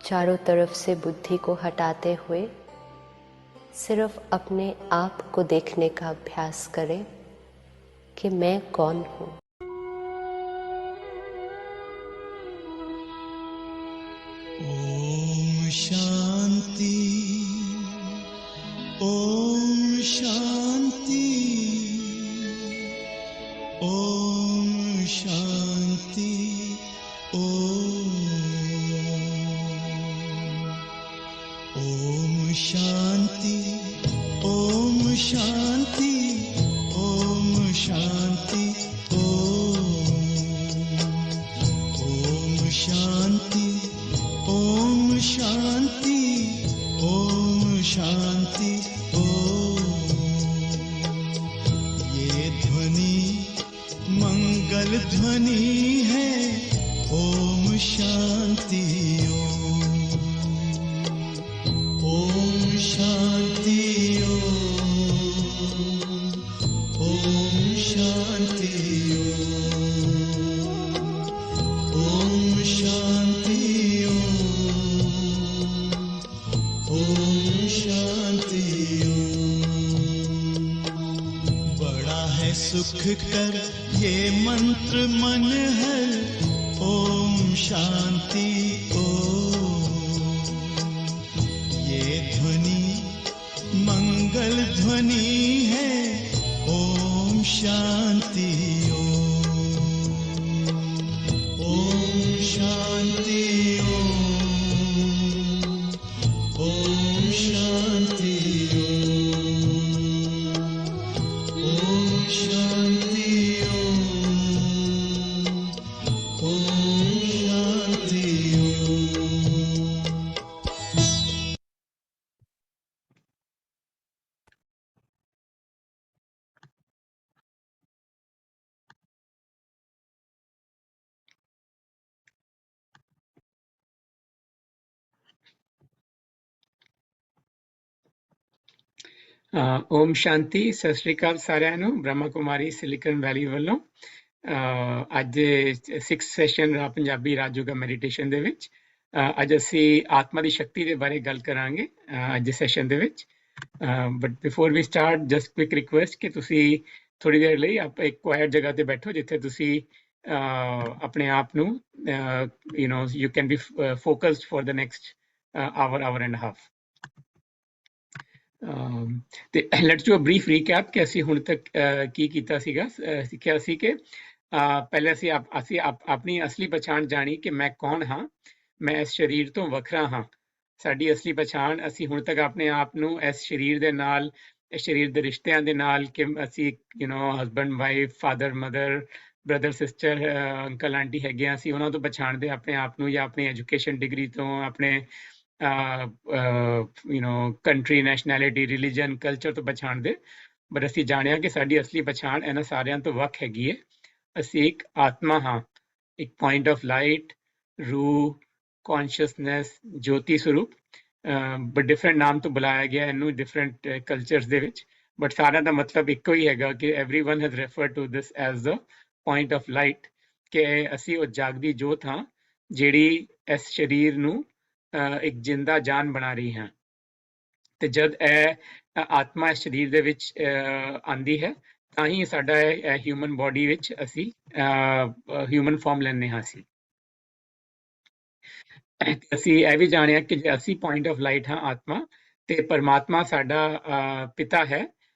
चारों तरफ से बुद्धि को हटाते हुए सिर्फ अपने आप को देखने का अभ्यास करें कि मैं कौन हूँ। ओम शांति, ओम शांति, ओम शांति, ओम शांति, ओम शांति, ओम शांति, ओम शांति, ओम शांति, ओम शांति, ये ध्वनि मंगल ध्वनि है। ओम शांति, ओम शांति, ओम शांति, ओम शांति, ओम शांति। बड़ा है सुख कर ये मंत्र मन हर। ओम शांति, ये ध्वनि मंगल ध्वनि है। ओम शांति, ओम शांति, ओम शांति, ओम शांति, ओम शांति। ओम शांति। सत श्री अकाल साਰਿਆਂ ਨੂੰ। ਬ੍ਰਹਮਾ ਕੁਮਾਰੀ ਸਿਲਿਕਨ ਵੈਲੀ ਵੱਲੋਂ ਅੱਜ 6th ਸੈਸ਼ਨ ਰਾ ਪੰਜਾਬੀ ਰਾਜਯੋਗਾ ਮੈਡੀਟੇਸ਼ਨ ਦੇ ਵਿੱਚ ਅੱਜ ਅਸੀਂ ਆਤਮਾ ਦੀ ਸ਼ਕਤੀ ਦੇ ਬਾਰੇ ਗੱਲ ਕਰਾਂਗੇ ਅੱਜ ਦੇ ਸੈਸ਼ਨ ਦੇ ਵਿੱਚ। But before we start just quick request ਕਿ ਤੁਸੀਂ ਥੋੜੀ ਦੇਰ ਲਈ ਇੱਕ ਕੁਆਇਟ ਜਗ੍ਹਾ ਤੇ ਬੈਠੋ ਜਿੱਥੇ ਤੁਸੀਂ ਆਪਣੇ ਆਪ ਨੂੰ you can be focused for the next hour and half. ਤੇ let's do a brief recap ਕਿ ਅਸੀਂ ਹੁਣ ਤੱਕ ਕੀ ਕੀਤਾ ਸੀਗਾ। ਸਿੱਖਿਆ ਸੀ ਕਿ ਪਹਿਲੇ ਅਸੀਂ ਆਪਣੀ ਅਸਲੀ ਪਛਾਣ ਜਾਣੀ ਕਿ ਮੈਂ ਕੌਣ ਹਾਂ, ਮੈਂ ਇਸ ਸਰੀਰ ਤੋਂ ਵੱਖਰਾ ਹਾਂ। ਸਾਡੀ ਅਸਲੀ ਪਛਾਣ ਅਸੀਂ ਹੁਣ ਤੱਕ ਆਪਣੇ ਆਪ ਨੂੰ ਇਸ ਸਰੀਰ ਦੇ ਨਾਲ, ਇਸ ਸਰੀਰ ਦੇ ਰਿਸ਼ਤਿਆਂ ਦੇ ਨਾਲ ਕਿ ਅਸੀਂ husband wife, father mother, brother sister, uncle aunty ਹੈਗੇ ਆ, ਅਸੀਂ ਉਹਨਾਂ ਤੋਂ ਪਛਾਣਦੇ ਆਪਣੇ ਆਪ ਨੂੰ, ਜਾਂ ਆਪਣੀ ਐਜੂਕੇਸ਼ਨ ਡਿਗਰੀ ਤੋਂ, ਆਪਣੇ ਕੰਟਰੀ, ਨੈਸ਼ਨੈਲਿਟੀ, ਰਿਲੀਜਨ, ਕਲਚਰ ਤੋਂ ਪਛਾਣਦੇ। ਬਟ ਅਸੀਂ ਜਾਣਿਆ ਕਿ ਸਾਡੀ ਅਸਲੀ ਪਛਾਣ ਇਹਨਾਂ ਸਾਰਿਆਂ ਤੋਂ ਵੱਖ ਹੈਗੀ ਹੈ। ਅਸੀਂ ਇੱਕ ਆਤਮਾ ਹਾਂ, ਇੱਕ ਪੁਆਇੰਟ ਆਫ ਲਾਈਟ, ਰੂਹ, consciousness, Jyoti Sarup. But different ਨਾਮ ਤੋਂ ਬੁਲਾਇਆ ਗਿਆ ਇਹਨੂੰ ਡਿਫਰੈਂਟ ਕਲਚਰਸ ਦੇ ਵਿੱਚ। ਬਟ ਸਾਰਿਆਂ ਦਾ ਮਤਲਬ ਇੱਕੋ ਹੀ ਹੈਗਾ ਕਿ everyone has referred to this as the point of light, ਕਿ ਅਸੀਂ ਉਹ ਜਾਗਦੀ ਜੋਤ ਹਾਂ ਜਿਹੜੀ ਇਸ ਸਰੀਰ ਨੂੰ ਇੱਕ ਜਿੰਦਾ ਜਾਨ ਬਣਾ ਰਹੀ ਹੈ। ਤੇ ਜਦ ਇਹ ਆਤਮਾ ਇਸ ਸਰੀਰ ਦੇ ਵਿੱਚ ਆਂਦੀ ਹੈ ਤਾਂ ਹੀ ਸਾਡਾ ਹਿਊਮਨ ਬੋਡੀ ਵਿੱਚ ਅਸੀਂ ਹਿਊਮਨ ਫਾਰਮ ਲੈਂਦੇ ਹਾਂ। ਅਸੀਂ ਇਹ ਵੀ ਜਾਣਿਆ ਕਿ ਜੇ ਅਸੀਂ ਪੁਆਇੰਟ ਆਫ ਲਾਈਟ ਹਾਂ, ਆਤਮਾ, ਤੇ ਪਰਮਾਤਮਾ ਸਾਡਾ ਪਿਤਾ ਹੈ।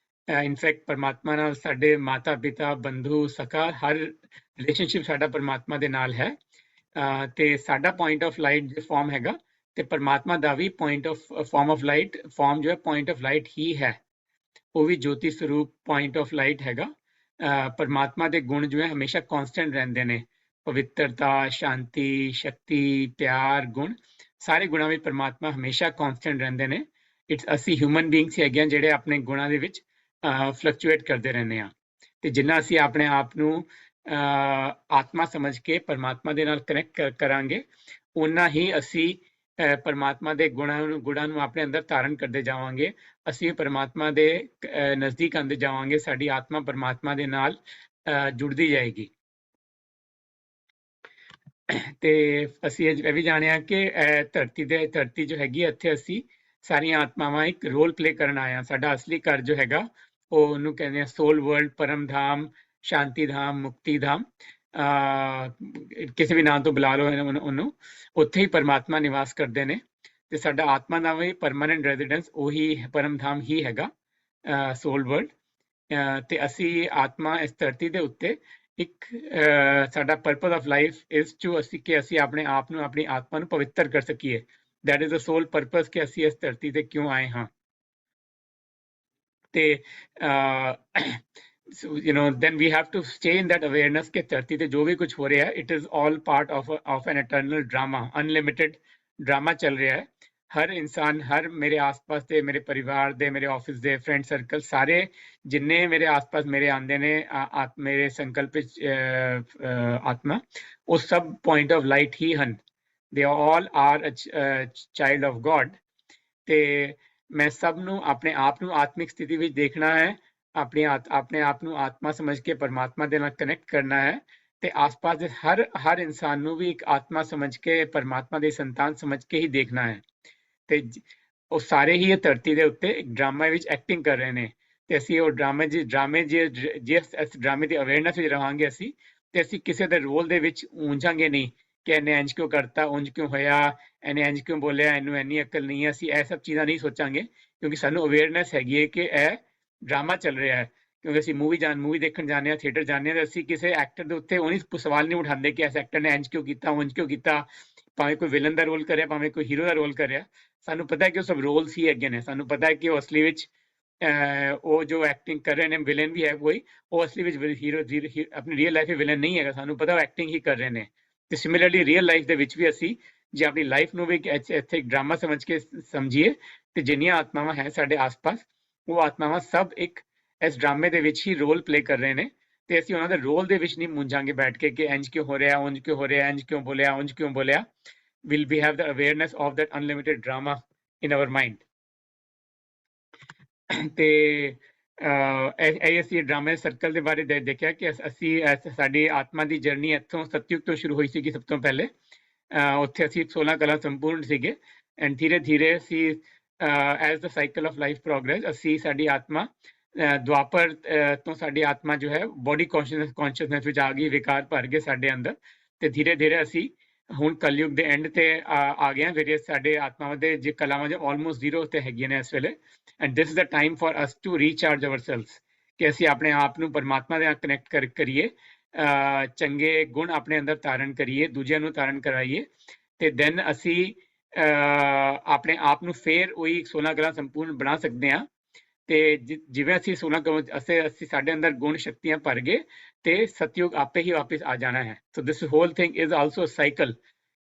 ਇਨਫੈਕਟ ਪਰਮਾਤਮਾ ਨਾਲ ਸਾਡੇ ਮਾਤਾ ਪਿਤਾ, ਬੰਧੂ, ਸਖਾ, ਹਰ ਰਿਲੇਸ਼ਨਸ਼ਿਪ ਸਾਡਾ ਪਰਮਾਤਮਾ ਦੇ ਨਾਲ ਹੈ। ਤੇ ਸਾਡਾ ਪੁਆਇੰਟ ਆਫ ਲਾਈਟ ਜੋ ਫਾਰਮ ਹੈਗਾ, ਤੇ ਪਰਮਾਤਮਾ ਦਾ ਵੀ point of form of light form ਜੋ ਹੈ ਪੁਆਇੰਟ ਆਫ ਲਾਈਟ ਹੀ ਹੈ। ਉਹ ਵੀ ਜੋਤੀ ਸਰੂਪ ਪੁਆਇੰਟ ਆਫ ਲਾਈਟ ਹੈਗਾ। ਪਰਮਾਤਮਾ ਦੇ ਗੁਣ ਜੋ ਹੈ ਹਮੇਸ਼ਾ ਕੌਨਸਟੈਂਟ ਰਹਿੰਦੇ ਨੇ। ਪਵਿੱਤਰਤਾ, ਸ਼ਾਂਤੀ, ਸ਼ਕਤੀ, ਪਿਆਰ, ਗੁਣ, ਸਾਰੇ ਗੁਣਾਂ ਵਿੱਚ ਪਰਮਾਤਮਾ ਹਮੇਸ਼ਾ ਕੌਨਸਟੈਂਟ ਰਹਿੰਦੇ ਨੇ। ਅਸੀਂ ਹਿਊਮਨ ਬੀਇੰਗਸ ਹੈਗੇ ਹਾਂ ਜਿਹੜੇ ਆਪਣੇ ਗੁਣਾਂ ਦੇ ਵਿੱਚ ਫਲਕਚੁਏਟ ਕਰਦੇ ਰਹਿੰਦੇ ਹਾਂ। ਤੇ ਜਿੰਨਾ ਅਸੀਂ ਆਪਣੇ ਆਪ ਨੂੰ ਆਤਮਾ ਸਮਝ ਕੇ ਪਰਮਾਤਮਾ ਦੇ ਨਾਲ ਕਨੈਕਟ ਕਰਾਂਗੇ, ਓਨਾ ਹੀ ਅਸੀਂ ਪਰਮਾਤਮਾ ਦੇ ਗੁਣਾਂ ਨੂੰ ਆਪਣੇ ਅੰਦਰ ਧਾਰਨ ਕਰਦੇ ਜਾਵਾਂਗੇ। ਅਸੀਂ ਪਰਮਾਤਮਾ ਦੇ ਨਜ਼ਦੀਕ ਆਉਂਦੇ ਜਾਵਾਂਗੇ। ਸਾਡੀ ਆਤਮਾ ਪਰਮਾਤਮਾ ਦੇ ਨਾਲ ਜੁੜਦੀ ਜਾਏਗੀ। ਤੇ ਅਸੀਂ ਇਹ ਵੀ ਜਾਣਿਆ ਕਿ ਧਰਤੀ ਜੋ ਹੈਗੀ ਹੈ, ਇੱਥੇ ਅਸੀਂ ਸਾਰੀਆਂ ਆਤਮਾਵਾਂ ਇੱਕ ਰੋਲ ਪਲੇ ਕਰਨ ਆਏ ਹਾਂ। ਸਾਡਾ ਅਸਲੀ ਘਰ ਜੋ ਹੈਗਾ ਉਹ ਉਹਨੂੰ ਕਹਿੰਦੇ ਆ ਸੋਲ ਵਰਲਡ, ਪਰਮ ਧਾਮ, ਸ਼ਾਂਤੀ ਧਾਮ, ਮੁਕਤੀ ਧਾਮ, ਕਿਸੇ ਵੀ ਨਾਮ ਤੋਂ ਬੁਲਾ ਲਓ ਉਹਨੂੰ। ਉੱਥੇ ਹੀ ਪਰਮਾਤਮਾ ਨਿਵਾਸ ਕਰਦੇ ਨੇ ਤੇ ਸਾਡਾ ਆਤਮਾ ਦਾ ਵੀ ਪਰਮਾਨੈਂਟ ਰੈਜ਼ੀਡੈਂਸ ਉਹੀ ਪਰਮ ਧਾਮ ਹੀ ਹੈਗਾ, ਸੋਲ ਵਰਲਡ। ਤੇ ਅਸੀਂ ਆਤਮਾ ਇਸ ਧਰਤੀ ਦੇ ਉੱਤੇ ਇੱਕ ਸਾਡਾ purpose of life is to ਅਸੀਂ ਆਪਣੇ ਆਪ ਨੂੰ, ਆਪਣੀ ਆਤਮਾ ਨੂੰ ਪਵਿੱਤਰ ਕਰ ਸਕੀਏ। That is the sole purpose ਕਿ ਅਸੀਂ ਇਸ ਧਰਤੀ ਤੇ ਕਿਉਂ ਆਏ ਹਾਂ। ਤੇ then we have to stay in that awareness ਕਿ ਧਰਤੀ ਤੇ ਜੋ ਵੀ ਕੁਝ ਹੋ ਰਿਹਾ ਹੈ, it is all part of an eternal drama, unlimited drama ਚੱਲ ਰਿਹਾ ਹੈ। ਹਰ ਇਨਸਾਨ, ਹਰ ਮੇਰੇ ਆਸ-ਪਾਸ ਦੇ, ਮੇਰੇ ਪਰਿਵਾਰ ਦੇ, ਮੇਰੇ ਆਫਿਸ ਦੇ, ਫਰੈਂਡ ਸਰਕਲ, ਸਾਰੇ ਜਿੰਨੇ ਮੇਰੇ ਆਸ-ਪਾਸ ਮੇਰੇ ਆਉਂਦੇ ਨੇ ਮੇਰੇ ਸੰਕਲਪ ਵਿੱਚ ਆਤਮਾ, ਉਹ ਸਭ ਪੁਆਇੰਟ ਆਫ ਲਾਈਟ ਹੀ ਹਨ। they all are a child of God। ਤੇ ਮੈਂ ਸਭ ਨੂੰ ਆਪਣੇ ਆਪ ਨੂੰ ਆਤਮਿਕ ਸਥਿਤੀ ਵਿੱਚ ਦੇਖਣਾ ਹੈ, ਆਪਣੇ ਆਪ ਨੂੰ ਆਤਮਾ ਸਮਝ ਕੇ ਪਰਮਾਤਮਾ ਦੇ ਨਾਲ ਕਨੈਕਟ ਕਰਨਾ ਹੈ ਤੇ ਆਸ-ਪਾਸ ਦੇ ਹਰ ਇਨਸਾਨ ਨੂੰ ਵੀ ਇੱਕ ਆਤਮਾ ਸਮਝ ਕੇ, ਪਰਮਾਤਮਾ ਦੀ ਸੰਤਾਨ ਸਮਝ ਕੇ ਹੀ ਦੇਖਣਾ ਹੈ। ਤੇ ਉਹ ਸਾਰੇ ਹੀ ਇਹ ਧਰਤੀ ਦੇ ਉੱਤੇ ਇੱਕ ਡਰਾਮਾ ਵਿੱਚ ਐਕਟਿੰਗ ਕਰ ਰਹੇ ਨੇ ਤੇ ਅਸੀਂ ਉਹ ਡਰਾਮੇ ਜੇ ਇਸ ਡਰਾਮੇ ਦੀ ਅਵੇਅਰਨੈਸ ਵਿੱਚ ਰਹਾਂਗੇ ਅਸੀਂ, ਤੇ ਅਸੀਂ ਕਿਸੇ ਦੇ ਰੋਲ ਦੇ ਵਿੱਚ ਉਂਝਾਂਗੇ ਨਹੀਂ ਕਿ ਇਹਨੇ ਇੰਝ ਕਿਉਂ ਕਰਤਾ, ਉਂਝ ਕਿਉਂ ਹੋਇਆ, ਇਹਨੇ ਇੰਝ ਕਿਉਂ ਬੋਲਿਆ, ਇਹਨੂੰ ਇੰਨੀ ਅਕਲ ਨਹੀਂ ਹੈ। ਅਸੀਂ ਇਹ ਸਭ ਚੀਜ਼ਾਂ ਨਹੀਂ ਸੋਚਾਂਗੇ ਕਿਉਂਕਿ ਸਾਨੂੰ ਅਵੇਅਰਨੈਸ ਹੈਗੀ ਹੈ ਕਿ ਇਹ ਡਰਾਮਾ ਚੱਲ ਰਿਹਾ ਹੈ। ਕਿਉਂਕਿ ਅਸੀਂ ਮੂਵੀ ਦੇਖਣ ਜਾਂਦੇ ਹਾਂ, ਥੀਏਟਰ ਜਾਂਦੇ ਹਾਂ, ਤੇ ਅਸੀਂ ਕਿਸੇ ਐਕਟਰ ਦੇ ਉੱਤੇ ਉਹ ਨਹੀਂ ਸਵਾਲ ਨਹੀਂ ਉਠਾਉਂਦੇ ਕਿ ਇਸ ਐਕਟਰ ਨੇ ਇੰਝ ਕਿਉਂ ਕੀਤਾ, ਉਂਝ ਕਿਉਂ ਕੀਤਾ, ਭਾਵੇਂ ਕੋਈ ਵਿਲਨ ਦਾ ਰੋਲ ਕਰਿਆ, ਭਾਵੇਂ ਕੋਈ ਹੀਰੋ ਦਾ ਰੋਲ ਕਰਿਆ। ਸਾਨੂੰ ਪਤਾ ਹੈ ਕਿ ਉਹ ਸਭ ਰੋਲਸ ਹੀ ਹੈਗੇ ਨੇ। ਸਾਨੂੰ ਪਤਾ ਹੈ ਕਿ ਉਹ ਅਸਲੀ ਵਿੱਚ ਉਹ ਜੋ ਐਕਟਿੰਗ ਕਰ ਰਹੇ ਨੇ, ਵਿਲਨ ਵੀ ਹੈ ਕੋਈ, ਉਹ ਅਸਲੀ ਵਿੱਚ ਹੀਰੋ ਆਪਣੀ ਰੀਅਲ ਲਾਈਫ ਵਿੱਚ ਵਿਲਨ ਨਹੀਂ ਹੈਗਾ। ਸਾਨੂੰ ਪਤਾ ਉਹ ਐਕਟਿੰਗ ਹੀ ਕਰ ਰਹੇ ਨੇ। ਤੇ ਸਿਮਿਲਰਲੀ ਰੀਅਲ ਲਾਈਫ ਦੇ ਵਿੱਚ ਵੀ ਅਸੀਂ ਜੇ ਆਪਣੀ ਲਾਈਫ ਨੂੰ ਵੀ ਇੱਥੇ ਇੱਕ ਡਰਾਮਾ ਸਮਝ ਕੇ ਸਮਝੀਏ ਤੇ ਜਿੰਨੀਆਂ ਆਤਮਾਵਾਂ ਹੈ ਸਾਡੇ ਆਸ-ਪਾਸ, ਉਹ ਆਤਮਾਵਾਂ ਸਭ ਇੱਕ ਇਸ ਡਰਾਮੇ ਦੇ ਵਿੱਚ ਹੀ ਰੋਲ ਪਲੇ ਕਰ ਰਹੇ ਨੇ ਤੇ ਅਸੀਂ ਉਹਨਾਂ ਦੇ ਰੋਲ ਦੇ ਵਿੱਚ ਨਹੀਂ ਮੁੰਝਾਂਗੇ ਬੈਠ ਕੇ ਕਿ ਇੰਝ ਕਿਉਂ ਹੋ ਰਿਹਾ, ਉਂਝ ਕਿਉਂ ਹੋ ਰਿਹਾ, ਇੰਝ ਕਿਉਂ ਬੋਲਿਆ, ਉਂਝ ਕਿਉਂ ਬੋਲਿਆ। Will we have the awareness of that unlimited drama in our mind? ਤੇ ਅਸੀਂ ਡਰਾਮੇ ਸਰਕਲ ਦੇ ਬਾਰੇ ਦੇਖਿਆ ਕਿ ਅਸੀਂ ਸਾਡੀ ਆਤਮਾ ਦੀ ਜਰਨੀ ਇੱਥੋਂ ਸਤਯੁਗ ਤੋਂ ਸ਼ੁਰੂ ਹੋਈ ਸੀਗੀ। ਸਭ ਤੋਂ ਪਹਿਲੇ ਉੱਥੇ ਅਸੀਂ 16 ਕਲਾ ਸੰਪੂਰਨ ਸੀਗੇ ਐਂਡ ਧੀਰੇ ਧੀਰੇ ਅਸੀਂ as the cycle of life progress ਅਸੀਂ ਸਾਡੀ ਆਤਮਾ ਦੁਆਪਰ ਤੋਂ ਸਾਡੀ ਆਤਮਾ ਜੋ ਹੈ ਬੋਡੀ ਕੌਨਸ਼ੀਅਸਨੈਸ ਵਿੱਚ ਆ ਗਈ, ਵਿਕਾਰ ਭਰ ਗਏ ਸਾਡੇ ਅੰਦਰ ਤੇ ਧੀਰੇ ਧੀਰੇ ਅਸੀਂ ਹੁਣ ਕਲਯੁਗ ਦੇ ਐਂਡ ਤੇ ਆ ਗਏ ਹਾਂ। ਜਿਹੜੇ ਸਾਡੇ ਆਤਮਾਵਾਂ ਦੇ ਜੇ ਕਲਾਵਾਂ ਜੋ ਆਲਮੋਸਟ ਜ਼ੀਰੋ ਤੇ ਹੈਗੀਆਂ ਨੇ ਇਸ ਵੇਲੇ, and this is the time for us to recharge ourselves ਕਿ ਅਸੀਂ ਆਪਣੇ ਆਪ ਨੂੰ ਪਰਮਾਤਮਾ ਦੇ ਨਾਲ ਕਨੈਕਟ ਕਰੀਏ, ਚੰਗੇ ਗੁਣ ਆਪਣੇ ਅੰਦਰ ਧਾਰਨ ਕਰੀਏ, ਦੂਜਿਆਂ ਨੂੰ ਧਾਰਨ ਕਰਾਈਏ ਤੇ ਦੈਨ ਅਸੀਂ ਆਪਣੇ ਆਪ ਨੂੰ ਫੇਰ ਉਹੀ 16 ਕਲਾ ਸੰਪੂਰਨ ਬਣਾ ਸਕਦੇ ਹਾਂ। ਤੇ ਜਿਵੇਂ ਅਸੀਂ 16 ਕਲਾ ਅਸੀਂ ਸਾਡੇ ਅੰਦਰ ਗੁਣ ਸ਼ਕਤੀਆਂ ਭਰ ਗਏ ਤੇ ਸਤਯੁਗ ਆਪੇ ਹੀ ਵਾਪਸ ਆ ਜਾਣਾ ਹੈ। So this whole thing is also cycle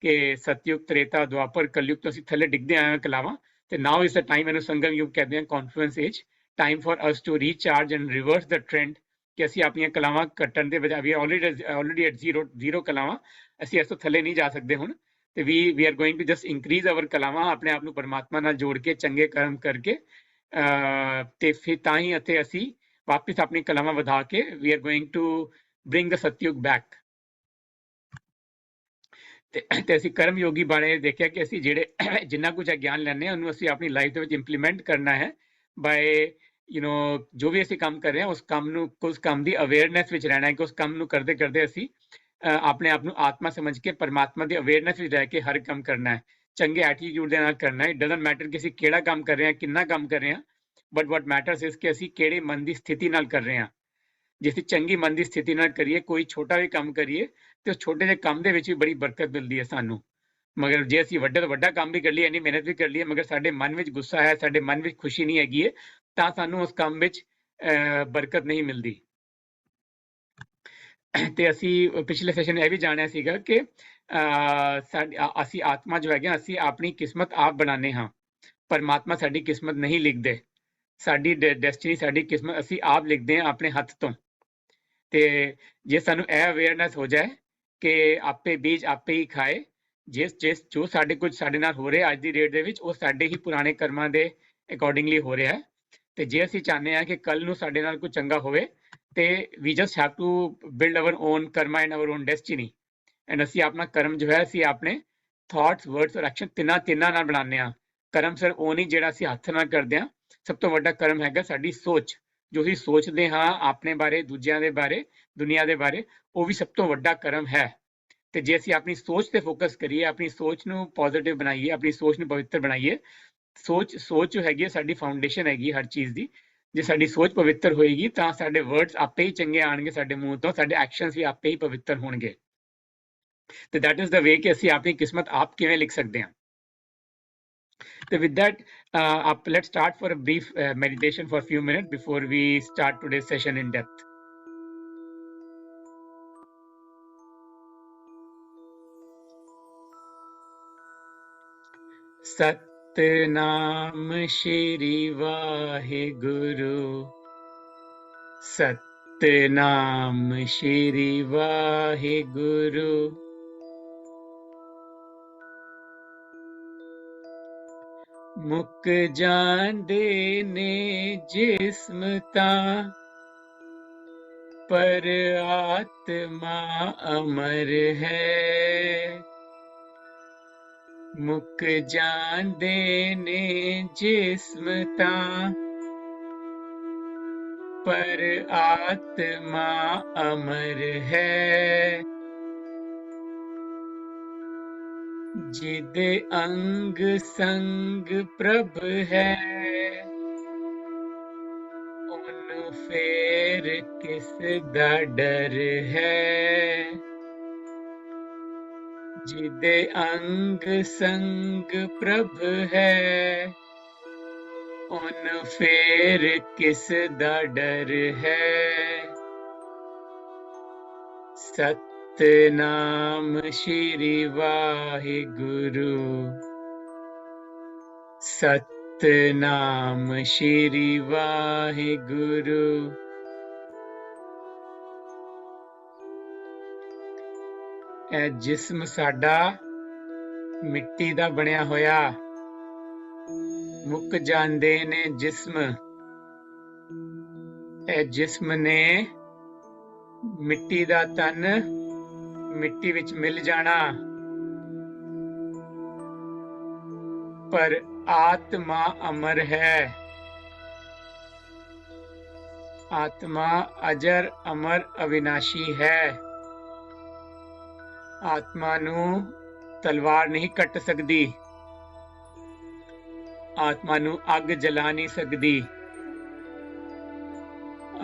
ਕਿ ਸਤਯੁਗ, ਤ੍ਰੇਤਾ, ਦੁਆਪਰ, ਕਲਯੁਗ ਤੋਂ ਅਸੀਂ ਥੱਲੇ ਡਿੱਗਦੇ ਆਏ ਹਾਂ ਕਲਾਵਾਂ ਤੇ ਨਾਓ ਇਜ਼ ਦ ਟਾਈਮ, ਇਹਨੂੰ ਸੰਗਮ ਯੁਗ ਕਹਿੰਦੇ ਹਾਂ, confluence age, time for us to recharge and reverse the trend ਕਿ ਅਸੀਂ ਆਪਣੀਆਂ ਕਲਾਵਾਂ ਘਟਣ ਦੇ ਬਜਾਏ ਵੀ ਆਲਰੇਡੀ ਐਟ ਜ਼ੀਰੋ ਕਲਾਵਾਂ, ਅਸੀਂ ਇਸ ਤੋਂ ਥੱਲੇ ਨਹੀਂ ਜਾ ਸਕਦੇ ਹੁਣ ਤੇ we are going to just increase our ਕਲਾਵਾਂ, ਆਪਣੇ ਆਪ ਨੂੰ ਪਰਮਾਤਮਾ ਨਾਲ ਜੋੜ ਕੇ ਚੰਗੇ ਕਰਮ ਕਰਕੇ ਤੇ ਫਿਰ ਤਾਂ ਹੀ ਅਤੇ ਅਸੀਂ ਵਾਪਿਸ ਆਪਣੀ ਕਲਾਵਾਂ ਵਧਾ ਕੇ we are going to bring the Satyug back. ਤੇ ਅਸੀਂ ਕਰਮ ਯੋਗੀ ਬਾਰੇ ਦੇਖਿਆ ਕਿ ਅਸੀਂ ਜਿਹੜੇ ਜਿੰਨਾ ਕੁਝ ਗਿਆਨ ਲੈਂਦੇ ਹਾਂ ਉਹਨੂੰ ਅਸੀਂ ਆਪਣੀ ਲਾਈਫ ਦੇ ਵਿੱਚ ਇੰਪਲੀਮੈਂਟ ਕਰਨਾ ਹੈ ਬਾਏ ਜੋ ਵੀ ਅਸੀਂ ਕੰਮ ਕਰ ਰਹੇ ਹਾਂ ਉਸ ਕੰਮ ਦੀ ਅਵੇਅਰਨੈਸ ਵਿੱਚ ਰਹਿਣਾ ਹੈ ਕਿ ਉਸ ਕੰਮ ਨੂੰ ਕਰਦੇ ਕਰਦੇ ਅਸੀਂ ਆਪਣੇ ਆਪ ਨੂੰ ਆਤਮਾ ਸਮਝ ਕੇ ਪਰਮਾਤਮਾ ਦੀ ਅਵੇਅਰਨੈਸ ਵਿੱਚ ਰਹਿ ਕੇ ਹਰ ਕੰਮ ਕਰਨਾ ਹੈ, ਚੰਗੇ ਐਟੀਟਿਊਡ ਦੇ ਨਾਲ ਕਰਨਾ ਹੈ। ਇਟ ਡਜ਼ਨਟ ਮੈਟਰ ਕਿ ਅਸੀਂ ਕਿਹੜਾ ਕੰਮ ਕਰ ਰਹੇ ਹਾਂ, ਕਿੰਨਾ ਕੰਮ ਕਰ ਰਹੇ ਹਾਂ, ਬਟ ਵਾਟ ਮੈਟਰਸ ਇਜ਼ ਕਿ ਅਸੀਂ ਕਿਹੜੇ ਮਨ ਦੀ ਸਥਿਤੀ ਨਾਲ ਕਰ ਰਹੇ ਹਾਂ। ਜੇ ਅਸੀਂ ਚੰਗੀ ਮਨ ਦੀ ਸਥਿਤੀ ਨਾਲ ਕਰੀਏ, ਕੋਈ ਛੋਟਾ ਵੀ ਕੰਮ ਕਰੀਏ ਤੇ ਉਸ ਛੋਟੇ ਜਿਹੇ ਕੰਮ ਦੇ ਵਿੱਚ ਵੀ ਬੜੀ ਬਰਕਤ ਮਿਲਦੀ ਹੈ ਸਾਨੂੰ। ਮਗਰ ਜੇ ਅਸੀਂ ਵੱਡੇ ਤੋਂ ਵੱਡਾ ਕੰਮ ਵੀ ਕਰ ਲਈਏ, ਇੰਨੀ ਮਿਹਨਤ ਵੀ ਕਰ ਲਈਏ, ਮਗਰ ਸਾਡੇ ਮਨ ਵਿੱਚ ਗੁੱਸਾ ਹੈ, ਸਾਡੇ ਮਨ ਵਿੱਚ ਖੁਸ਼ੀ ਨਹੀਂ ਹੈਗੀ ਹੈ, ਤਾਂ ਸਾਨੂੰ ਉਸ ਕੰਮ ਵਿੱਚ ਬਰਕਤ ਨਹੀਂ ਮਿਲਦੀ। ਤੇ ਅਸੀਂ ਪਿਛਲੇ ਸੈਸ਼ਨ ਇਹ ਵੀ ਜਾਣਿਆ ਸੀਗਾ ਕਿ ਅਸੀਂ ਆਤਮਾ ਜੋ ਹੈਗੇ ਅਸੀਂ ਆਪਣੀ ਕਿਸਮਤ ਆਪ ਬਣਾਉਂਦੇ ਹਾਂ, ਪਰਮਾਤਮਾ ਸਾਡੀ ਕਿਸਮਤ ਨਹੀਂ ਲਿਖਦੇ। ਸਾਡੀ ਡੈਸਟੀਨੀ, ਸਾਡੀ ਕਿਸਮਤ ਅਸੀਂ ਆਪ ਲਿਖਦੇ ਹਾਂ ਆਪਣੇ ਹੱਥ ਤੋਂ। ਤੇ ਜੇ ਸਾਨੂੰ ਇਹ ਅਵੇਅਰਨੈਸ ਹੋ ਜਾਏ ਕਿ ਆਪੇ ਬੀਜ ਆਪੇ ਹੀ ਖਾਏ, ਜੋ ਸਾਡੇ ਨਾਲ ਹੋ ਰਿਹਾ ਅੱਜ ਦੀ ਡੇਟ ਦੇ ਵਿੱਚ ਉਹ ਸਾਡੇ ਹੀ ਪੁਰਾਣੇ ਕਰਮਾਂ ਦੇ ਅਕੋਰਡਿੰਗਲੀ ਹੋ ਰਿਹਾ ਹੈ। ਤੇ ਜੇ ਅਸੀਂ ਚਾਹੁੰਦੇ ਹਾਂ ਕਿ ਕੱਲ ਨੂੰ ਸਾਡੇ ਨਾਲ ਕੁਝ ਚੰਗਾ ਹੋਵੇ ਤੇ we just have to build our own karma and our own destiny. And ਅਸੀਂ ਆਪਣਾ ਕਰਮ ਜੋ ਹੈ ਅਸੀਂ ਆਪਣੇ ਥਾਟਸ, ਵਰਡਸ ਔਰ ਐਕਸ਼ਨ ਤਿੰਨਾਂ ਨਾਲ ਬਣਾਉਂਦੇ ਹਾਂ। ਕਰਮ ਸਿਰ ਉਹ ਨਹੀਂ ਜਿਹੜਾ ਅਸੀਂ ਹੱਥ ਨਾਲ ਕਰਦੇ ਹਾਂ। ਸਭ ਤੋਂ ਵੱਡਾ ਕਰਮ ਹੈਗਾ ਸਾਡੀ ਸੋਚ, ਜੋ ਅਸੀਂ ਸੋਚਦੇ ਹਾਂ ਆਪਣੇ ਬਾਰੇ, ਦੂਜਿਆਂ ਦੇ ਬਾਰੇ, ਦੁਨੀਆ ਦੇ ਬਾਰੇ, ਉਹ ਵੀ ਸਭ ਤੋਂ ਵੱਡਾ ਕਰਮ ਹੈ। ਤੇ ਜੇ ਅਸੀਂ ਆਪਣੀ ਸੋਚ ਤੇ ਫੋਕਸ ਕਰੀਏ, ਆਪਣੀ ਸੋਚ ਨੂੰ ਪੋਜ਼ਿਟਿਵ ਬਣਾਈਏ, ਆਪਣੀ ਸੋਚ ਨੂੰ ਪਵਿੱਤਰ ਬਣਾਈਏ। ਸੋਚ ਜੋ ਹੈਗੀ ਸਾਡੀ ਫਾਊਂਡੇਸ਼ਨ ਹੈਗੀ ਹਰ ਚੀਜ਼ ਦੀ। ਜੇ ਸਾਡੀ ਸੋਚ ਪਵਿੱਤਰ ਹੋਏਗੀ ਤਾਂ ਸਾਡੇ ਵਰਡਸ ਆਪੇ ਹੀ ਚੰਗੇ ਆਣਗੇ ਸਾਡੇ ਮੂੰਹ ਤੋਂ, ਸਾਡੇ ਐਕਸ਼ਨਸ ਵੀ ਆਪੇ ਹੀ ਪਵਿੱਤਰ ਹੋਣਗੇ। ਤੇ ਦੈਟ ਇਜ਼ ਦਾ ਵੇ ਕਿ ਅਸੀਂ ਆਪਣੀ ਕਿਸਮਤ ਆਪ ਕਿਵੇਂ ਲਿਖ ਸਕਦੇ ਹਾਂ। So with that, let's start for a brief meditation for a few minutes before we start today's session in depth. Satnam Shri Vaheguru, Satnam Shri Vaheguru, ਮੁੱਕ ਜਾਂਦੇ ਨੇ ਜਿਸਮ ਤਾਂ ਪਰ ਆਤਮਾ ਅਮਰ ਹੈ। ਮੁੱਕ ਜਾਂਦੇ ਨੇ ਜਿਸਮ ਤਾਂ ਪਰ ਆਤਮਾ ਅਮਰ ਹੈ। ਜਿਹਦੇ ਅੰਗ ਸੰਗ ਪ੍ਰਭ ਹੈ, ਉਹਨੂੰ ਫੇਰ ਕਿਸ ਦਾ ਡਰ ਹੈ। ਜਿਹਦੇ ਅੰਗ ਸੰਗ ਪ੍ਰਭ ਹੈ, ਉਹਨੂੰ ਫੇਰ ਕਿਸ ਦਾ ਡਰ ਹੈ। ਸਤਨਾਮ ਸ਼੍ਰੀ ਵਾਹਿਗੁਰੂ, ਸਤਨਾਮ ਸ਼੍ਰੀ ਵਾਹਿਗੁਰੂ। ਇਹ ਜਿਸਮ ਸਾਡਾ ਮਿੱਟੀ ਦਾ ਬਣਿਆ ਹੋਇਆ, ਮੁੱਕ ਜਾਂਦੇ ਨੇ ਜਿਸਮ। ਇਹ ਜਿਸਮ ਨੇ ਮਿੱਟੀ ਦਾ ਤਨ ਮਿੱਟੀ ਵਿੱਚ ਮਿਲ ਜਾਣਾ, ਪਰ ਆਤਮਾ ਅਮਰ ਹੈ। ਆਤਮਾ ਅਜਰ ਅਮਰ ਅਵਿਨਾਸ਼ੀ ਹੈ। ਆਤਮਾ ਨੂੰ ਤਲਵਾਰ ਨਹੀਂ ਕੱਟ ਸਕਦੀ, ਆਤਮਾ ਨੂੰ ਅੱਗ ਜਲਾ ਨਹੀਂ ਸਕਦੀ,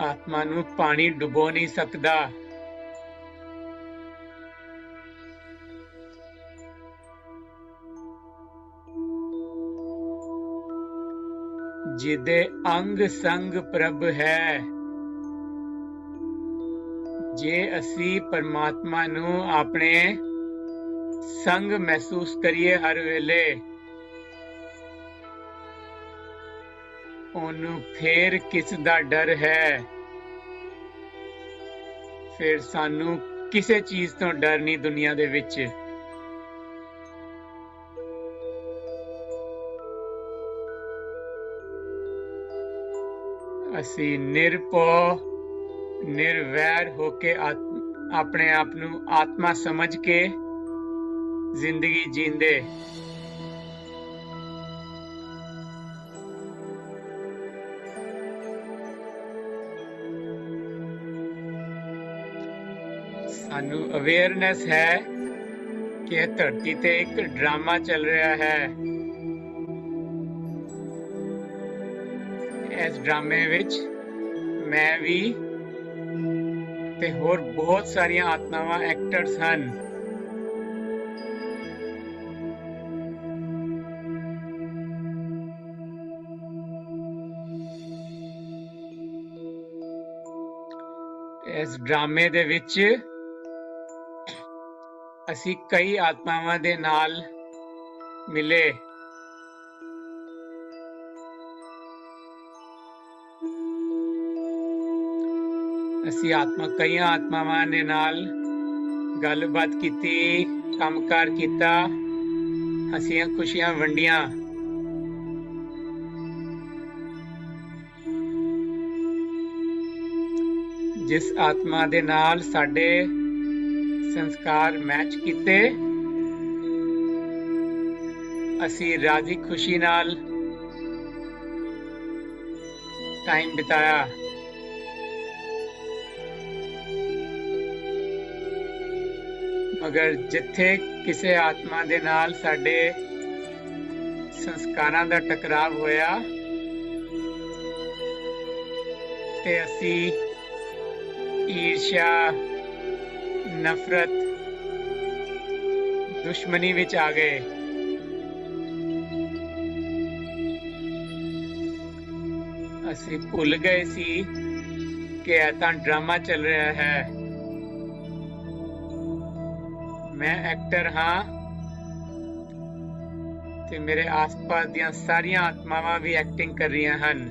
ਆਤਮਾ ਨੂੰ ਪਾਣੀ ਡੁਬੋ ਨਹੀਂ ਸਕਦਾ। ਜਿਹਦੇ ਅੰਗ ਸੰਗ ਪ੍ਰਭ ਹੈ। ਜੇ ਅਸੀਂ ਪਰਮਾਤਮਾ ਨੂੰ ਆਪਣੇ ਸੰਗ ਮਹਿਸੂਸ ਕਰੀਏ ਹਰ ਵੇਲੇ, ਉਹਨੂੰ ਫੇਰ ਕਿਸ ਦਾ ਡਰ ਹੈ। ਫਿਰ ਸਾਨੂੰ ਕਿਸੇ ਚੀਜ਼ ਤੋਂ ਡਰ ਨਹੀਂ ਦੁਨੀਆ ਦੇ ਵਿੱਚ। ਅਸੀਂ ਨਿਰਭਉ ਨਿਰਵੈਰ ਹੋ ਕੇ ਆਪਣੇ ਆਪ ਨੂੰ ਆਤਮਾ ਸਮਝ ਕੇ ਜ਼ਿੰਦਗੀ ਜੀਂਦੇ। ਸਾਨੂੰ ਅਵੇਅਰਨੈਸ ਹੈ ਕਿ ਇਹ ਧਰਤੀ ਤੇ ਇੱਕ ਡਰਾਮਾ ਚੱਲ ਰਿਹਾ ਹੈ। ਇਸ ਡਰਾਮੇ ਵਿੱਚ ਮੈਂ ਵੀ ਤੇ ਹੋਰ ਬਹੁਤ ਸਾਰੀਆਂ ਆਤਮਾਵਾਂ ਐਕਟਰਸ ਹਨ। ਇਸ ਡਰਾਮੇ ਦੇ ਵਿੱਚ ਅਸੀਂ ਕਈ ਆਤਮਾਵਾਂ ਦੇ ਨਾਲ ਮਿਲੇ। ਅਸੀਂ ਕਈਆਂ ਆਤਮਾਵਾਂ ਦੇ ਨਾਲ ਗੱਲਬਾਤ ਕੀਤੀ, ਕੰਮਕਾਰ ਕੀਤਾ, ਹੱਸੀਆਂ ਖੁਸ਼ੀਆਂ ਵੰਡੀਆਂ। ਜਿਸ ਆਤਮਾ ਦੇ ਨਾਲ ਸਾਡੇ ਸੰਸਕਾਰ ਮੈਚ ਕੀਤੇ, ਅਸੀਂ ਰਾਜ਼ੀ ਖੁਸ਼ੀ ਨਾਲ ਟਾਈਮ ਬਿਤਾਇਆ। ਮਗਰ ਜਿੱਥੇ ਕਿਸੇ ਆਤਮਾ ਦੇ ਨਾਲ ਸਾਡੇ ਸੰਸਕਾਰਾਂ ਦਾ ਟਕਰਾਵ ਹੋਇਆ ਤੇ ਅਸੀਂ ਈਰਸ਼ਾ, ਨਫ਼ਰਤ, ਦੁਸ਼ਮਣੀ ਵਿੱਚ ਆ ਗਏ। ਅਸੀਂ ਭੁੱਲ ਗਏ ਸੀ ਕਿ ਇਹ ਤਾਂ ਡਰਾਮਾ ਚੱਲ ਰਿਹਾ ਹੈ। ਮੈਂ ਐਕਟਰ ਹਾਂ ਤੇ ਮੇਰੇ ਆਸ-ਪਾਸ ਦੀਆਂ ਸਾਰੀਆਂ ਆਤਮਾਵਾਂ ਵੀ ਐਕਟਿੰਗ ਕਰ ਰਹੀਆਂ ਹਨ।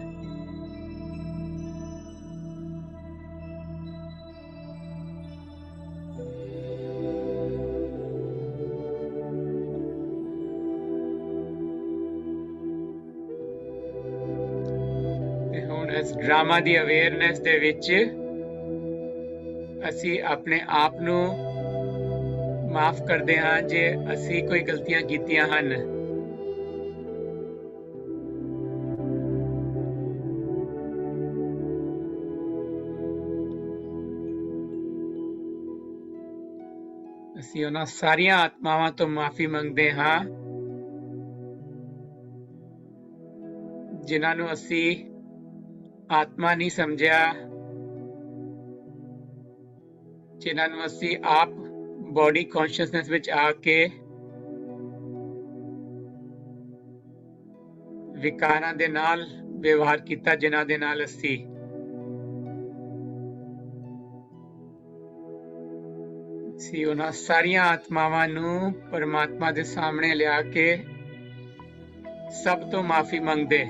ਤੇ ਹੁਣ ਇਸ ਡਰਾਮਾ ਦੀ ਅਵੇਅਰਨੈਸ ਦੇ ਵਿੱਚ ਅਸੀਂ ਆਪਣੇ ਆਪ ਨੂੰ ਮਾਫ ਕਰਦੇ ਹਾਂ ਜੇ ਅਸੀਂ ਕੋਈ ਗਲਤੀਆਂ ਕੀਤੀਆਂ ਹਨ। ਅਸੀਂ ਉਹਨਾਂ ਸਾਰੀਆਂ ਆਤਮਾਵਾਂ ਤੋਂ ਮਾਫੀ ਮੰਗਦੇ ਹਾਂ ਜਿਨ੍ਹਾਂ ਨੂੰ ਅਸੀਂ ਆਤਮਾ ਨਹੀਂ ਸਮਝਿਆ, ਜਿਨ੍ਹਾਂ ਨੂੰ ਅਸੀਂ ਆਪ ਬੋਡੀ ਕੌਨਸ਼ੀਅਸਨੈਸ ਵਿੱਚ ਆ ਕੇ ਵਿਕਾਰਾਂ ਦੇ ਨਾਲ ਵਿਵਹਾਰ ਕੀਤਾ, ਜਿਨ੍ਹਾਂ ਦੇ ਨਾਲ ਅਸੀਂ ਉਹਨਾਂ ਸਾਰੀਆਂ ਆਤਮਾਵਾਂ ਨੂੰ ਪਰਮਾਤਮਾ ਦੇ ਸਾਹਮਣੇ ਲਿਆ ਕੇ ਸਭ ਤੋਂ ਮਾਫੀ ਮੰਗਦੇ।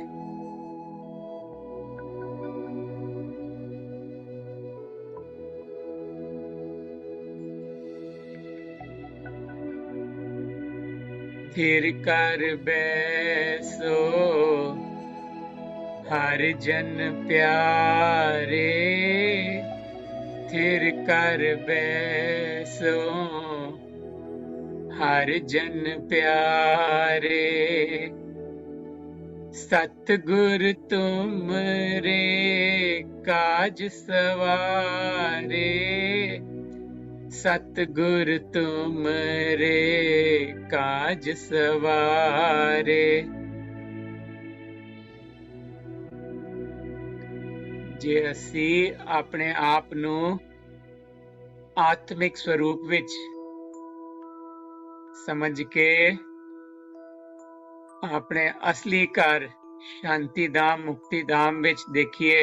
थिर कर बैसो हर जन प्यारे, थिर कर बैसो हर जन प्यारे, सतगुर तुमरे काज सवारे, सतगुर तुमरे काज सवारे। जे असी अपने आप नू आत्मिक स्वरूप विच समझ के अपने असली घर शांति धाम, मुक्ति धाम विच देखिए,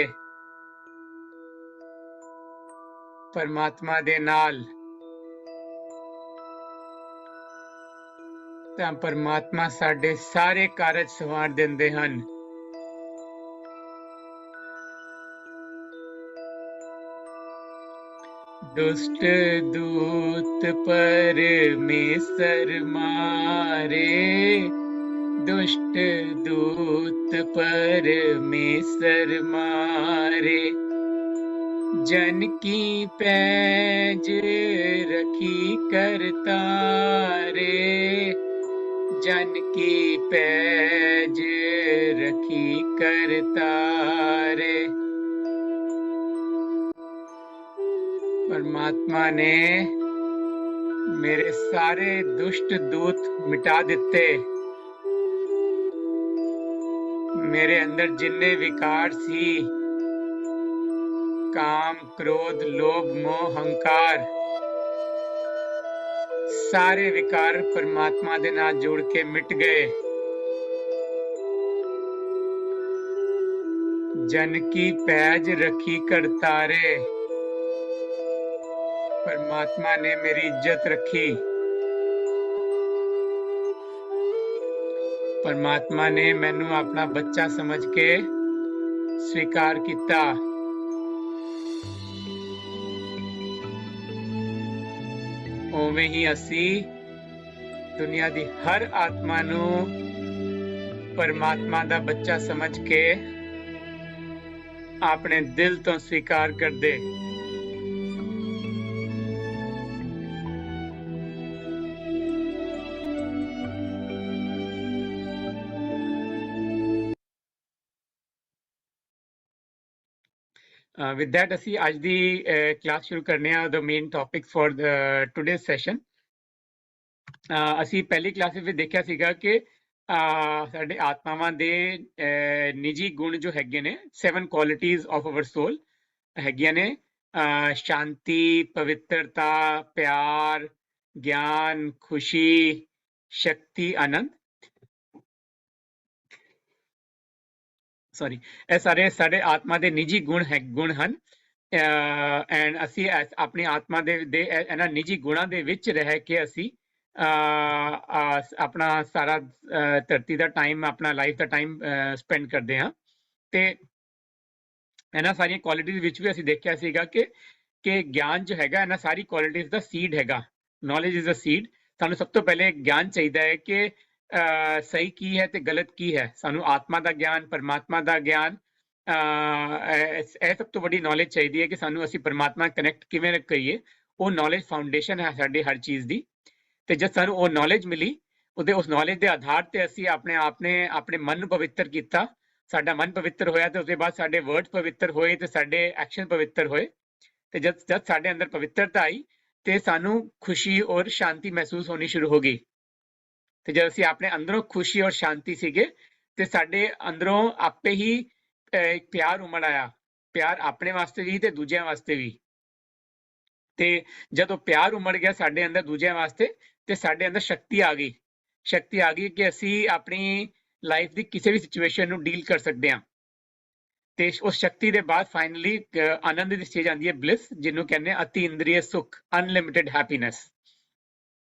परमात्मा दे नाल, ਤਾਂ ਪਰਮਾਤਮਾ ਸਾਡੇ ਸਾਰੇ ਕਾਰਜ ਸਵਾਰ ਦਿੰਦੇ ਹਨ। दुष्ट दूत परमेश्वर मारे, दुष्ट दूत परमेश्वर मारे, जन की पैज रखी करतारे, जन की पैज रखी करतारे। परमात्मा ने मेरे सारे दुष्ट दूत मिटा दिते। मेरे अंदर जिन्ने विकार सी, काम, क्रोध, लोभ, मोह, हंकार, सारे विकार परमात्मा दे नाल जुड़ के मिट गए। जन की पैज रखी करतारे, परमात्मा ने मेरी इज्जत रखी। परमात्मा ने मैनू अपना बच्चा समझ के स्वीकार किया। उवें ही असी दुनिया दी हर आत्मा नू परमात्मा दा बच्चा समझ के अपने दिल तो स्वीकार कर दे। ਵਿਦ ਦੈਟ ਅਸੀਂ ਅੱਜ ਦੀ ਕਲਾਸ ਸ਼ੁਰੂ ਕਰਨੇ ਆ। ਦ main topic for today's session. ਅਸੀਂ ਪਹਿਲੀ ਕਲਾਸ ਵਿੱਚ ਦੇਖਿਆ ਸੀਗਾ ਕਿ ਸਾਡੇ ਆਤਮਾਵਾਂ ਦੇ ਨਿੱਜੀ ਗੁਣ ਜੋ ਹੈਗੇ ਨੇ 7 ਕੁਆਲਿਟੀਜ਼ ਆਫ ਆਵਰ ਸੋਲ ਹੈਗੀਆਂ ਨੇ। ਸ਼ਾਂਤੀ, ਪਵਿੱਤਰਤਾ, ਪਿਆਰ, ਗਿਆਨ, ਖੁਸ਼ੀ, ਸ਼ਕਤੀ, ਆਨੰਦ। ਸੌਰੀ, ਇਹ ਸਾਰੇ ਸਾਡੇ ਆਤਮਾ ਦੇ ਨਿੱਜੀ ਗੁਣ ਹਨ। ਐਂਡ ਅਸੀਂ ਆਪਣੀ ਆਤਮਾ ਦੇ ਇਹਨਾਂ ਨਿੱਜੀ ਗੁਣਾਂ ਦੇ ਵਿੱਚ ਰਹਿ ਕੇ ਅਸੀਂ ਆਪਣਾ ਸਾਰਾ ਧਰਤੀ ਦਾ ਟਾਈਮ, ਆਪਣਾ ਲਾਈਫ ਦਾ ਟਾਈਮ ਸਪੈਂਡ ਕਰਦੇ ਹਾਂ। ਤੇ ਇਹਨਾਂ ਸਾਰੀਆਂ ਕੁਆਲਿਟੀਜ਼ ਵਿੱਚ ਵੀ ਅਸੀਂ ਦੇਖਿਆ ਸੀਗਾ ਕਿ ਗਿਆਨ ਜੋ ਹੈਗਾ ਇਹਨਾਂ ਸਾਰੀ ਕੁਆਲਿਟੀਜ਼ ਦਾ ਸੀਡ ਹੈਗਾ। Knowledge is a seed. ਸਾਨੂੰ ਸਭ ਤੋਂ ਪਹਿਲੇ ਗਿਆਨ ਚਾਹੀਦਾ ਹੈ ਕਿ ਸਹੀ ਕੀ ਹੈ ਤੇ ਗਲਤ ਕੀ ਹੈ। ਸਾਨੂੰ ਆਤਮਾ ਦਾ ਗਿਆਨ, ਪਰਮਾਤਮਾ ਦਾ ਗਿਆਨ, ਇਹ ਸਭ ਤੋਂ ਵੱਡੀ ਨੌਲੇਜ ਚਾਹੀਦੀ ਹੈ ਕਿ ਸਾਨੂੰ ਅਸੀਂ ਪਰਮਾਤਮਾ ਕਨੈਕਟ ਕਿਵੇਂ ਕਰੀਏ। ਉਹ ਨੌਲੇਜ ਫਾਊਂਡੇਸ਼ਨ ਹੈ ਸਾਡੀ ਹਰ ਚੀਜ਼ ਦੀ। ਤੇ ਜਦ ਸਾਨੂੰ ਉਹ ਨੌਲੇਜ ਮਿਲੀ, ਉਸ ਨੌਲੇਜ ਦੇ ਆਧਾਰ ਤੇ ਅਸੀਂ ਆਪਣੇ ਮਨ ਨੂੰ ਪਵਿੱਤਰ ਕੀਤਾ। ਸਾਡਾ ਮਨ ਪਵਿੱਤਰ ਹੋਇਆ ਤੇ ਉਸਦੇ ਬਾਅਦ ਸਾਡੇ ਵਰਡ ਪਵਿੱਤਰ ਹੋਏ ਤੇ ਸਾਡੇ ਐਕਸ਼ਨ ਪਵਿੱਤਰ ਹੋਏ। ਤੇ ਜਦ ਸਾਡੇ ਅੰਦਰ ਪਵਿੱਤਰਤਾ ਆਈ ਤੇ ਸਾਨੂੰ ਖੁਸ਼ੀ ਔਰ ਸ਼ਾਂਤੀ ਮਹਿਸੂਸ ਹੋਣੀ ਸ਼ੁਰੂ ਹੋ ਗਈ। ਤੇ ਜਦ ਅਸੀਂ ਆਪਣੇ ਅੰਦਰੋਂ ਖੁਸ਼ੀ ਔਰ ਸ਼ਾਂਤੀ ਸੀਗੇ ਤੇ ਸਾਡੇ ਅੰਦਰੋਂ ਆਪੇ ਹੀ ਪਿਆਰ ਉਮੜ ਆਇਆ। ਪਿਆਰ ਆਪਣੇ ਵਾਸਤੇ ਵੀ ਤੇ ਦੂਜਿਆਂ ਵਾਸਤੇ ਵੀ। ਤੇ ਜਦੋਂ ਪਿਆਰ ਉਮੜ ਗਿਆ ਸਾਡੇ ਅੰਦਰ ਦੂਜਿਆਂ ਵਾਸਤੇ ਤੇ ਸਾਡੇ ਅੰਦਰ ਸ਼ਕਤੀ ਆ ਗਈ। ਸ਼ਕਤੀ ਆ ਗਈ ਕਿ ਅਸੀਂ ਆਪਣੀ ਲਾਈਫ ਦੀ ਕਿਸੇ ਵੀ ਸਿਚੁਏਸ਼ਨ ਨੂੰ ਡੀਲ ਕਰ ਸਕਦੇ ਹਾਂ। ਤੇ ਉਸ ਸ਼ਕਤੀ ਦੇ ਬਾਅਦ ਫਾਈਨਲੀ ਆਨੰਦ ਦੀ ਸਟੇਜ ਆਉਂਦੀ ਹੈ, ਬਲਿਸ, ਜਿਹਨੂੰ ਕਹਿੰਦੇ ਆ ਅਤੀ ਇੰਦਰੀਏ ਸੁਖ, ਅਨਲਿਮਿਟਿਡ ਹੈਪੀਨੈਸ।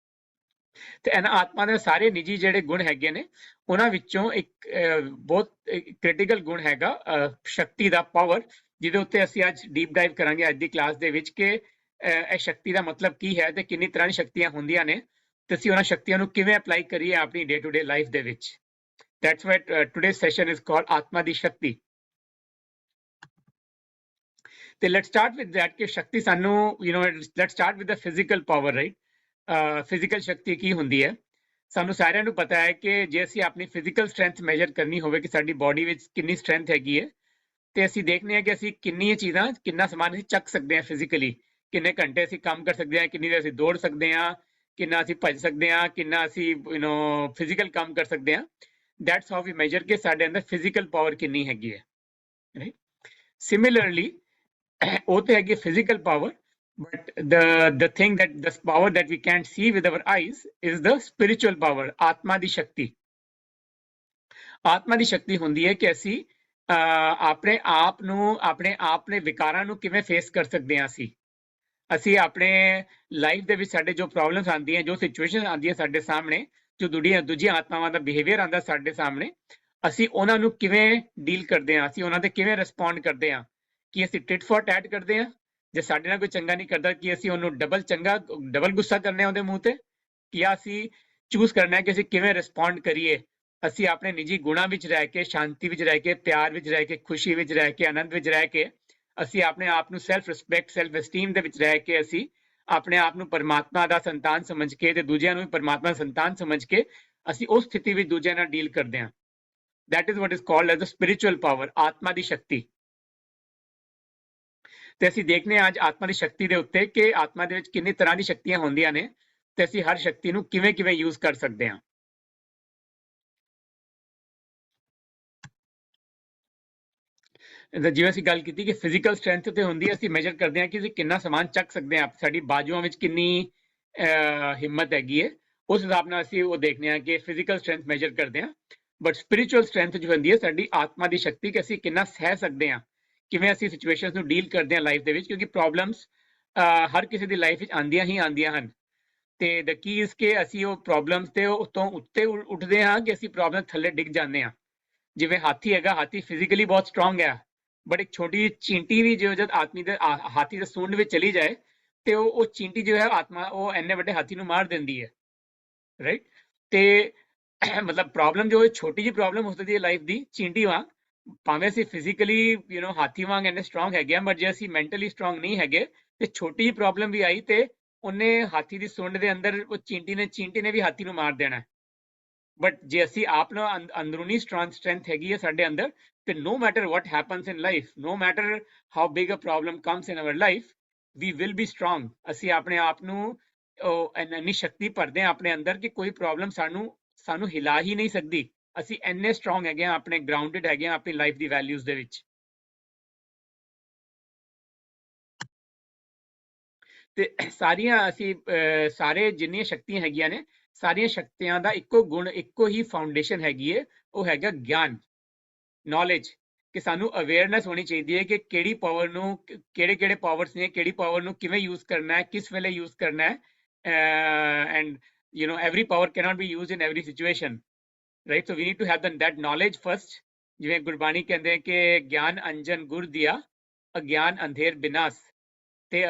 ਤੇ ਇਹਨਾਂ ਆਤਮਾ ਦੇ ਸਾਰੇ ਨਿੱਜੀ ਜਿਹੜੇ ਗੁਣ ਹੈਗੇ ਨੇ ਉਹਨਾਂ ਵਿੱਚੋਂ ਇੱਕ ਬਹੁਤ ਕ੍ਰਿਟੀਕਲ ਗੁਣ ਹੈਗਾ ਸ਼ਕਤੀ ਦਾ, ਪਾਵਰ, ਜਿਹਦੇ ਉੱਤੇ ਅਸੀਂ ਅੱਜ ਡੀਪ ਡਾਈਵ ਕਰਾਂਗੇ ਅੱਜ ਦੀ ਕਲਾਸ ਦੇ ਵਿੱਚ ਕਿ ਇਹ ਸ਼ਕਤੀ ਦਾ ਮਤਲਬ ਕੀ ਹੈ ਤੇ ਕਿੰਨੀ ਤਰ੍ਹਾਂ ਦੀਆਂ ਸ਼ਕਤੀਆਂ ਹੁੰਦੀਆਂ ਨੇ ਤੇ ਅਸੀਂ ਉਹਨਾਂ ਸ਼ਕਤੀਆਂ ਨੂੰ ਕਿਵੇਂ ਅਪਲਾਈ ਕਰੀਏ ਆਪਣੀ ਡੇ ਟੂ ਡੇ ਲਾਈਫ ਦੇ ਵਿੱਚ। That's why today's session is called ਆਤਮਾ ਦੀ ਸ਼ਕਤੀ। ਤੇ ਲੈਟਸ ਸਟਾਰਟ ਵਿਦ ਦੈਟ ਕਿ ਸ਼ਕਤੀ ਸਾਨੂੰ let's start with the physical power, right. Physical ਸ਼ਕਤੀ ਕੀ ਹੁੰਦੀ ਹੈ? ਸਾਨੂੰ ਸਾਰਿਆਂ ਨੂੰ ਪਤਾ ਹੈ ਕਿ ਜੇ ਅਸੀਂ ਆਪਣੀ ਫਿਜ਼ੀਕਲ ਸਟਰੈਂਥ ਮੈਜਰ ਕਰਨੀ ਹੋਵੇ ਕਿ ਸਾਡੀ ਬਾਡੀ ਵਿੱਚ ਕਿੰਨੀ ਸਟਰੈਂਥ ਹੈਗੀ ਹੈ ਤੇ ਅਸੀਂ ਦੇਖਦੇ ਹਾਂ ਕਿ ਅਸੀਂ ਕਿੰਨੀਆਂ ਚੀਜ਼ਾਂ, ਕਿੰਨਾ ਸਮਾਨ ਅਸੀਂ ਚੱਕ ਸਕਦੇ ਹਾਂ ਫਿਜ਼ੀਕਲੀ। ਕਿੰਨੇ ਘੰਟੇ ਅਸੀਂ ਕੰਮ ਕਰ ਸਕਦੇ ਹਾਂ, ਕਿੰਨੀ ਦੇਰ ਅਸੀਂ ਦੌੜ ਸਕਦੇ ਹਾਂ, ਕਿੰਨਾ ਅਸੀਂ ਭੱਜ ਸਕਦੇ ਹਾਂ, ਕਿੰਨਾ ਅਸੀਂ ਫਿਜ਼ੀਕਲ ਕੰਮ ਕਰ ਸਕਦੇ ਹਾਂ। ਦੈਟਸ ਹਾਊ ਵੀ ਮੈਜਰ ਕਿ ਸਾਡੇ ਅੰਦਰ ਫਿਜ਼ੀਕਲ ਪਾਵਰ ਕਿੰਨੀ ਹੈਗੀ ਹੈ, ਰਾਈਟ। ਸਿਮਿਲਰਲੀ ਉਹ ਤੇ ਹੈਗੀ physical power, but the thing that the power that we can't see with our eyes is the spiritual power, ਆਤਮਾ ਦੀ ਸ਼ਕਤੀ। ਆਤਮਾ ਦੀ ਸ਼ਕਤੀ ਹੁੰਦੀ ਹੈ ਕਿ ਅਸੀਂ ਆਪਣੇ ਆਪ ਨੇ ਵਿਕਾਰਾਂ ਨੂੰ ਕਿਵੇਂ ਫੇਸ ਕਰ ਸਕਦੇ ਹਾਂ। ਅਸੀਂ ਆਪਣੇ ਲਾਈਫ ਦੇ ਵਿੱਚ ਸਾਡੇ ਜੋ ਪ੍ਰੋਬਲਮਸ ਆਉਂਦੀਆਂ, ਜੋ ਸਿਚੁਏਸ਼ਨ ਆਉਂਦੀਆਂ ਸਾਡੇ ਸਾਹਮਣੇ, ਜੋ ਦੂਜੀਆਂ ਆਤਮਾਵਾਂ ਦਾ ਬਿਹੇਵੀਅਰ ਆਉਂਦਾ ਸਾਡੇ ਸਾਹਮਣੇ, ਅਸੀਂ ਉਹਨਾਂ ਨੂੰ ਕਿਵੇਂ ਡੀਲ ਕਰਦੇ ਹਾਂ, ਅਸੀਂ ਉਹਨਾਂ ਤੇ ਕਿਵੇਂ ਰਿਸਪੌਂਡ ਕਰਦੇ ਹਾਂ। ਕਿ ਅਸੀਂ ਟਿਟ ਫॉर ਟੈਟ ਕਰਦੇ ਹਾਂ, ਜੇ ਸਾਡੇ ਨਾਲ ਕੋਈ ਚੰਗਾ ਨਹੀਂ ਕਰਦਾ ਕਿ ਅਸੀਂ ਉਹਨੂੰ ਡਬਲ ਗੁੱਸਾ ਕਰਨੇ ਉਹਦੇ ਮੂੰਹ ਤੇ, ਕਿ ਅਸੀਂ ਚੂਜ਼ ਕਰਨਾ ਕਿ ਅਸੀਂ ਕਿਵੇਂ ਰਿਸਪੌਂਡ ਕਰੀਏ। ਅਸੀਂ ਆਪਣੇ ਨਿੱਜੀ ਗੁਣਾਂ ਵਿੱਚ ਰਹਿ ਕੇ, ਸ਼ਾਂਤੀ ਵਿੱਚ ਰਹਿ ਕੇ, ਪਿਆਰ ਵਿੱਚ ਰਹਿ ਕੇ, ਖੁਸ਼ੀ ਵਿੱਚ ਰਹਿ ਕੇ, ਆਨੰਦ ਵਿੱਚ ਰਹਿ ਕੇ, ਅਸੀਂ ਆਪਣੇ ਆਪ ਨੂੰ ਸੈਲਫ ਰਿਸਪੈਕਟ, ਸੈਲਫ ਐਸਟੀਮ ਦੇ ਵਿੱਚ ਰਹਿ ਕੇ ਅਸੀਂ ਆਪਣੇ ਆਪ ਨੂੰ ਪਰਮਾਤਮਾ ਦਾ ਸੰਤਾਨ ਸਮਝ ਕੇ ਤੇ ਦੂਜਿਆਂ ਨੂੰ ਵੀ ਪਰਮਾਤਮਾ ਦਾ ਸੰਤਾਨ ਸਮਝ ਕੇ ਅਸੀਂ ਉਸ ਸਥਿਤੀ ਵਿੱਚ ਦੂਜਿਆਂ ਨਾਲ ਡੀਲ ਕਰਦੇ ਹਾਂ। That is what is called as a spiritual power, ਆਤਮਾ ਦੀ ਸ਼ਕਤੀ। ਤੇ ਅਸੀਂ ਦੇਖਦੇ ਹਾਂ ਅੱਜ ਆਤਮਾ ਦੀ ਸ਼ਕਤੀ ਦੇ ਉੱਤੇ ਕਿ ਆਤਮਾ ਦੇ ਵਿੱਚ ਕਿੰਨੀ ਤਰ੍ਹਾਂ ਦੀ ਸ਼ਕਤੀਆਂ ਹੁੰਦੀਆਂ ਨੇ ਤੇ ਅਸੀਂ ਹਰ ਸ਼ਕਤੀ ਨੂੰ ਕਿਵੇਂ ਯੂਜ਼ ਕਰ ਸਕਦੇ ਹਾਂ। ਜਿਵੇਂ ਅਸੀਂ ਗੱਲ ਕੀਤੀ ਕਿ ਫਿਜ਼ੀਕਲ ਸਟਰੈਂਥ ਤੇ ਹੁੰਦੀ ਹੈ, ਅਸੀਂ ਮੈਜਰ ਕਰਦੇ ਹਾਂ ਕਿ ਅਸੀਂ ਕਿੰਨਾ ਸਮਾਨ ਚੱਕ ਸਕਦੇ ਹਾਂ, ਸਾਡੀ ਬਾਜੂਆਂ ਵਿੱਚ ਕਿੰਨੀ ਹਿੰਮਤ ਹੈਗੀ ਹੈ, ਉਸ ਹਿਸਾਬ ਨਾਲ ਅਸੀਂ ਉਹ ਦੇਖਦੇ ਹਾਂ ਕਿ ਫਿਜ਼ੀਕਲ ਸਟਰੈਂਥ ਮੈਜਰ ਕਰਦੇ ਹਾਂ। ਬਟ ਸਪਿਰਿਚੁਅਲ ਸਟਰੈਂਥ ਜੋ ਹੁੰਦੀ ਹੈ ਸਾਡੀ ਆਤਮਾ ਦੀ ਸ਼ਕਤੀ, ਕਿ ਅਸੀਂ ਕਿੰਨਾ ਸਹਿ ਸਕਦੇ ਹਾਂ, ਕਿਵੇਂ ਅਸੀਂ ਸਿਚੁਏਸ਼ਨਸ ਨੂੰ ਡੀਲ ਕਰਦੇ ਹਾਂ ਲਾਈਫ ਦੇ ਵਿੱਚ, ਕਿਉਂਕਿ ਪ੍ਰੋਬਲਮਸ ਹਰ ਕਿਸੇ ਦੀ ਲਾਈਫ ਵਿੱਚ ਆਉਂਦੀਆਂ ਹੀ ਆਉਂਦੀਆਂ ਹਨ। ਤੇ ਦ ਕੀ ਇਸ ਕਿ ਅਸੀਂ ਉਹ ਪ੍ਰੋਬਲਮਸ ਤੇ ਉਤੋਂ ਉੱਤੇ ਉੱਠਦੇ ਹਾਂ ਕਿ ਅਸੀਂ ਪ੍ਰੋਬਲਮ ਥੱਲੇ ਡਿੱਗ ਜਾਂਦੇ ਹਾਂ। ਜਿਵੇਂ ਹਾਥੀ ਹੈਗਾ, ਹਾਥੀ ਫਿਜ਼ੀਕਲੀ ਬਹੁਤ ਸਟਰੋਂਗ ਹੈ, ਬਟ ਇੱਕ ਛੋਟੀ ਜਿਹੀ ਚੀਂਟੀ ਵੀ ਜੋ ਜਦ ਹਾਥੀ ਦੇ ਸੂੰਡ ਵਿੱਚ ਚਲੀ ਜਾਏ ਤੇ ਉਹ ਚੀਂਟੀ ਜੋ ਹੈ ਆਤਮਾ, ਉਹ ਇੰਨੇ ਵੱਡੇ ਹਾਥੀ ਨੂੰ ਮਾਰ ਦਿੰਦੀ ਹੈ, ਰਾਈਟ। ਤੇ ਮਤਲਬ ਪ੍ਰੋਬਲਮ ਜੋ ਛੋਟੀ ਜਿਹੀ ਪ੍ਰੋਬਲਮ ਹੋ ਸਕਦੀ ਹੈ ਲਾਈਫ ਦੀ, ਚੀਂਟੀ ਵਾਂਗ, ਭਾਵੇਂ ਅਸੀਂ ਫਿਜ਼ੀਕਲੀ ਹਾਥੀ ਵਾਂਗ ਇੰਨੇ ਸਟਰੋਂਗ ਹੈਗੇ ਆ, ਬਟ ਜੇ ਅਸੀਂ ਮੈਂਟਲੀ ਸਟਰੋਂਗ ਨਹੀਂ ਹੈਗੇ ਤੇ ਛੋਟੀ ਜਿਹੀ ਪ੍ਰੋਬਲਮ ਵੀ ਆਈ ਤੇ ਉਹਨੇ ਹਾਥੀ ਦੀ ਸੁੰਡ ਦੇ ਅੰਦਰ ਉਹ ਚੀਂਟੀ ਨੇ ਵੀ ਹਾਥੀ ਨੂੰ ਮਾਰ ਦੇਣਾ। ਬਟ ਜੇ ਅਸੀਂ ਆਪ ਨੂੰ ਅੰਦਰੂਨੀ ਸਟਰੈਂਥ ਹੈਗੀ ਹੈ ਸਾਡੇ ਅੰਦਰ ਤੇ no matter what happens in life, no matter how big a problem comes in our life, we will be strong. ਅਸੀਂ ਆਪਣੇ ਆਪ ਨੂੰ ਇੰਨੀ ਸ਼ਕਤੀ ਭਰਦੇ ਹਾਂ ਆਪਣੇ ਅੰਦਰ ਕਿ ਕੋਈ ਪ੍ਰੋਬਲਮ ਸਾਨੂੰ ਹਿਲਾ ਹੀ ਨਹੀਂ ਸਕਦੀ। ਅਸੀਂ ਇੰਨੇ ਸਟਰੋਂਗ ਹੈਗੇ ਆ, ਆਪਣੇ ਗਰਾਊਂਡਡ ਹੈਗੇ ਆ ਆਪਣੀ ਲਾਈਫ ਦੀ ਵੈਲਿਊਜ਼ ਦੇ ਵਿੱਚ। ਤੇ ਸਾਰੀਆਂ ਅਸੀਂ ਸਾਰੇ ਜਿੰਨੀਆਂ ਸ਼ਕਤੀਆਂ ਹੈਗੀਆਂ ਨੇ, ਸਾਰੀਆਂ ਸ਼ਕਤੀਆਂ ਦਾ ਇੱਕੋ ਗੁਣ, ਇੱਕੋ ਹੀ ਫਾਊਂਡੇਸ਼ਨ ਹੈਗੀ ਹੈ, ਉਹ ਹੈਗਾ ਗਿਆਨ, ਨੌਲੇਜ। ਕਿ ਸਾਨੂੰ ਅਵੇਅਰਨੈਸ ਹੋਣੀ ਚਾਹੀਦੀ ਹੈ ਕਿ ਕਿਹੜੀ ਪਾਵਰ ਨੂੰ, ਕਿਹੜੇ ਪਾਵਰਸ ਨੇ, ਕਿਹੜੀ ਪਾਵਰ ਨੂੰ ਕਿਵੇਂ ਯੂਜ਼ ਕਰਨਾ ਹੈ, ਕਿਸ ਵੇਲੇ ਯੂਜ਼ ਕਰਨਾ ਹੈ। And you know, every power cannot be used in every situation, right? So we need to have that knowledge first. ਜਿਵੇਂ ਗੁਰਬਾਣੀ ਕਹਿੰਦੇ ਕਿ ਗਿਆਨ ਅੰਜਨ ਗੁਰ ਦਿਆ, ਅਗਿਆਨ ਅੰਧੇਰ ਬਿਨਾਸ। ਤੇ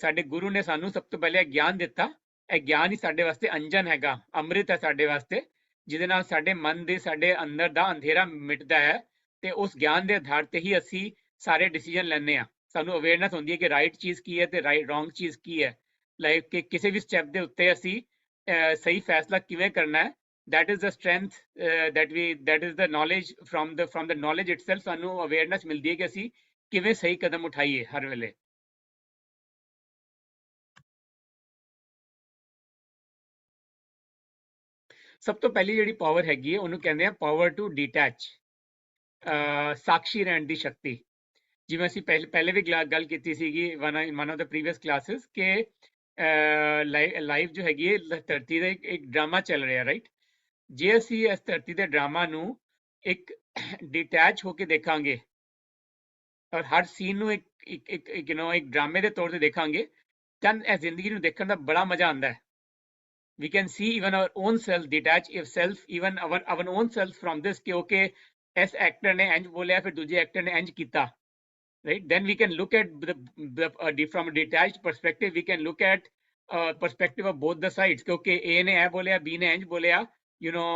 ਸਾਡੇ ਗੁਰੂ ਨੇ ਸਾਨੂੰ ਸਭ ਤੋਂ ਪਹਿਲੇ ਗਿਆਨ ਦਿੱਤਾ। ਇਹ ਗਿਆਨ ਹੀ ਸਾਡੇ ਵਾਸਤੇ ਅੰਜਨ ਹੈਗਾ, ਅੰਮ੍ਰਿਤ ਹੈ ਸਾਡੇ ਵਾਸਤੇ, ਜਿਹਦੇ ਨਾਲ ਸਾਡੇ ਮਨ ਦੇ, ਸਾਡੇ ਅੰਦਰ ਦਾ ਅੰਧੇਰਾ ਮਿਟਦਾ ਹੈ। ਤੇ ਉਸ ਗਿਆਨ ਦੇ ਆਧਾਰ ਤੇ ਹੀ ਅਸੀਂ ਸਾਰੇ ਡਿਸੀਜਨ ਲੈਂਦੇ ਹਾਂ। ਸਾਨੂੰ ਅਵੇਅਰਨੈਸ ਹੁੰਦੀ ਹੈ ਕਿ ਰਾਈਟ ਚੀਜ਼ ਕੀ ਹੈ ਤੇ ਰੋਂਗ ਚੀਜ਼ ਕੀ ਹੈ। ਲਾਈਕ ਕਿ ਕਿਸੇ ਵੀ ਸਟੈਪ ਦੇ ਉੱਤੇ ਅਸੀਂ ਸਹੀ ਫੈਸਲਾ ਕਿਵੇਂ ਕਰਨਾ ਹੈ। that is the strength that is the knowledge from the knowledge itself। ਸਾਨੂੰ ਅਵੇਅਰਨੈਸ ਮਿਲਦੀ ਹੈ ਕਿ ਅਸੀਂ ਕਿਵੇਂ ਸਹੀ ਕਦਮ ਉਠਾਈਏ ਹਰ ਵੇਲੇ। ਸਭ ਤੋਂ ਪਹਿਲੀ ਜਿਹੜੀ ਪਾਵਰ ਹੈਗੀ ਹੈ ਉਹਨੂੰ ਕਹਿੰਦੇ ਆ ਪਾਵਰ ਟੂ ਡਿਟੈਚ, ਸਾਖੀ ਰਹਿਣ ਦੀ ਸ਼ਕਤੀ। ਜਿਵੇਂ ਅਸੀਂ ਪਹਿਲੇ ਵੀ ਗੱਲ ਕੀਤੀ ਸੀਗੀ one of the previous classes ਕਿ ਲਾਈਫ ਜੋ ਹੈਗੀ ਹੈ ਧਰਤੀ ਦਾ ਇੱਕ ਡਰਾਮਾ ਚੱਲ ਰਿਹਾ, ਰਾਈਟ। ਜੇ ਅਸੀਂ ਇਸ ਧਰਤੀ ਦੇ ਡਰਾਮਾ ਨੂੰ ਇੱਕ ਡਿਟੈਚ ਹੋ ਕੇ ਦੇਖਾਂਗੇ ਔਰ ਹਰ ਸੀਨ ਨੂੰ ਇੱਕ ਡਰਾਮੇ ਦੇ ਤੌਰ ਤੇ ਦੇਖਾਂਗੇ, ਤਾਂ ਇਹ ਜ਼ਿੰਦਗੀ ਨੂੰ ਦੇਖਣ ਦਾ ਬੜਾ ਮਜ਼ਾ ਆਉਂਦਾ ਹੈ। We can see even our own self, detach self, even our own self from this ਕਿ okay, ਇਸ ਐਕਟਰ ਨੇ ਇੰਜ ਬੋਲਿਆ ਫਿਰ ਦੂਜੇ ਐਕਟਰ ਨੇ ਇੰਜ ਕੀਤਾ, right? Then we can look at from a detached perspective, we can look at perspective of both the sides ਕਿ okay, A ਨੇ ਇਹ ਬੋਲਿਆ, B ਨੇ ਇੰਜ ਬੋਲਿਆ, you know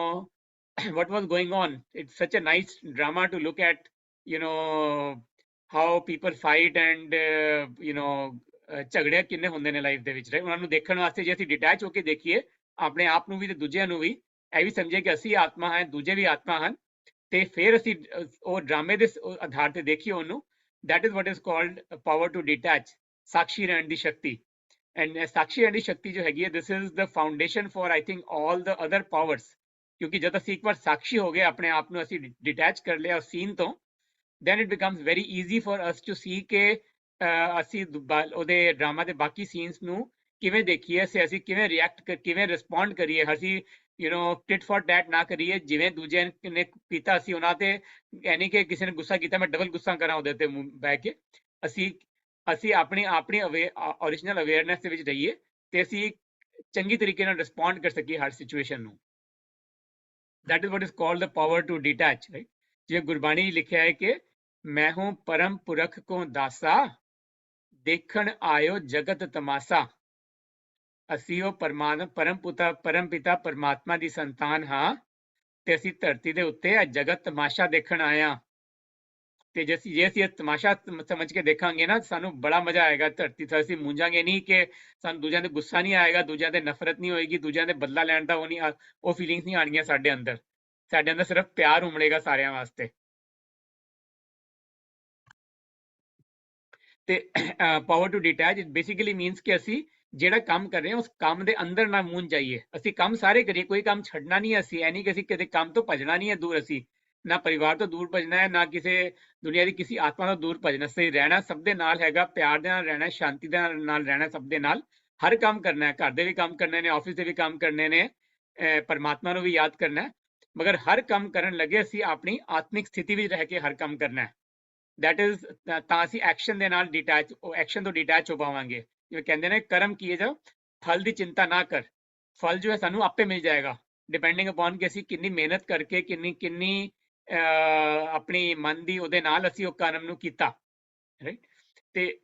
what was going on. It's such a nice drama to look at, you know, how people fight and ਝਗੜੇ ਕਿੰਨੇ ਹੁੰਦੇ ਨੇ ਲਾਈਫ ਦੇ ਵਿੱਚ, ਰਾਈਟ। ਉਹਨਾਂ ਨੂੰ ਦੇਖਣ ਵਾਸਤੇ ਜੇ ਅਸੀਂ ਡਿਟੈਚ ਹੋ ਕੇ ਦੇਖੀਏ ਆਪਣੇ ਆਪ ਨੂੰ ਵੀ ਤੇ ਦੂਜਿਆਂ ਨੂੰ ਵੀ, ਇਹ ਵੀ ਸਮਝੇ ਕਿ ਅਸੀਂ ਆਤਮਾ ਹਾਂ, ਦੂਜੇ ਵੀ ਆਤਮਾ ਹਨ, ਤੇ ਫਿਰ ਅਸੀਂ ਉਹ ਡਰਾਮੇ ਦੇ ਆਧਾਰ ਤੇ ਦੇਖੀਏ ਉਹਨੂੰ, that is what is called power to detach, ਸਾਖੀ ਰਹਿਣ ਦੀ ਸ਼ਕਤੀ। ਐਂਡ ਸਾਖੀ ਰਹਿਣ ਦੀ ਸ਼ਕਤੀ ਜੋ ਹੈਗੀ ਹੈ, this is the foundation for I think all the other powers। ਕਿਉਂਕਿ ਜਦ ਅਸੀਂ ਇੱਕ ਵਾਰ ਸਾਖੀ ਹੋ ਗਏ, ਆਪਣੇ ਆਪ ਨੂੰ ਅਸੀਂ ਡਿਟੈਚ ਕਰ ਲਿਆ ਉਸ ਸੀਨ ਤੋਂ, then it becomes very easy for us to see ਕਿ ਅਸੀਂ ਉਹਦੇ ਡਰਾਮਾ ਦੇ ਬਾਕੀ ਸੀਨਸ ਨੂੰ ਕਿਵੇਂ ਦੇਖੀਏ, ਅਸੀਂ ਕਿਵੇਂ ਰਿਐਕਟ, ਕਿਵੇਂ ਰਿਸਪੌਂਡ ਕਰੀਏ। ਅਸੀਂ ਟਿਟ ਫॉर ਟੈਟ ਨਾ ਕਰੀਏ, ਜਿਵੇਂ ਦੂਜੇ ਨੇ ਕੀਤਾ ਅਸੀਂ ਉਹਨਾਂ ਤੇ, ਯਾਨੀ ਕਿ ਕਿਸੇ ਨੇ ਗੁੱਸਾ ਕੀਤਾ ਮੈਂ ਡਬਲ ਗੁੱਸਾ ਕਰਾਂ ਉਹਦੇ ਤੇ ਬਹਿ ਕੇ। ਅਸੀਂ ਆਪਣੀ ਓਰੀਜਨਲ ਅਵੇਅਰਨੈਸ ਦੇ ਵਿੱਚ ਰਹੀਏ ਤੇ ਅਸੀਂ ਚੰਗੀ ਤਰੀਕੇ ਨਾਲ ਰਿਸਪੌਂਡ ਕਰ ਸਕੀਏ ਹਰ ਸਿਚੁਏਸ਼ਨ ਨੂੰ। that is what is called the power to detach, right? ਜਿਵੇਂ ਗੁਰਬਾਣੀ ਲਿਖਿਆ ਹੈ ਕਿ ਮੈਂ ਹੂੰ ਪਰਮ ਪੁਰਖ ਕੋ ਦਾਸਾ, ਦੇਖਣ ਆਇਓ ਜਗਤ ਤਮਾਸਾ। ਅਸੀਂ ਉਹ ਪਰਮ ਪਿਤਾ ਪਰਮਾਤਮਾ ਦੀ ਸੰਤਾਨ ਹਾਂ ਤੇ ਅਸੀਂ ਧਰਤੀ ਦੇ ਉੱਤੇ ਆ ਜਗਤ ਤਮਾਸ਼ਾ ਦੇਖਣ ਆਏ ਹਾਂ। ਤੇ ਜੇ ਅਸੀਂ ਇਹ ਤਮਾਸ਼ਾ ਸਮਝ ਕੇ ਦੇਖਾਂਗੇ ਨਾ, ਸਾਨੂੰ ਬੜਾ ਮਜ਼ਾ ਆਏਗਾ ਧਰਤੀ ਤੇ। ਅਸੀਂ ਮੂੰਝਾਂਗੇ ਨਹੀਂ ਕਿ ਸਾਨੂੰ ਦੂਜਿਆਂ ਦੇ ਗੁੱਸਾ ਨਹੀਂ ਆਏਗਾ, ਦੂਜਿਆਂ ਦੇ ਨਫ਼ਰਤ ਨਹੀਂ ਹੋਏਗੀ, ਦੂਜਿਆਂ ਦੇ ਬਦਲਾ ਲੈਣ ਦਾ ਉਹ ਫੀਲਿੰਗਸ ਨਹੀਂ ਆਣਗੀਆਂ ਸਾਡੇ ਅੰਦਰ। ਸਾਡੇ ਅੰਦਰ ਸਿਰਫ ਪਿਆਰ ਉਮੜੇਗਾ ਸਾਰਿਆਂ ਵਾਸਤੇ। ਤੇ power to detach basically means ਕਿ ਅਸੀਂ ਜਿਹੜਾ ਕੰਮ ਕਰ ਰਹੇ ਹਾਂ ਉਸ ਕੰਮ ਦੇ ਅੰਦਰ ਨਾ ਮੂੰਝ ਜਾਈਏ। ਅਸੀਂ ਕੰਮ ਸਾਰੇ ਕਰੀਏ, ਕੋਈ ਕੰਮ ਛੱਡਣਾ ਨਹੀਂ। ਅਸੀਂ ਇਹ ਨਹੀਂ ਕਿ ਅਸੀਂ ਕਦੇ ਕੰਮ ਤੋਂ ਭੱਜਣਾ ਨਹੀਂ ਹੈ ਦੂਰ, ਅਸੀਂ ਨਾ ਪਰਿਵਾਰ ਤੋਂ ਦੂਰ ਭੱਜਣਾ ਹੈ, ਨਾ ਕਿਸੇ ਦੁਨੀਆ ਦੀ ਕਿਸੇ ਆਤਮਾ ਤੋਂ ਦੂਰ ਭੱਜਣਾ। ਅਸੀਂ ਰਹਿਣਾ ਸਭ ਦੇ ਨਾਲ ਹੈਗਾ, ਪਿਆਰ ਦੇ ਨਾਲ ਰਹਿਣਾ, ਸ਼ਾਂਤੀ ਦੇ ਨਾਲ ਰਹਿਣਾ ਸਭ ਦੇ ਨਾਲ। ਹਰ ਕੰਮ ਕਰਨਾ ਹੈ, ਘਰ ਦੇ ਵੀ ਕੰਮ ਕਰਨੇ ਨੇ, ਆਫਿਸ ਦੇ ਵੀ ਕੰਮ ਕਰਨੇ ਨੇ, ਪਰਮਾਤਮਾ ਨੂੰ ਵੀ ਯਾਦ ਕਰਨਾ ਹੈ। ਮਗਰ ਹਰ ਕੰਮ ਕਰਨ ਲੱਗੇ ਅਸੀਂ ਆਪਣੀ ਆਤਮਿਕ ਸਥਿਤੀ ਵਿੱਚ ਰਹਿ ਕੇ ਹਰ ਕੰਮ ਕਰਨਾ ਹੈ। that is ਤਾਂ ਅਸੀਂ ਐਕਸ਼ਨ ਦੇ ਨਾਲ ਡਿਟੈਚ, ਐਕਸ਼ਨ ਤੋਂ ਡਿਟੈਚ ਹੋ ਪਾਵਾਂਗੇ। ਜਿਵੇਂ ਕਹਿੰਦੇ ਨੇ ਕਰਮ ਕੀਏ ਜਾਓ, ਫਲ ਦੀ ਚਿੰਤਾ ਨਾ ਕਰ। ਫਲ ਜੋ ਹੈ ਸਾਨੂੰ ਆਪੇ ਮਿਲ ਜਾਏਗਾ, ਡਿਪੈਂਡਿੰਗ ਅਪਨ ਕਿ ਅਸੀਂ ਕਿੰਨੀ ਮਿਹਨਤ ਕਰਕੇ, ਕਿੰਨੀ ਆਪਣੀ ਮਨ ਦੀ ਉਹਦੇ ਨਾਲ ਅਸੀਂ ਉਹ ਕਰਮ ਨੂੰ ਕੀਤਾ, ਰਾਈਟ। ਤੇ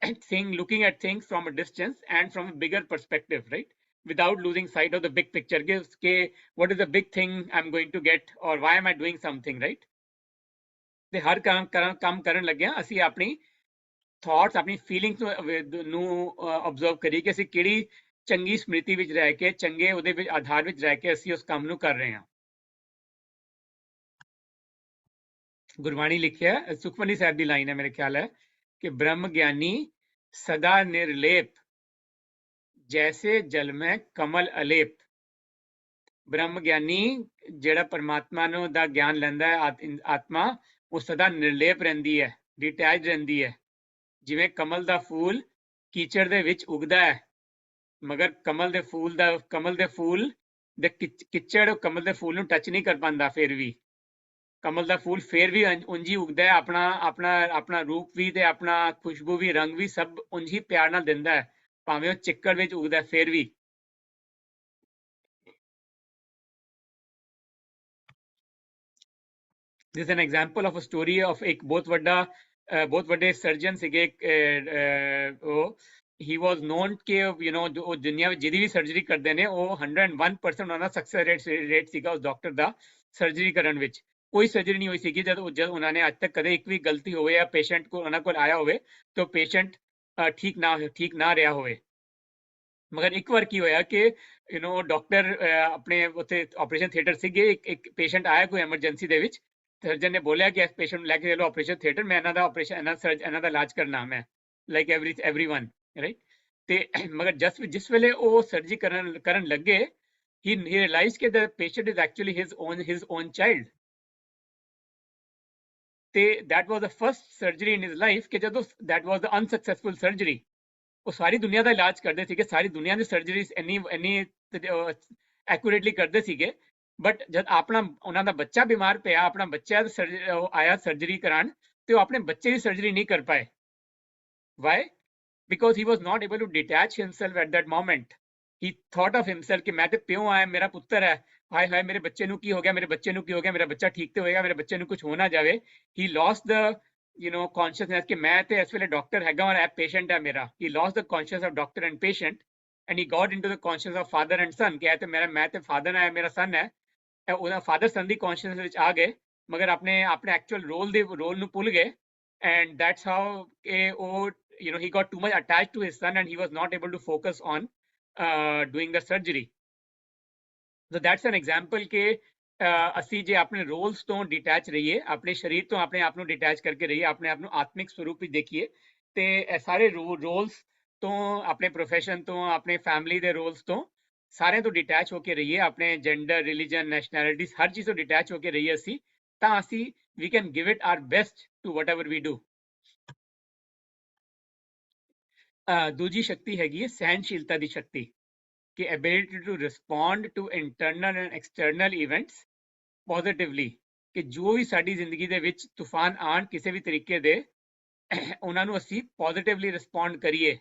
looking at things from a distance and from a bigger perspective, right, without losing sight of the big picture ਕਿ what is the big thing I'm going to get or why am I doing something, right। ਤੇ ਹਰ ਕੰਮ ਕਰਨ ਲੱਗਿਆ ਅਸੀਂ ਆਪਣੀ thoughts, ਆਪਣੀ feelings ਨੂੰ observe ਕਰੀਏ ਕਿ ਅਸੀਂ ਕਿਹੜੀ ਚੰਗੀ ਸਮ੍ਰਿਤੀ ਵਿੱਚ ਰਹਿ ਕੇ, ਚੰਗੇ ਉਹਦੇ ਵਿੱਚ ਆਧਾਰ ਵਿੱਚ ਰਹਿ ਕੇ ਅਸੀਂ ਉਸ ਕੰਮ ਨੂੰ ਕਰ ਰਹੇ ਹਾਂ। ਗੁਰਬਾਣੀ ਲਿਖਿਆ ਸੁਖਮਨੀ ਸਾਹਿਬ ਦੀ ਲਾਈਨ ਹੈ ਮੇਰੇ ਖਿਆਲ ਹੈ ਕਿ ਬ੍ਰਹਮ ਗਿਆਨੀ ਸਦਾ ਨਿਰਲੇਪ ਜੈਸੇ ਜਲ ਮੈਂ ਕਮਲ ਅਲੇਪ। ਬ੍ਰਹਮ ਗਿਆਨੀ ਜਿਹੜਾ ਪਰਮਾਤਮਾ ਨੂੰ ਦਾ ਗਿਆਨ ਲੈਂਦਾ ਹੈ ਆਤਮਾ ਉਹ ਸਦਾ ਨਿਰਲੇਪ ਰਹਿੰਦੀ ਹੈ, ਡਿਟੈਚ ਰਹਿੰਦੀ ਹੈ, ਜਿਵੇਂ ਕਮਲ ਦਾ ਫੂਲ ਕੀਚੜ ਦੇ ਵਿੱਚ ਉਗਦਾ ਹੈ ਮਗਰ ਕਮਲ ਦੇ ਫੂਲ ਦੇ ਕਿਚੜ ਕਮਲ ਦੇ ਫੂਲ ਨੂੰ ਟੱਚ ਨਹੀਂ ਕਰ ਪਾਉਂਦਾ। ਫਿਰ ਵੀ ਕਮਲ ਦਾ ਫੂਲ ਫਿਰ ਵੀ ਉਂਝ ਹੀ ਉਗਦਾ ਹੈ, ਆਪਣਾ ਰੂਪ ਵੀ ਤੇ ਆਪਣਾ ਖੁਸ਼ਬੂ ਵੀ ਰੰਗ ਵੀ ਸਭ ਉਂਝ ਹੀ ਪਿਆਰ ਨਾਲ ਦਿੰਦਾ ਹੈ, ਭਾਵੇਂ ਉਹ ਚਿੱਕੜ ਵਿੱਚ ਉਗਦਾ ਫਿਰ ਵੀ। This is an example of a story of ਇੱਕ ਬਹੁਤ ਵੱਡੇ ਸਰਜਨ ਸੀਗੇ ਉਹ he was known ਕਿ you know ਜੋ ਦੁਨੀਆ ਵਿੱਚ ਜਿਹਦੀ ਵੀ ਸਰਜਰੀ ਕਰਦੇ ਨੇ ਉਹ 101% ਉਹਨਾਂ ਦਾ ਸਕਸੈਸ ਰੇਟ ਸੀਗਾ ਉਸ ਡਾਕਟਰ ਦਾ ਸਰਜਰੀ ਕਰਨ ਵਿੱਚ। ਕੋਈ ਸਰਜਰੀ ਨਹੀਂ ਹੋਈ ਸੀਗੀ ਜਦ ਉਹਨਾਂ ਨੇ ਅੱਜ ਤੱਕ ਕਦੇ ਇੱਕ ਵੀ ਗਲਤੀ ਹੋਵੇ ਜਾਂ ਪੇਸ਼ੈਂਟ ਕੋਲ ਉਹਨਾਂ ਕੋਲ ਆਇਆ ਹੋਵੇ ਤਾਂ ਪੇਸ਼ੈਂਟ ਠੀਕ ਨਾ ਰਿਹਾ ਹੋਵੇ। ਮਗਰ ਇੱਕ ਵਾਰ ਕੀ ਹੋਇਆ ਕਿ ਯੂ نو ਡਾਕਟਰ ਆਪਣੇ ਉੱਥੇ ਆਪਰੇਸ਼ਨ ਥੀਏਟਰ ਸੀਗੇ, ਇੱਕ ਪੇਸ਼ੈਂਟ ਆਇਆ ਕੋਈ ਐਮਰਜੈਂਸੀ ਦੇ ਵਿੱਚ, ਸਰਜਨ ਨੇ ਬੋਲਿਆ ਕਿ ਇਸ ਪੇਸ਼ੈਂਟ ਨੂੰ ਲੈ ਕੇ ਚਲੋ ਆਪਰੇਸ਼ਨ ਥੀਏਟਰ, ਮੈਂ ਇਹਨਾਂ ਦਾ ਇਲਾਜ ਕਰਨਾ ਮੈਂ ਲਾਈਕ everyone ਰਾਈਟ। ਤੇ ਮਗਰ ਜਿਸ ਵੇਲੇ ਉਹ ਸਰਜਰੀ ਕਰਨ ਲੱਗੇ he realized ਕਿ the patient is actually his own child। ਤੇ that was the first surgery in his life ਕਿ ਜਦੋਂ that was the unsuccessful surgery। ਉਹ ਸਾਰੀ ਦੁਨੀਆ ਦਾ ਇਲਾਜ ਕਰਦੇ ਸੀਗੇ, ਸਾਰੀ ਦੁਨੀਆ ਦੀ ਸਰਜਰੀਜ਼ ਇੰਨੀ ਐਕੂਰੇਟਲੀ ਕਰਦੇ ਸੀਗੇ, ਬਟ ਜਦ ਉਹਨਾਂ ਦਾ ਬੱਚਾ ਬਿਮਾਰ ਪਿਆ, ਆਪਣਾ ਬੱਚਾ ਆਇਆ ਸਰਜਰੀ ਕਰਾਉਣ ਤੇ ਉਹ ਆਪਣੇ ਬੱਚੇ ਦੀ ਸਰਜਰੀ ਨਹੀਂ ਕਰ ਪਾਏ। Why? Because he was not able to detach himself at that moment. He thought of himself ਕਿ ਮੈਂ ਤੇ ਪਿਓ ਆਇਆ, ਮੇਰਾ ਪੁੱਤਰ ਹੈ, ਹਾਏ ਹਾਏ ਮੇਰੇ ਬੱਚੇ ਨੂੰ ਕੀ ਹੋ ਗਿਆ, ਮੇਰਾ ਬੱਚਾ ਠੀਕ ਤੇ ਹੋਏਗਾ, ਮੇਰੇ ਬੱਚੇ ਨੂੰ ਕੁਝ ਹੋ ਨਾ ਜਾਵੇ। ਹੀ ਲੋਸਟ ਦ consciousness ਕਿ ਮੈਂ ਤੇ ਇਸ ਵੇਲੇ ਡਾਕਟਰ ਹੈਗਾ ਔਰ ਇਹ ਪੇਸ਼ੈਂਟ ਹੈ ਮੇਰਾ। he lost the consciousness of doctor and patient and he got into the consciousness of father and son ਕਿ ਇਹ ਤੇ ਮੈਂ ਤੇ ਫਾਦਰ ਹੈ, ਮੇਰਾ ਸਨ ਹੈ। ਉਹਦਾ ਫਾਦਰ ਸਨ ਦੀ consciousness ਵਿੱਚ ਆ ਗਏ ਮਗਰ ਆਪਣੇ ਐਕਚੁਅਲ ਰੋਲ ਨੂੰ ਭੁੱਲ ਗਏ। and that's how ਉਹ he got too much attached to his son and he was not able to focus on doing the surgery। so that's an example ਕਿ ਅਸੀਂ ਜੇ ਆਪਣੇ ਰੋਲਸ ਤੋਂ ਡਿਟੈਚ ਰਹੀਏ, ਆਪਣੇ ਸਰੀਰ ਤੋਂ ਆਪਣੇ ਆਪ ਨੂੰ ਡਿਟੈਚ ਕਰਕੇ ਰਹੀਏ, ਆਪਣੇ ਆਪ ਨੂੰ ਆਤਮਿਕ ਸਰੂਪ ਵਿੱਚ ਦੇਖੀਏ ਤੇ ਇਹ ਸਾਰੇ ਰੋਲਸ ਤੋਂ, ਆਪਣੇ ਪ੍ਰੋਫੈਸ਼ਨ ਤੋਂ, ਆਪਣੇ ਫੈਮਿਲੀ ਦੇ ਰੋਲਸ ਤੋਂ, ਸਾਰਿਆਂ ਤੋਂ ਡਿਟੈਚ ਹੋ ਕੇ ਰਹੀਏ, ਆਪਣੇ ਜੈਂਡਰ, ਰਿਲੀਜਨ, ਨੈਸ਼ਨੈਲਿਟੀ, ਹਰ ਚੀਜ਼ ਤੋਂ ਡਿਟੈਚ ਹੋ ਕੇ ਰਹੀਏ ਅਸੀਂ, ਤਾਂ ਅਸੀਂ we can give it our best to whatever we do। ਦੂਜੀ ਸ਼ਕਤੀ ਹੈਗੀ ਹੈ ਸਹਿਨਸ਼ੀਲਤਾ ਦੀ ਸ਼ਕਤੀ ਕਿ ability to respond to internal and external events positively, ਕਿ ਜੋ ਵੀ ਸਾਡੀ ਜ਼ਿੰਦਗੀ ਦੇ ਵਿੱਚ ਤੂਫਾਨ ਆਣ ਕਿਸੇ ਵੀ ਤਰੀਕੇ ਦੇ, ਉਹਨਾਂ ਨੂੰ ਅਸੀਂ ਪੋਜ਼ਿਟਿਵਲੀ ਰਿਸਪੌਂਡ ਕਰੀਏ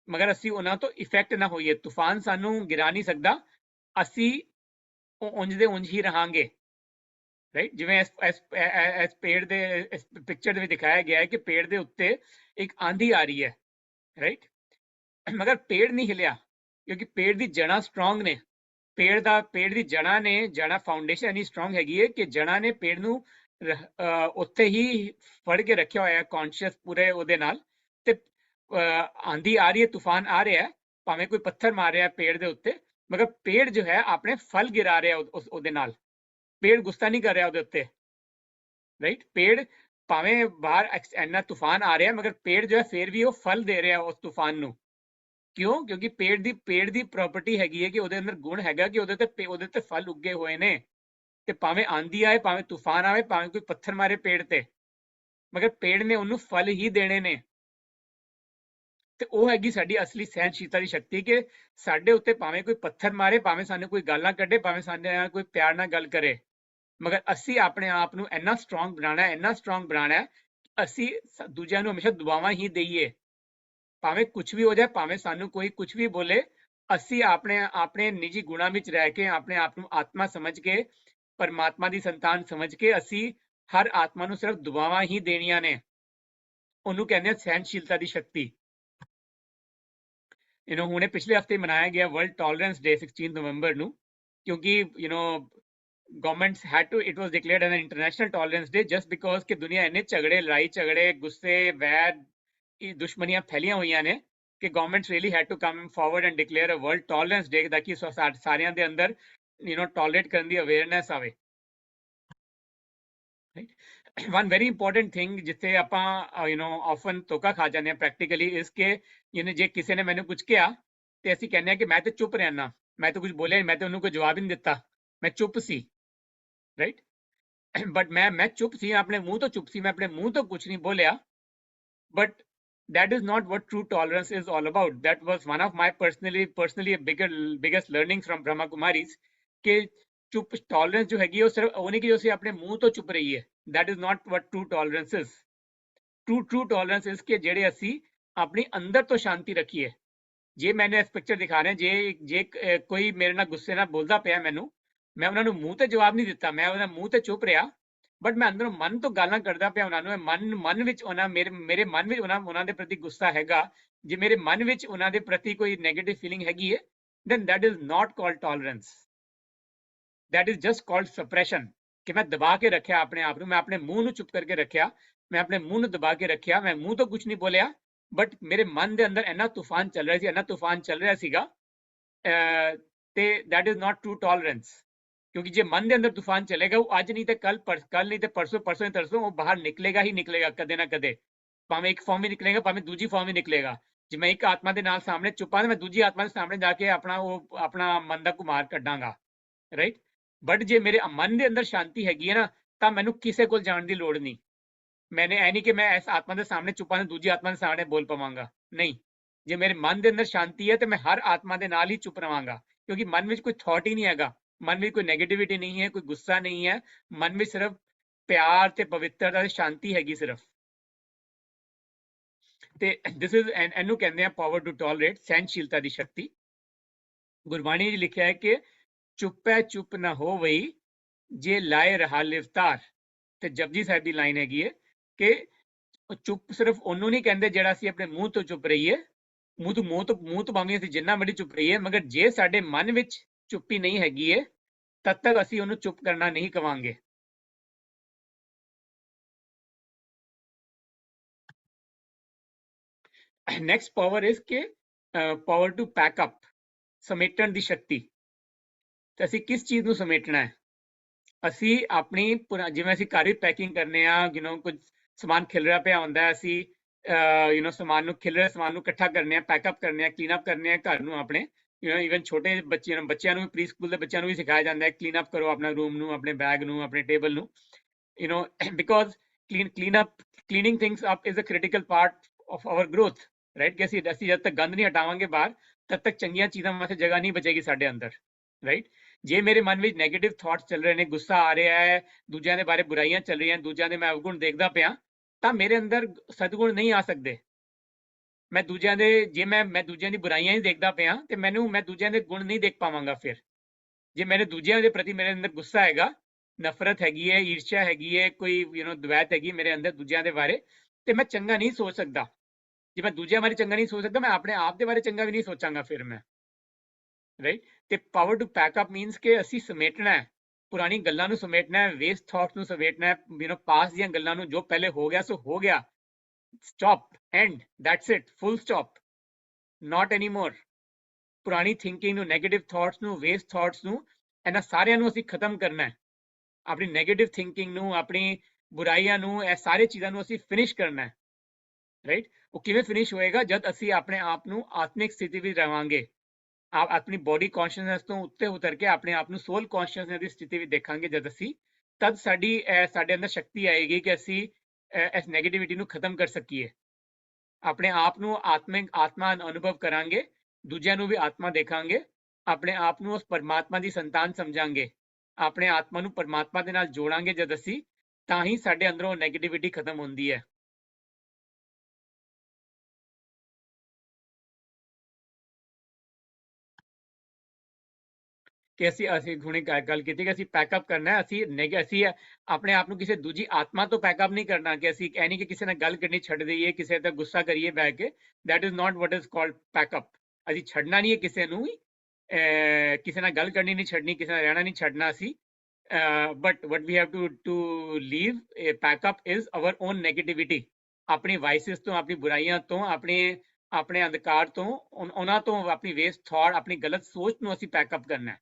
ਮਗਰ ਅਸੀਂ ਉਹਨਾਂ ਤੋਂ ਇਫੈਕਟ ਨਾ ਹੋਈਏ। ਤੂਫਾਨ ਸਾਨੂੰ ਗਿਰਾ ਨਹੀਂ ਸਕਦਾ, ਅਸੀਂ ਉਂਝ ਦੇ ਉਂਝ ਹੀ ਰਹਾਂਗੇ ਰਾਈਟ। ਜਿਵੇਂ ਇਸ ਪੇੜ ਦੇ ਇਸ ਪਿਕਚਰ ਦੇ ਵਿੱਚ ਦਿਖਾਇਆ ਗਿਆ ਹੈ ਕਿ ਪੇੜ ਦੇ ਉੱਤੇ ਇੱਕ ਆਂਧੀ ਆ ਰਹੀ ਹੈ ਰਾਈਟ, ਮਗਰ ਪੇੜ ਨਹੀਂ ਹਿਲਿਆ ਕਿਉਂਕਿ ਪੇੜ ਦੀ ਜੜ੍ਹਾਂ ਸਟਰੋਂਗ ਨੇ। ਪੇੜ ਦੀ ਜੜ੍ਹਾਂ ਫਾਊਂਡੇਸ਼ਨ ਇੰਨੀ ਸਟਰੋਂਗ ਹੈਗੀ ਹੈ ਕਿ ਜੜ੍ਹਾਂ ਨੇ ਪੇੜ ਨੂੰ ਉੱਥੇ ਹੀ ਫੜ ਕੇ ਰੱਖਿਆ ਹੋਇਆ ਕੌਨਸ਼ੀਅਸ ਪੂਰੇ ਉਹਦੇ ਨਾਲ। ਤੇ ਆਂधी ਆ ਰਹੀ ਹੈ, ਤੂਫਾਨ ਆ ਰਿਹਾ ਹੈ, ਭਾਵੇਂ ਕੋਈ ਪੱਥਰ ਮਾਰ ਰਿਹਾ ਪੇੜ ਦੇ ਉੱਤੇ, ਮਗਰ ਪੇੜ ਜੋ ਹੈ ਆਪਣੇ ਫਲ ਗਿਰਾ ਰਿਹਾ ਉਹਦੇ ਨਾਲ। ਪੇੜ ਗੁੱਸਾ ਨਹੀਂ ਕਰ ਰਿਹਾ ਉਹਦੇ ਉੱਤੇ ਰਾਈਟ। ਪੇੜ ਭਾਵੇਂ ਬਾਹਰ ਇੰਨਾ ਤੂਫਾਨ ਆ ਰਿਹਾ ਮਗਰ ਪੇੜ ਜੋ ਹੈ ਫਿਰ ਵੀ ਉਹ ਫਲ ਦੇ ਰਿਹਾ ਉਸ ਤੂਫਾਨ ਨੂੰ। ਕਿਉਂ? ਕਿਉਂਕਿ ਪੇੜ ਦੀ ਪ੍ਰੋਪਰਟੀ ਹੈਗੀ ਹੈ ਕਿ ਉਹਦੇ ਅੰਦਰ ਗੁਣ ਹੈਗਾ ਕਿ ਉਹਦੇ ਤੇ ਫਲ ਉੱਗੇ ਹੋਏ ਨੇ। ਤੇ ਭਾਵੇਂ ਆਂधी ਆਏ, ਭਾਵੇਂ ਤੂਫਾਨ ਆਵੇ, ਭਾਵੇਂ ਕੋਈ ਪੱਥਰ ਮਾਰੇ ਪੇੜ ਤੇ, ਮਗਰ ਪੇੜ ਨੇ ਉਹਨੂੰ ਫਲ ਹੀ ਦੇਣੇ ਨੇ। ਤੇ ਉਹ ਹੈਗੀ ਸਾਡੀ ਅਸਲੀ ਸਹਿਨਸ਼ੀਲਤਾ ਦੀ ਸ਼ਕਤੀ ਕਿ ਸਾਡੇ ਉੱਤੇ ਭਾਵੇਂ ਕੋਈ ਪੱਥਰ ਮਾਰੇ, ਭਾਵੇਂ ਸਾਨੂੰ ਕੋਈ ਗਾਲਾਂ ਕੱਢੇ, ਭਾਵੇਂ ਸਾਡੇ ਨਾਲ ਕੋਈ ਪਿਆਰ ਨਾਲ ਗੱਲ ਕਰੇ, ਮਗਰ ਅਸੀਂ ਆਪਣੇ ਆਪ ਨੂੰ ਇੰਨਾ ਸਟਰੋਂਗ ਬਣਾਉਣਾ, ਅਸੀਂ ਦੂਜਿਆਂ ਨੂੰ ਹਮੇਸ਼ਾ ਦੁਆਵਾਂ ਹੀ ਦਈਏ। ਭਾਵੇਂ ਕੁਝ ਵੀ ਹੋ ਜਾਏ, ਭਾਵੇਂ ਸਾਨੂੰ ਕੋਈ ਕੁਝ ਵੀ ਬੋਲੇ, ਅਸੀਂ ਆਪਣੇ ਨਿੱਜੀ ਗੁਣਾਂ ਵਿੱਚ ਰਹਿ ਕੇ, ਆਪਣੇ ਆਪ ਨੂੰ ਆਤਮਾ ਸਮਝ ਕੇ, ਪਰਮਾਤਮਾ ਦੀ ਸੰਤਾਨ ਸਮਝ ਕੇ, ਅਸੀਂ ਹਰ ਆਤਮਾ ਨੂੰ ਸਿਰਫ ਦੁਆਵਾਂ ਹੀ ਦੇਣੀਆਂ ਨੇ। ਉਹਨੂੰ ਕਹਿੰਦੇ ਆ ਸਹਿਨਸ਼ੀਲਤਾ ਦੀ ਸ਼ਕਤੀ। ਹੁਣੇ ਪਿਛਲੇ ਹਫਤੇ ਮਨਾਇਆ ਗਿਆ ਵਰਲਡ ਟੋਲਰੈਂਸ ਡੇ 16 ਨਵੰਬਰ ਨੂੰ, ਕਿਉਂਕਿ governments had to, it was declared as an international tolerance day just because ਕਿ ਦੁਨੀਆ ਇੰਨੇ ਝਗੜੇ, ਲੜਾਈ ਝਗੜੇ, ਗੁੱਸੇ, ਵੈਰ, ਦੁਸ਼ਮਣੀਆਂ ਫੈਲੀਆਂ ਹੋਈਆਂ ਨੇ ਕਿ governments really had to come forward and declare a world tolerance day ਤਾਂ ਕਿ ਸਾਰਿਆਂ ਦੇ ਅੰਦਰ ਟੋਲਰੇਟ ਕਰਨ ਦੀ ਅਵੇਅਰਨੈਸ ਆਵੇ। right? One very important thing ਜਿੱਥੇ ਆਪਾਂ often ਧੋਖਾ ਖਾ ਜਾਂਦੇ ਹਾਂ practically is ਕਿ ਜੇ ਕਿਸੇ ਨੇ ਮੈਨੂੰ ਕੁਝ ਕਿਹਾ ਤੇ ਅਸੀਂ ਕਹਿੰਦੇ ਆ ਕਿ ਮੈਂ ਤੇ ਚੁੱਪ ਰਹਿਣਾ, ਮੈਂ ਤਾਂ ਕੁਝ ਬੋਲਿਆ ਨਹੀਂ, ਮੈਂ ਤਾਂ ਉਹਨੂੰ ਕੋਈ ਜਵਾਬ ਹੀ ਨਹੀਂ ਦਿੱਤਾ, ਮੈਂ ਚੁੱਪ ਸੀ, ਰਾਈਟ? ਬਟ ਮੈਂ ਚੁੱਪ ਸੀ, ਆਪਣੇ ਮੂੰਹ ਤੋਂ ਚੁੱਪ ਸੀ, ਮੈਂ ਆਪਣੇ ਮੂੰਹ ਤੋਂ ਕੁਝ ਨਹੀਂ ਬੋਲਿਆ, but that is not what true tolerance is all about. That was one of my personally biggest learnings from Brahma Kumaris कि चुप tolerance जो हैगी वो सिर्फ वो नहीं कि उसे अपने मुंह तो चुप रही है. That is not what true tolerance is. True tolerance is कि जेड़े असी अपनी अंदर तो शांति रखिए. जे मैंने इस पिक्चर दिखा रहे जे कोई मेरे नाल गुस्से नाल बोलदा पिया मैनू, मैं उन्होंने मुंह ते जवाब नहीं दिता, मैं उन्होंने मुंह ते चुप रहा, बट मैं अंदरों मन तो गालां करदा पिया उन्होंने, मन विच मेरे मन विच उन्हां दे प्रति गुस्सा हैगा, जे मेरे मन विच उन्हां दे प्रति कोई नेगेटिव फीलिंग हैगी है, then that is not called tolerance. That is just called suppression. कि मैं दबा के रखिया अपने आप, मैं अपने मुंह नूं चुप करके रखिया, मैं अपने मुंह नूं दबा के रखिया, मैं मुंह तो कुछ नहीं बोलिया, बट मेरे मन दे अंदर इन्ना तूफान चल रहा सी, इन्ना तूफान चल रहा सीगा, ते that is not true tolerance. क्योंकि जे मन दे अंदर तूफान चलेगा वो अज नहीं तो कल नहीं तो परसों तरसों वो बाहर निकलेगा ही निकलेगा, कदे ना कदे, भावें एक फॉर्म में निकलेगा, भावें दूजी फॉर्म में निकलेगा. जे मैं एक आत्मा के नाल सामने चुपा तो मैं दूजी आत्मा के सामने जाके अपना मन का घुमार कड्डांगा, राइट? बट जे मेरे मन के अंदर शांति हैगी है ना, तो मैनू किसी को जाने की लोड़ नहीं. मैंने ऐ नहीं कि मैं इस आत्मा के सामने चुपा तो दूजी आत्मा के सामने बोल पावांगा, नहीं. जे मेरे मन के अंदर शांति है तो मैं हर आत्मा के नाल ही चुप रहांगा, क्योंकि मन में कोई थॉट ही नहीं हैगा, मन में कोई नेगेटिविटी नहीं है, कोई गुस्सा नहीं है, मन में सिर्फ प्यार ते पवित्रता ते शांति हैगी सिर्फ. ते दिस इज एनू कहते हैं पावर टू टॉलरेट, सहनशीलता की शक्ति. गुरबाणी लिखा है कि चुपै चुप न हो वही जे लाए रहा लिवतार. ते जपजी साहिब की लाइन हैगी है कि चुप सिर्फ ओनू नहीं कहते जेड़ा असीं अपने मुंह तो चुप रहीए, मुंह तो भावें असीं जिन्ना मर्जी चुप रहीए, मगर जे साडे मन विच चुप्पी नहीं हैगी है तद तक असीं ओनू चुप करना नहीं कवांगे. नेक्स्ट पावर इज के पावर टू पैक अप, समेटण की शक्ति. तो असीं किस चीज नूं समेटना है? असी अपनी जिवें असीं घर विच पैकिंग करने आ, कुछ समान खिलरिया पिया हुंदा है, असीं समान नूं खिलरे समान नूं इकट्ठा करने आ, पैकअप करने आ, क्लीन अप करने आ घर नूं अपने. इवन छोटे बच्चों नूं प्री स्कूल दे बच्चों नूं भी सिखाया जाता है क्लीन अप करो अपना रूम नूं, अपने बैग नूं, अपने टेबल नूं, because cleaning things up is a critical part of our growth, right? कि असीं जब तक गंद नहीं हटावांगे बाहर तब तक चंगियां चीज़ां वास्ते जगह नहीं बचेगी साडे अंदर, राइट? जे मेरे मन में नेगेटिव थॉट्स चल रहे हैं, गुस्सा आ रहा है, दूजिਆਂ ਦੇ बारे बुराइयां चल रही हैं, दूजिਆਂ ਦੇ मैं अवगुण देखदा पिया, ਤਾਂ मेरे अंदर सदगुण नहीं आ सकते. मैं दूजिਆਂ ਦੇ जे मैं दूजिਆਂ ਦੀ बुराइयां ही देखदा पिया ਤੇ मैं दूजिਆਂ ਦੇ गुण नहीं देख पावांगा. फिर जे मेरे दूजिਆਂ ਦੇ प्रति मेरे अंदर गुस्सा हैगा, नफरत हैगी है, ईर्ष्या हैगी है, कोई द्वैत हैगी मेरे अंदर दूजिਆਂ ਦੇ बारे, ਤੇ मैं चंगा नहीं सोच सकता. जे मैं दूजिਆਂ बारे चंगा नहीं सोच सकता, मैं अपने आप के बारे चंगा भी नहीं सोचांगा फिर मैं, राइट? ते पावर टू पैकअप मीनस के असी समेटना है, पुरानी गल्लां नूं समेटना है, वेस्ट थॉट्स नूं समेटना है, पास दीयां गल्लां नूं जो पहले हो गया सो हो गया, stop, and, that's it, full stop, not any more. पुरानी थिंकिंग नूं, नेगेटिव थॉट्स नूं, वेस्ट थॉट्स नूं, इन्हां सारियां नूं असी खत्म करना है. अपनी नेगेटिव थिंकिंग नूं, अपनी बुराइयां नूं, ਇਹ सारी चीज़ां नूं असी फिनिश करना है, राइट? वो किवें फिनिश होएगा? जद असी अपने आप नूं आत्मिक स्थिति विच रहांगे, आप अपनी बॉडी कॉन्शियसनेस तो उत्ते उतर के अपने आप नूं सोल कॉन्शियसनेस की स्थिति विच देखांगे जद असी, तद साडे अंदर शक्ति आएगी कि असी इस नेगेटिविटी नूं खत्म कर सकीए. अपने आप नूं आत्मा अनुभव करांगे, दूजिਆਂ ਨੂੰ भी आत्मा देखांगे, अपने आप नूं उस परमात्मा की संतान समझांगे, अपने आत्मा नूं परमात्मा दे नाल जोड़ांगे जद असी, तां ही साडे अंदरों नेगेटिविटी खत्म होंदी है. कि ਅਸੀਂ ਹੁਣੇ ਗੱਲ ਕੀਤੀ ਕਿ ਅਸੀਂ ਪੈਕਅਪ ਕਰਨਾ ਹੈ, ਅਸੀਂ ਆਪਣੇ ਆਪ ਨੂੰ ਕਿਸੇ ਦੂਜੀ ਆਤਮਾ ਤੋਂ ਪੈਕਅਪ ਨਹੀਂ ਕਰਨਾ, ਕਿ ਅਸੀਂ ਇਹ ਨਹੀਂ ਕਿ ਕਿਸੇ ਨਾਲ ਗੱਲ ਕਰਨੀ ਛੱਡ ਦਈਏ, ਕਿਸੇ ਤੇ ਗੁੱਸਾ ਕਰੀਏ ਬੈ ਕੇ. that is not what is called pack up. ਅਸੀਂ ਛੱਡਣਾ ਨਹੀਂ ਹੈ ਕਿਸੇ ਨੂੰ ਵੀ, ਕਿਸੇ ਨਾਲ ਗੱਲ ਕਰਨੀ ਨਹੀਂ ਛੱਡਣੀ, ਕਿਸੇ ਨਾਲ ਰਹਿਣਾ ਨਹੀਂ ਛੱਡਣਾ ਅਸੀਂ, but what we have to leave a pack up is our own negativity. ਆਪਣੀ ਵਾਈਸਿਸ ਤੋਂ, ਆਪਣੀ ਬੁਰਾਈਆਂ ਤੋਂ, ਆਪਣੇ ਅੰਧਕਾਰ ਤੋਂ, ਉਹਨਾਂ ਤੋਂ, ਆਪਣੀ ਵੇਸਟ ਥਾਟ, ਆਪਣੀ ਗਲਤ ਸੋਚ ਨੂੰ ਅਸੀਂ ਪੈਕਅਪ ਕਰਨਾ ਹੈ.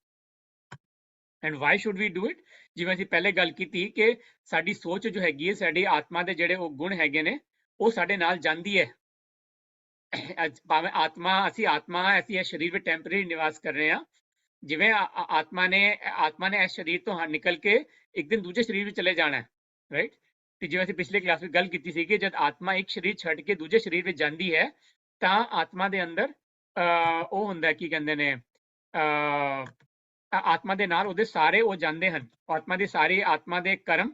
And why should we do it? ਜਿਵੇਂ ਅਸੀਂ ਪਹਿਲੇ ਗੱਲ ਕੀਤੀ ਕਿ ਸਾਡੀ ਸੋਚ ਜੋ ਹੈਗੀ ਹੈ, ਸਾਡੀ ਆਤਮਾ ਦੇ ਜਿਹੜੇ ਉਹ ਗੁਣ ਹੈਗੇ ਨੇ, ਉਹ ਸਾਡੇ ਨਾਲ ਜਾਂਦੀ ਹੈ। ਭਾਵੇਂ ਅਸੀਂ ਇਹ ਸਰੀਰ ਵਿੱਚ ਟੈਂਪਰੇਰੀ ਨਿਵਾਸ ਕਰ ਰਹੇ ਹਾਂ। ਜਿਵੇਂ ਆਤਮਾ ਨੇ ਇਸ ਸਰੀਰ ਤੋਂ ਨਿਕਲ ਕੇ ਇੱਕ ਦਿਨ ਦੂਜੇ ਸਰੀਰ ਵਿੱਚ ਚਲੇ ਜਾਣਾ ਹੈ, ਰਾਈਟ? ਤੇ ਜਿਵੇਂ ਅਸੀਂ ਪਿਛਲੇ ਕਲਾਸ ਵਿੱਚ ਗੱਲ ਕੀਤੀ ਸੀ ਕਿ ਜਦ ਆਤਮਾ ਇੱਕ ਸਰੀਰ ਛੱਡ ਕੇ ਦੂਜੇ ਸਰੀਰ ਵਿੱਚ ਜਾਂਦੀ ਹੈ ਤਾਂ ਆਤਮਾ ਦੇ ਅੰਦਰ ਉਹ ਹੁੰਦਾ, ਕੀ ਕਹਿੰਦੇ ਨੇ, ਆਤਮਾ ਦੇ ਨਾਲ ਉਹਦੇ ਸਾਰੇ ਉਹ ਜਾਂਦੇ ਹਨ। ਆਤਮਾ ਦੇ ਕਰਮ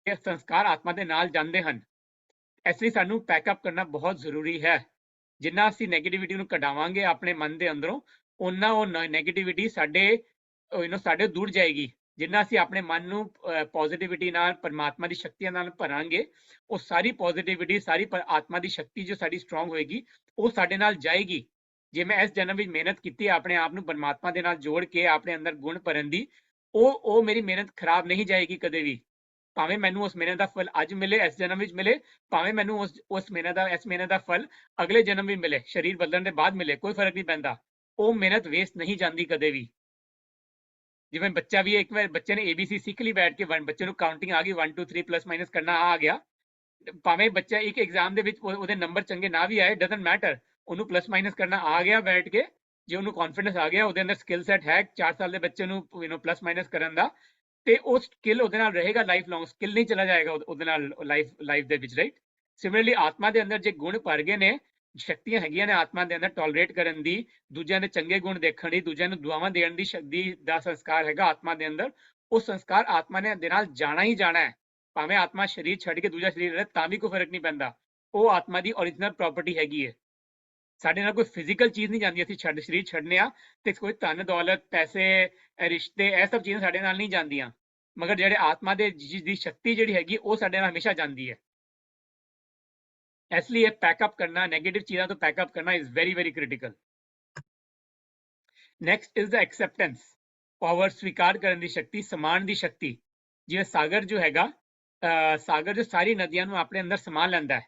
ਤੇ ਸੰਸਕਾਰ ਆਤਮਾ ਦੇ ਨਾਲ ਜਾਂਦੇ ਹਨ। ਇਸ ਲਈ ਸਾਨੂੰ ਪੈਕਅਪ ਕਰਨਾ ਬਹੁਤ ਜ਼ਰੂਰੀ ਹੈ। ਜਿੰਨਾ ਅਸੀਂ ਨੈਗੇਟਿਵਿਟੀ ਨੂੰ ਕਢਾਵਾਂਗੇ ਆਪਣੇ ਮਨ ਦੇ ਅੰਦਰੋਂ, ਉਹਨਾਂ ਉਹ ਨੈਗੇਟਿਵਿਟੀ ਸਾਡੇ ਦੂਰ ਜਾਏਗੀ। ਜਿੰਨਾ ਅਸੀਂ ਆਪਣੇ ਮਨ ਨੂੰ ਪੋਜ਼ਿਟਿਵਿਟੀ ਨਾਲ, ਪਰਮਾਤਮਾ ਦੀ ਸ਼ਕਤੀਆਂ ਨਾਲ ਭਰਾਂਗੇ, ਉਹ ਸਾਰੀ ਪੋਜ਼ਿਟਿਵਿਟੀ, ਸਾਰੀ ਆਤਮਾ ਦੀ ਸ਼ਕਤੀ ਜੋ ਸਾਡੀ ਸਟਰੋਂਗ ਹੋਏਗੀ, ਉਹ ਸਾਡੇ ਨਾਲ ਜਾਏਗੀ। ਜੇ ਮੈਂ ਇਸ ਜਨਮ ਵਿੱਚ ਮਿਹਨਤ ਕੀਤੀ ਆਪਣੇ ਆਪ ਨੂੰ ਪਰਮਾਤਮਾ ਦੇ ਨਾਲ ਜੋੜ ਕੇ ਆਪਣੇ ਅੰਦਰ ਗੁਣ ਭਰਨ ਦੀ, ਉਹ ਮੇਰੀ ਮਿਹਨਤ ਖਰਾਬ ਨਹੀਂ ਜਾਏਗੀ ਕਦੇ ਵੀ। ਭਾਵੇਂ ਮੈਨੂੰ ਉਸ ਮਿਹਨਤ ਦਾ ਫਲ ਅੱਜ ਮਿਲੇ, ਇਸ ਜਨਮ ਵਿੱਚ ਮਿਲੇ, ਭਾਵੇਂ ਮੈਨੂੰ ਇਸ ਮਿਹਨਤ ਦਾ ਫਲ ਅਗਲੇ ਜਨਮ ਵੀ ਮਿਲੇ, ਸਰੀਰ ਬਦਲਣ ਦੇ ਬਾਅਦ ਮਿਲੇ, ਕੋਈ ਫਰਕ ਨਹੀਂ ਪੈਂਦਾ। ਉਹ ਮਿਹਨਤ ਵੇਸਟ ਨਹੀਂ ਜਾਂਦੀ ਕਦੇ ਵੀ। ਜਿਵੇਂ ਬੱਚਾ ਵੀ ਇੱਕ ਵਾਰ ਬੱਚੇ ਨੇ ABC ਸਿੱਖ ਲਈ ਬੈਠ ਕੇ, ਬੱਚੇ ਨੂੰ ਕਾਊਂਟਿੰਗ ਆ ਗਈ, 1 2 3 ਪਲੱਸ ਮਾਈਨਸ ਕਰਨਾ ਆ ਗਿਆ। ਭਾਵੇਂ ਬੱਚਾ ਇੱਕ ਐਗਜ਼ਾਮ ਦੇ ਵਿੱਚ ਉਹਦੇ ਨੰਬਰ ਚੰਗੇ ਨਾ ਵੀ ਆਏ, ਡਜ਼ਨਟ ਮੈਟਰ, ਉਹਨੂੰ ਪਲੱਸ ਮਾਈਨਸ ਕਰਨਾ ਆ ਗਿਆ ਬੈਠ ਕੇ। ਜੇ ਉਹਨੂੰ ਕੌਨਫੀਡੈਂਸ ਆ ਗਿਆ, ਉਹਦੇ ਅੰਦਰ ਸਕਿੱਲ ਸੈਟ ਹੈ 4 ਸਾਲ ਦੇ ਬੱਚੇ ਨੂੰ ਪਲੱਸ ਮਾਈਨਸ ਕਰਨ ਦਾ, ਤੇ ਉਹ ਸਕਿੱਲ ਉਹਦੇ ਨਾਲ ਰਹੇਗਾ ਲਾਈਫ ਲੌਂਗ। ਸਕਿੱਲ ਨਹੀਂ ਚਲਾ ਜਾਏਗਾ ਉਹਦੇ ਨਾਲ ਲਾਈਫ ਦੇ ਵਿੱਚ, ਰਾਈਟ? ਸਿਮਿਲਰਲੀ ਆਤਮਾ ਦੇ ਅੰਦਰ ਜੇ ਗੁਣ ਭਰ ਗਏ ਨੇ, ਸ਼ਕਤੀਆਂ ਹੈਗੀਆਂ ਨੇ ਆਤਮਾ ਦੇ ਅੰਦਰ ਟੋਲਰੇਟ ਕਰਨ ਦੀ, ਦੂਜਿਆਂ ਦੇ ਚੰਗੇ ਗੁਣ ਦੇਖਣ ਦੀ, ਦੂਜਿਆਂ ਨੂੰ ਦੁਆਵਾਂ ਦੇਣ ਦੀ ਸ਼ਕਤੀ ਦਾ ਸੰਸਕਾਰ ਹੈਗਾ ਆਤਮਾ ਦੇ ਅੰਦਰ। ਉਹ ਸੰਸਕਾਰ ਆਤਮਾ ਨੇ ਦੇ ਨਾਲ ਜਾਣਾ ਹੀ ਜਾਣਾ ਹੈ। ਭਾਵੇਂ ਆਤਮਾ ਸਰੀਰ ਛੱਡ ਕੇ ਦੂਜਾ ਸਰੀਰ ਰਹੇ ਤਾਂ ਵੀ ਕੋਈ ਫਰਕ ਨਹੀਂ ਪੈਂਦਾ। ਉਹ ਆਤਮਾ ਦੀ ਓਰੀਜਨਲ ਪ੍ਰਾਪਰਟੀ ਹੈਗੀ ਹੈ। ਸਾਡੇ ਨਾਲ ਕੋਈ ਫਿਜ਼ੀਕਲ ਚੀਜ਼ ਨਹੀਂ ਜਾਂਦੀ। ਅਸੀਂ ਸਰੀਰ ਛੱਡਨੇ ਆ ਤੇ ਕੋਈ ਧਨ ਦੌਲਤ, ਪੈਸੇ, ਰਿਸ਼ਤੇ, ਇਹ ਸਭ ਚੀਜ਼ਾਂ ਸਾਡੇ ਨਾਲ ਨਹੀਂ ਜਾਂਦੀਆਂ, ਮਗਰ ਜਿਹੜੇ ਆਤਮਾ ਦੇ ਦੀ ਸ਼ਕਤੀ ਜਿਹੜੀ ਹੈਗੀ, ਉਹ ਸਾਡੇ ਨਾਲ ਹਮੇਸ਼ਾ ਜਾਂਦੀ ਹੈ। ਇਸ ਲਈ ਇਹ ਪੈਕਅਪ ਕਰਨਾ, ਨੈਗੇਟਿਵ ਚੀਜ਼ਾਂ ਤੋਂ ਪੈਕਅਪ ਕਰਨਾ is very very critical. Next is the acceptance, power, ਸਵੀਕਾਰ ਕਰਨ ਦੀ ਸ਼ਕਤੀ, ਸਮਾਨ ਦੀ ਸ਼ਕਤੀ। ਜਿਵੇਂ ਸਾਗਰ ਜੋ ਹੈਗਾ, ਸਾਗਰ ਜੋ ਸਾਰੀ ਨਦੀਆਂ ਨੂੰ ਆਪਣੇ ਅੰਦਰ ਸਮਾ ਲੈਂਦਾ ਹੈ।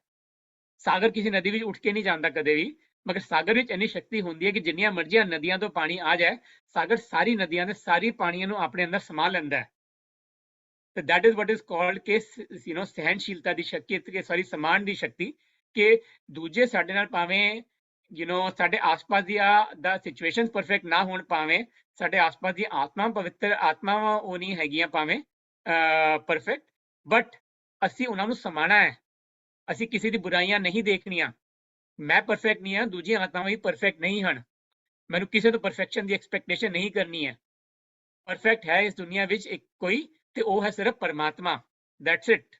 ਸਾਗਰ ਕਿਸੇ ਨਦੀ ਵਿੱਚ ਉੱਠ ਕੇ ਨਹੀਂ ਜਾਂਦਾ ਕਦੇ ਵੀ, ਮਗਰ ਸਾਗਰ ਵਿੱਚ ਇੰਨੀ ਸ਼ਕਤੀ ਹੁੰਦੀ ਹੈ ਕਿ ਜਿੰਨੀਆਂ ਮਰਜ਼ੀਆਂ ਨਦੀਆਂ ਤੋਂ ਪਾਣੀ ਆ ਜਾਏ, ਸਾਗਰ ਸਾਰੀ ਨਦੀਆਂ ਦੇ ਸਾਰੀ ਪਾਣੀਆਂ ਨੂੰ ਆਪਣੇ ਅੰਦਰ ਸਮਾ ਲੈਂਦਾ ਹੈ। ਤੇ that is what is called ਕਿ ਸਹਿਨਸ਼ੀਲਤਾ ਦੀ ਸ਼ਕਤੀ, ਸਮਾਨ ਦੀ ਸ਼ਕਤੀ, ਕਿ ਦੂਜੇ ਸਾਡੇ ਨਾਲ ਭਾਵੇਂ ਸਾਡੇ ਆਸ-ਪਾਸ ਦਾ ਸਿਚੁਏਸ਼ਨ ਪਰਫੈਕਟ ਨਾ ਹੋਣ, ਭਾਵੇਂ ਸਾਡੇ ਆਸ-ਪਾਸ ਦੀ ਆਤਮਾ, ਪਵਿੱਤਰ ਆਤਮਾਵਾਂ ਉਹ ਨਹੀਂ ਹੈਗੀਆਂ ਭਾਵੇਂ ਪਰਫੈਕਟ, ਬਟ ਅਸੀਂ ਉਹਨਾਂ ਨੂੰ ਸਮਾਣਾ ਹੈ। ਅਸੀਂ ਕਿਸੇ ਦੀ ਬੁਰਾਈਆਂ ਨਹੀਂ ਦੇਖਣੀਆਂ। ਮੈਂ ਪਰਫੈਕਟ ਨਹੀਂ ਹਾਂ, ਦੂਜੀਆਂ ਆਤਮਾਵਾਂ ਵੀ ਪਰਫੈਕਟ ਨਹੀਂ ਹਨ। ਮੈਨੂੰ ਕਿਸੇ ਤੋਂ ਪਰਫੈਕਸ਼ਨ ਦੀ ਐਕਸਪੈਕਟੇਸ਼ਨ ਨਹੀਂ ਕਰਨੀ ਹੈ। ਪਰਫੈਕਟ ਹੈ ਇਸ ਦੁਨੀਆ ਵਿੱਚ ਇੱਕ ਕੋਈ, ਤੇ ਉਹ ਹੈ ਸਿਰਫ ਪਰਮਾਤਮਾ। That's it.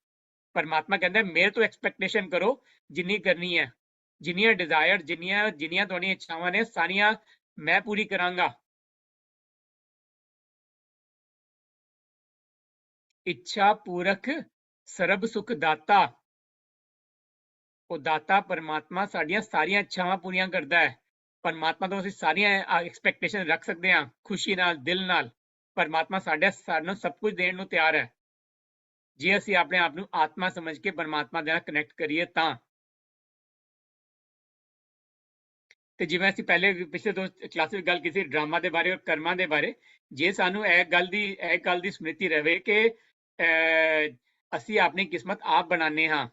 ਪਰਮਾਤਮਾ ਕਹਿੰਦਾ ਮੇਰੇ ਤੋਂ ਐਕਸਪੈਕਟੇਸ਼ਨ ਕਰੋ ਜਿੰਨੀ ਕਰਨੀ ਹੈ, ਜਿੰਨੀਆਂ ਡਿਜ਼ਾਇਰ, ਜਿੰਨੀਆਂ ਤੁਹਾਡੀਆਂ ਇੱਛਾਵਾਂ ਨੇ, ਸਾਰੀਆਂ ਮੈਂ ਪੂਰੀ ਕਰਾਂਗਾ। ਇੱਛਾ ਪੂਰਕ ਸਰਬ ਸੁਖ ਦਾਤਾ। ਉਹ ਦਾਤਾ ਪਰਮਾਤਮਾ ਸਾਡੀਆਂ ਸਾਰੀਆਂ ਇੱਛਾਵਾਂ ਪੂਰੀਆਂ ਕਰਦਾ ਹੈ। ਪਰਮਾਤਮਾ ਤੋਂ ਅਸੀਂ ਸਾਰੀਆਂ ਐਕਸਪੈਕਟੇਸ਼ਨ ਰੱਖ ਸਕਦੇ ਹਾਂ, ਖੁਸ਼ੀ ਨਾਲ, ਦਿਲ ਨਾਲ। ਪਰਮਾਤਮਾ ਸਾਨੂੰ ਸਭ ਕੁਝ ਦੇਣ ਨੂੰ ਤਿਆਰ ਹੈ, ਜੇ ਅਸੀਂ ਆਪਣੇ ਆਪ ਨੂੰ ਆਤਮਾ ਸਮਝ ਕੇ ਪਰਮਾਤਮਾ ਦੇ ਨਾਲ ਕਨੈਕਟ ਕਰੀਏ ਤਾਂ। ਤੇ ਜਿਵੇਂ ਅਸੀਂ ਪਿਛਲੇ 2 ਕਲਾਸ ਵਿੱਚ ਗੱਲ ਕੀਤੀ ਡਰਾਮਾ ਦੇ ਬਾਰੇ ਔਰ ਕਰਮਾਂ ਦੇ ਬਾਰੇ, ਜੇ ਸਾਨੂੰ ਇਹ ਗੱਲ ਦੀ ਸਮ੍ਰਿਤੀ ਰਹੇ ਕਿ ਅਸੀਂ ਆਪਣੀ ਕਿਸਮਤ ਆਪ ਬਣਾਉਂਦੇ ਹਾਂ।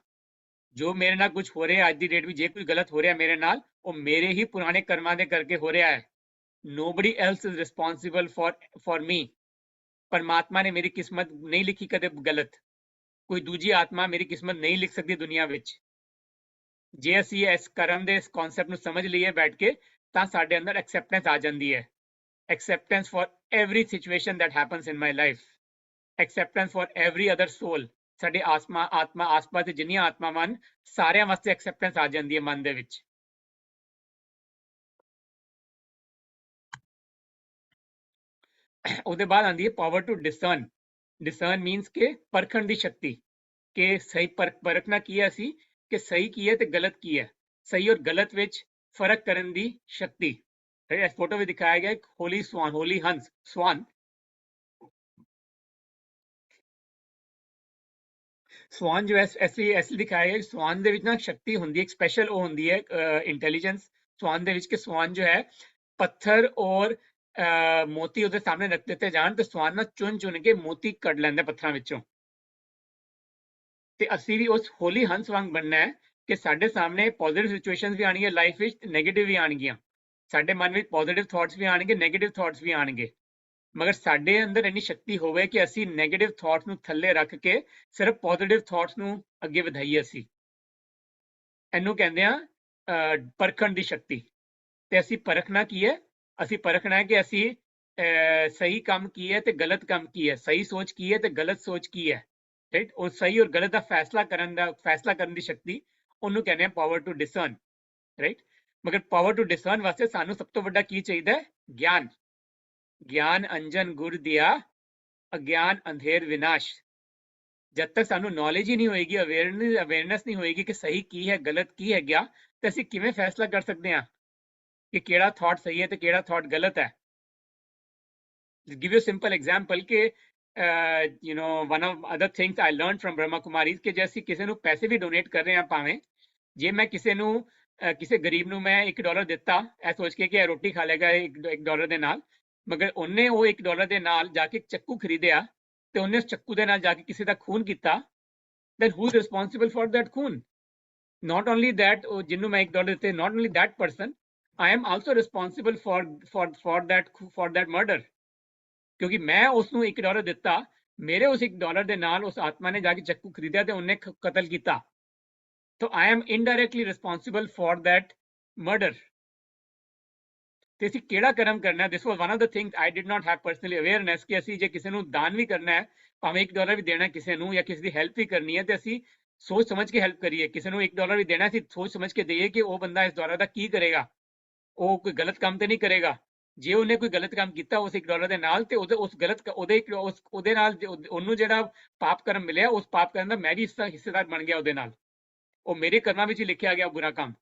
ਜੋ ਮੇਰੇ ਨਾਲ ਕੁਝ ਹੋ ਰਿਹਾ ਅੱਜ ਦੀ ਡੇਟ ਵਿੱਚ, ਜੇ ਕੋਈ ਗਲਤ ਹੋ ਰਿਹਾ ਮੇਰੇ ਨਾਲ, ਉਹ ਮੇਰੇ ਹੀ ਪੁਰਾਣੇ ਕਰਮਾਂ ਦੇ ਕਰਕੇ ਹੋ ਰਿਹਾ ਹੈ। Nobody else is responsible for me. ਪਰਮਾਤਮਾ ਨੇ ਮੇਰੀ ਕਿਸਮਤ ਨਹੀਂ ਲਿਖੀ ਕਦੇ ਗਲਤ। ਕੋਈ ਦੂਜੀ ਆਤਮਾ ਮੇਰੀ ਕਿਸਮਤ ਨਹੀਂ ਲਿਖ ਸਕਦੀ ਦੁਨੀਆ ਵਿੱਚ। ਜੇ ਅਸੀਂ ਇਸ ਕਰਮ ਦੇ ਕਨਸੈਪਟ ਨੂੰ ਸਮਝ ਲਈਏ ਬੈਠ ਕੇ, ਤਾਂ ਸਾਡੇ ਅੰਦਰ ਐਕਸੈਪਟੈਂਸ ਆ ਜਾਂਦੀ ਹੈ। Acceptance for every situation that happens in my life, acceptance for every other soul। ਸਾਡੇ ਆਤਮਾ ਆਸ-ਪਾਸ ਦੇ ਜਿੰਨੀਆਂ ਆਤਮਾਵਾਂ ਹਨ, ਸਾਰਿਆਂ ਵਾਸਤੇ ਐਕਸੈਪਟੈਂਸ ਆ ਜਾਂਦੀ ਹੈ ਮਨ ਦੇ ਵਿੱਚ। ਉਹਦੇ ਬਾਅਦ ਆਉਂਦੀ ਹੈ ਪਾਵਰ ਟੂ ਡਿਸਰਨ। ਡਿਸਰਨ ਮੀਨਸ ਕਿ ਪਰਖਣ ਦੀ ਸ਼ਕਤੀ, ਕਿ ਸਹੀ ਪਰਖਣਾ ਕੀ ਹੈ ਅਸੀਂ, ਕਿ ਸਹੀ ਕੀ ਹੈ ਤੇ ਗਲਤ ਕੀ ਹੈ, ਸਹੀ ਔਰ ਗਲਤ ਵਿੱਚ ਫਰਕ ਕਰਨ ਦੀ ਸ਼ਕਤੀ। ਇਸ ਫੋਟੋ ਵਿੱਚ ਦਿਖਾਇਆ ਗਿਆ ਇੱਕ ਹੋਲੀ ਸਵਾਨ, ਹੋਲੀ ਹੰਸ, ਸਵਾਨ। ਸਵਾਨ ਜੋ ਐਸੀ ਦਿਖਾਇਆ ਗਿਆ, ਸਵਾਨ ਦੇ ਵਿੱਚ ਨਾ ਸ਼ਕਤੀ ਹੁੰਦੀ ਹੈ, ਇੱਕ ਸਪੈਸ਼ਲ ਉਹ ਹੁੰਦੀ ਹੈ ਇੰਟੈਲੀਜੈਂਸ ਸਵਾਨ ਦੇ ਵਿੱਚ, ਕਿ ਸਵਾਨ ਜੋ ਹੈ ਪੱਥਰ ਔਰ ਮੋਤੀ ਉਹਦੇ ਸਾਹਮਣੇ ਰੱਖ ਦਿੱਤੇ ਜਾਣ ਤੇ ਸਵਾਨ ਨਾਲ ਚੁਣ ਕੇ ਮੋਤੀ ਕੱਢ ਲੈਂਦਾ ਪੱਥਰਾਂ ਵਿੱਚੋਂ। ਤੇ ਅਸੀਂ ਵੀ ਉਸ ਹੋਲੀ ਹੰਸ ਵਾਂਗ ਬਣਨਾ ਹੈ ਕਿ ਸਾਡੇ ਸਾਹਮਣੇ ਪੋਜ਼ਿਟਿਵ ਸਿਚੁਏਸ਼ਨਸ ਵੀ ਆਣਗੀਆਂ ਲਾਈਫ ਵਿੱਚ, ਨੈਗੇਟਿਵ ਵੀ ਆਣਗੀਆਂ। ਸਾਡੇ ਮਨ ਵਿੱਚ ਪੋਜ਼ਿਟਿਵ ਥਾਟਸ ਵੀ ਆਣਗੇ, ਨੈਗੇਟਿਵ ਥਾਟਸ ਵੀ ਆਣਗੇ, ਮਗਰ ਸਾਡੇ ਅੰਦਰ ਇੰਨੀ ਸ਼ਕਤੀ ਹੋਵੇ ਕਿ ਅਸੀਂ ਨੈਗੇਟਿਵ ਥਾਟਸ ਨੂੰ ਥੱਲੇ ਰੱਖ ਕੇ ਸਿਰਫ ਪੋਜ਼ਿਟਿਵ ਥਾਟਸ ਨੂੰ ਅੱਗੇ ਵਧਾਈਏ। ਅਸੀਂ ਇਹਨੂੰ ਕਹਿੰਦੇ ਆ ਪਰਖਣ ਦੀ ਸ਼ਕਤੀ। ਤੇ ਅਸੀਂ ਪਰਖਣਾ ਕੀ ਹੈ? ਅਸੀਂ ਪਰਖਣਾ ਹੈ ਕਿ ਅਸੀਂ ਸਹੀ ਕੰਮ ਕੀ ਹੈ ਤੇ ਗਲਤ ਕੰਮ ਕੀ ਹੈ, ਸਹੀ ਸੋਚ ਕੀ ਹੈ ਤੇ ਗਲਤ ਸੋਚ ਕੀ ਹੈ, ਰਾਈਟ? ਉਹ ਸਹੀ ਔਰ ਗਲਤ ਦਾ ਫੈਸਲਾ ਕਰਨ ਦੀ ਸ਼ਕਤੀ, ਉਹਨੂੰ ਕਹਿੰਦੇ ਆ ਪਾਵਰ ਟੂ ਡਿਸਰਨ, ਰਾਈਟ? ਮਗਰ ਪਾਵਰ ਟੂ ਡਿਸਰਨ ਵਾਸਤੇ ਸਾਨੂੰ ਸਭ ਤੋਂ ਵੱਡਾ ਕੀ ਚਾਹੀਦਾ ਹੈ? ਗਿਆਨ। ਗਿਆਨ ਅੰਜਨ ਗੁਰ ਦਿਆ, ਅਗਿਆਨ ਅੰਧੇਰ ਵਿਨਾਸ਼। ਜਦ ਤੱਕ ਸਾਨੂੰ ਨੌਲੇਜ ਹੀ ਨਹੀਂ ਹੋਏਗੀ, ਅਵੇਅਰਨੈਸ ਨਹੀਂ ਹੋਏਗੀ ਕਿ ਸਹੀ ਕੀ ਹੈ, ਗਲਤ ਕੀ ਹੈ ਗਿਆ, ਤੇ ਅਸੀਂ ਕਿਵੇਂ ਫੈਸਲਾ ਕਰ ਸਕਦੇ ਹਾਂ ਕਿ ਕਿਹੜਾ ਥਾਟ ਸਹੀ ਹੈ ਤੇ ਕਿਹੜਾ ਥਾਟ ਗਲਤ ਹੈ? give you a simple example ਕਿ one of other things I learned from Brahma Kumaris ਕਿ ਜੇ ਅਸੀਂ ਕਿਸੇ ਨੂੰ ਪੈਸੇ ਵੀ ਡੋਨੇਟ ਕਰ ਰਹੇ ਹਾਂ, ਭਾਵੇਂ ਜੇ ਮੈਂ ਕਿਸੇ ਨੂੰ ਕਿਸੇ ਗਰੀਬ ਨੂੰ ਮੈਂ $1 ਦਿੱਤਾ ਇਹ ਸੋਚ ਕੇ ਕਿ ਇਹ ਰੋਟੀ ਖਾ ਲੇਗਾ $1 ਦੇ ਨਾਲ, ਮਗਰ ਉਹਨੇ ਉਹ $1 ਦੇ ਨਾਲ ਜਾ ਕੇ ਚੱਕੂ ਖਰੀਦਿਆ ਤੇ ਉਹਨੇ ਉਸ ਚੱਕੂ ਦੇ ਨਾਲ ਜਾ ਕੇ ਕਿਸੇ ਦਾ ਖੂਨ ਕੀਤਾ, then who is responsible for that ਖੂਨ? Not only that, ਜਿਹਨੂੰ ਮੈਂ $1 ਦਿੱਤੇ, not only that person, I am also responsible for that murder, ਕਿਉਂਕਿ ਮੈਂ ਉਸ ਨੂੰ $1 ਦਿੱਤਾ, ਮੇਰੇ ਉਸ $1 ਦੇ ਨਾਲ ਉਸ ਆਤਮਾ ਨੇ ਜਾ ਕੇ ਚੱਕੂ ਖਰੀਦਿਆ ਤੇ ਉਹਨੇ ਕਤਲ ਕੀਤਾ, ਤਾਂ I am indirectly responsible for that murder। ਤੇ ਅਸੀਂ ਕਿਹੜਾ ਕਰਮ ਕਰਨਾ? This was one of the things I did not have personally awareness ਕਿ ਅਸੀਂ ਜੇ ਕਿਸੇ ਨੂੰ ਦਾਨ ਵੀ ਕਰਨਾ ਹੈ, ਭਾਵੇਂ $1 ਵੀ ਦੇਣਾ ਕਿਸੇ ਨੂੰ ਜਾਂ ਕਿਸੇ ਦੀ ਹੈਲਪ ਵੀ ਕਰਨੀ ਹੈ, ਤੇ ਅਸੀਂ ਸੋਚ ਸਮਝ ਕੇ ਹੈਲਪ ਕਰੀਏ। ਕਿਸੇ ਨੂੰ $1 ਵੀ ਦੇਣਾ, ਅਸੀਂ ਸੋਚ ਸਮਝ ਕੇ ਦਈਏ ਕਿ ਉਹ ਬੰਦਾ ਇਸ $1 ਦਾ ਕੀ ਕਰੇਗਾ, ਉਹ ਕੋਈ ਗਲਤ ਕੰਮ ਤੇ ਨਹੀਂ ਕਰੇਗਾ। ਜੇ ਉਹਨੇ ਕੋਈ ਗਲਤ ਕੰਮ ਕੀਤਾ ਉਸ $1 ਦੇ ਨਾਲ, ਤੇ ਉਹਦੇ ਨਾਲ ਉਹਨੂੰ ਜਿਹੜਾ ਪਾਪ ਕਰਮ ਮਿਲਿਆ, ਉਸ ਪਾਪ ਕਰਮ ਦਾ ਮੈਂ ਵੀ ਹਿੱਸੇਦਾਰ ਬਣ ਗਿਆ ਉਹਦੇ ਨਾਲ, ਉਹ ਮੇਰੇ ਕਰਮਾਂ ਵਿੱਚ ਹੀ ਲਿਖਿਆ ਗਿਆ ਬੁਰਾ ਕੰਮ।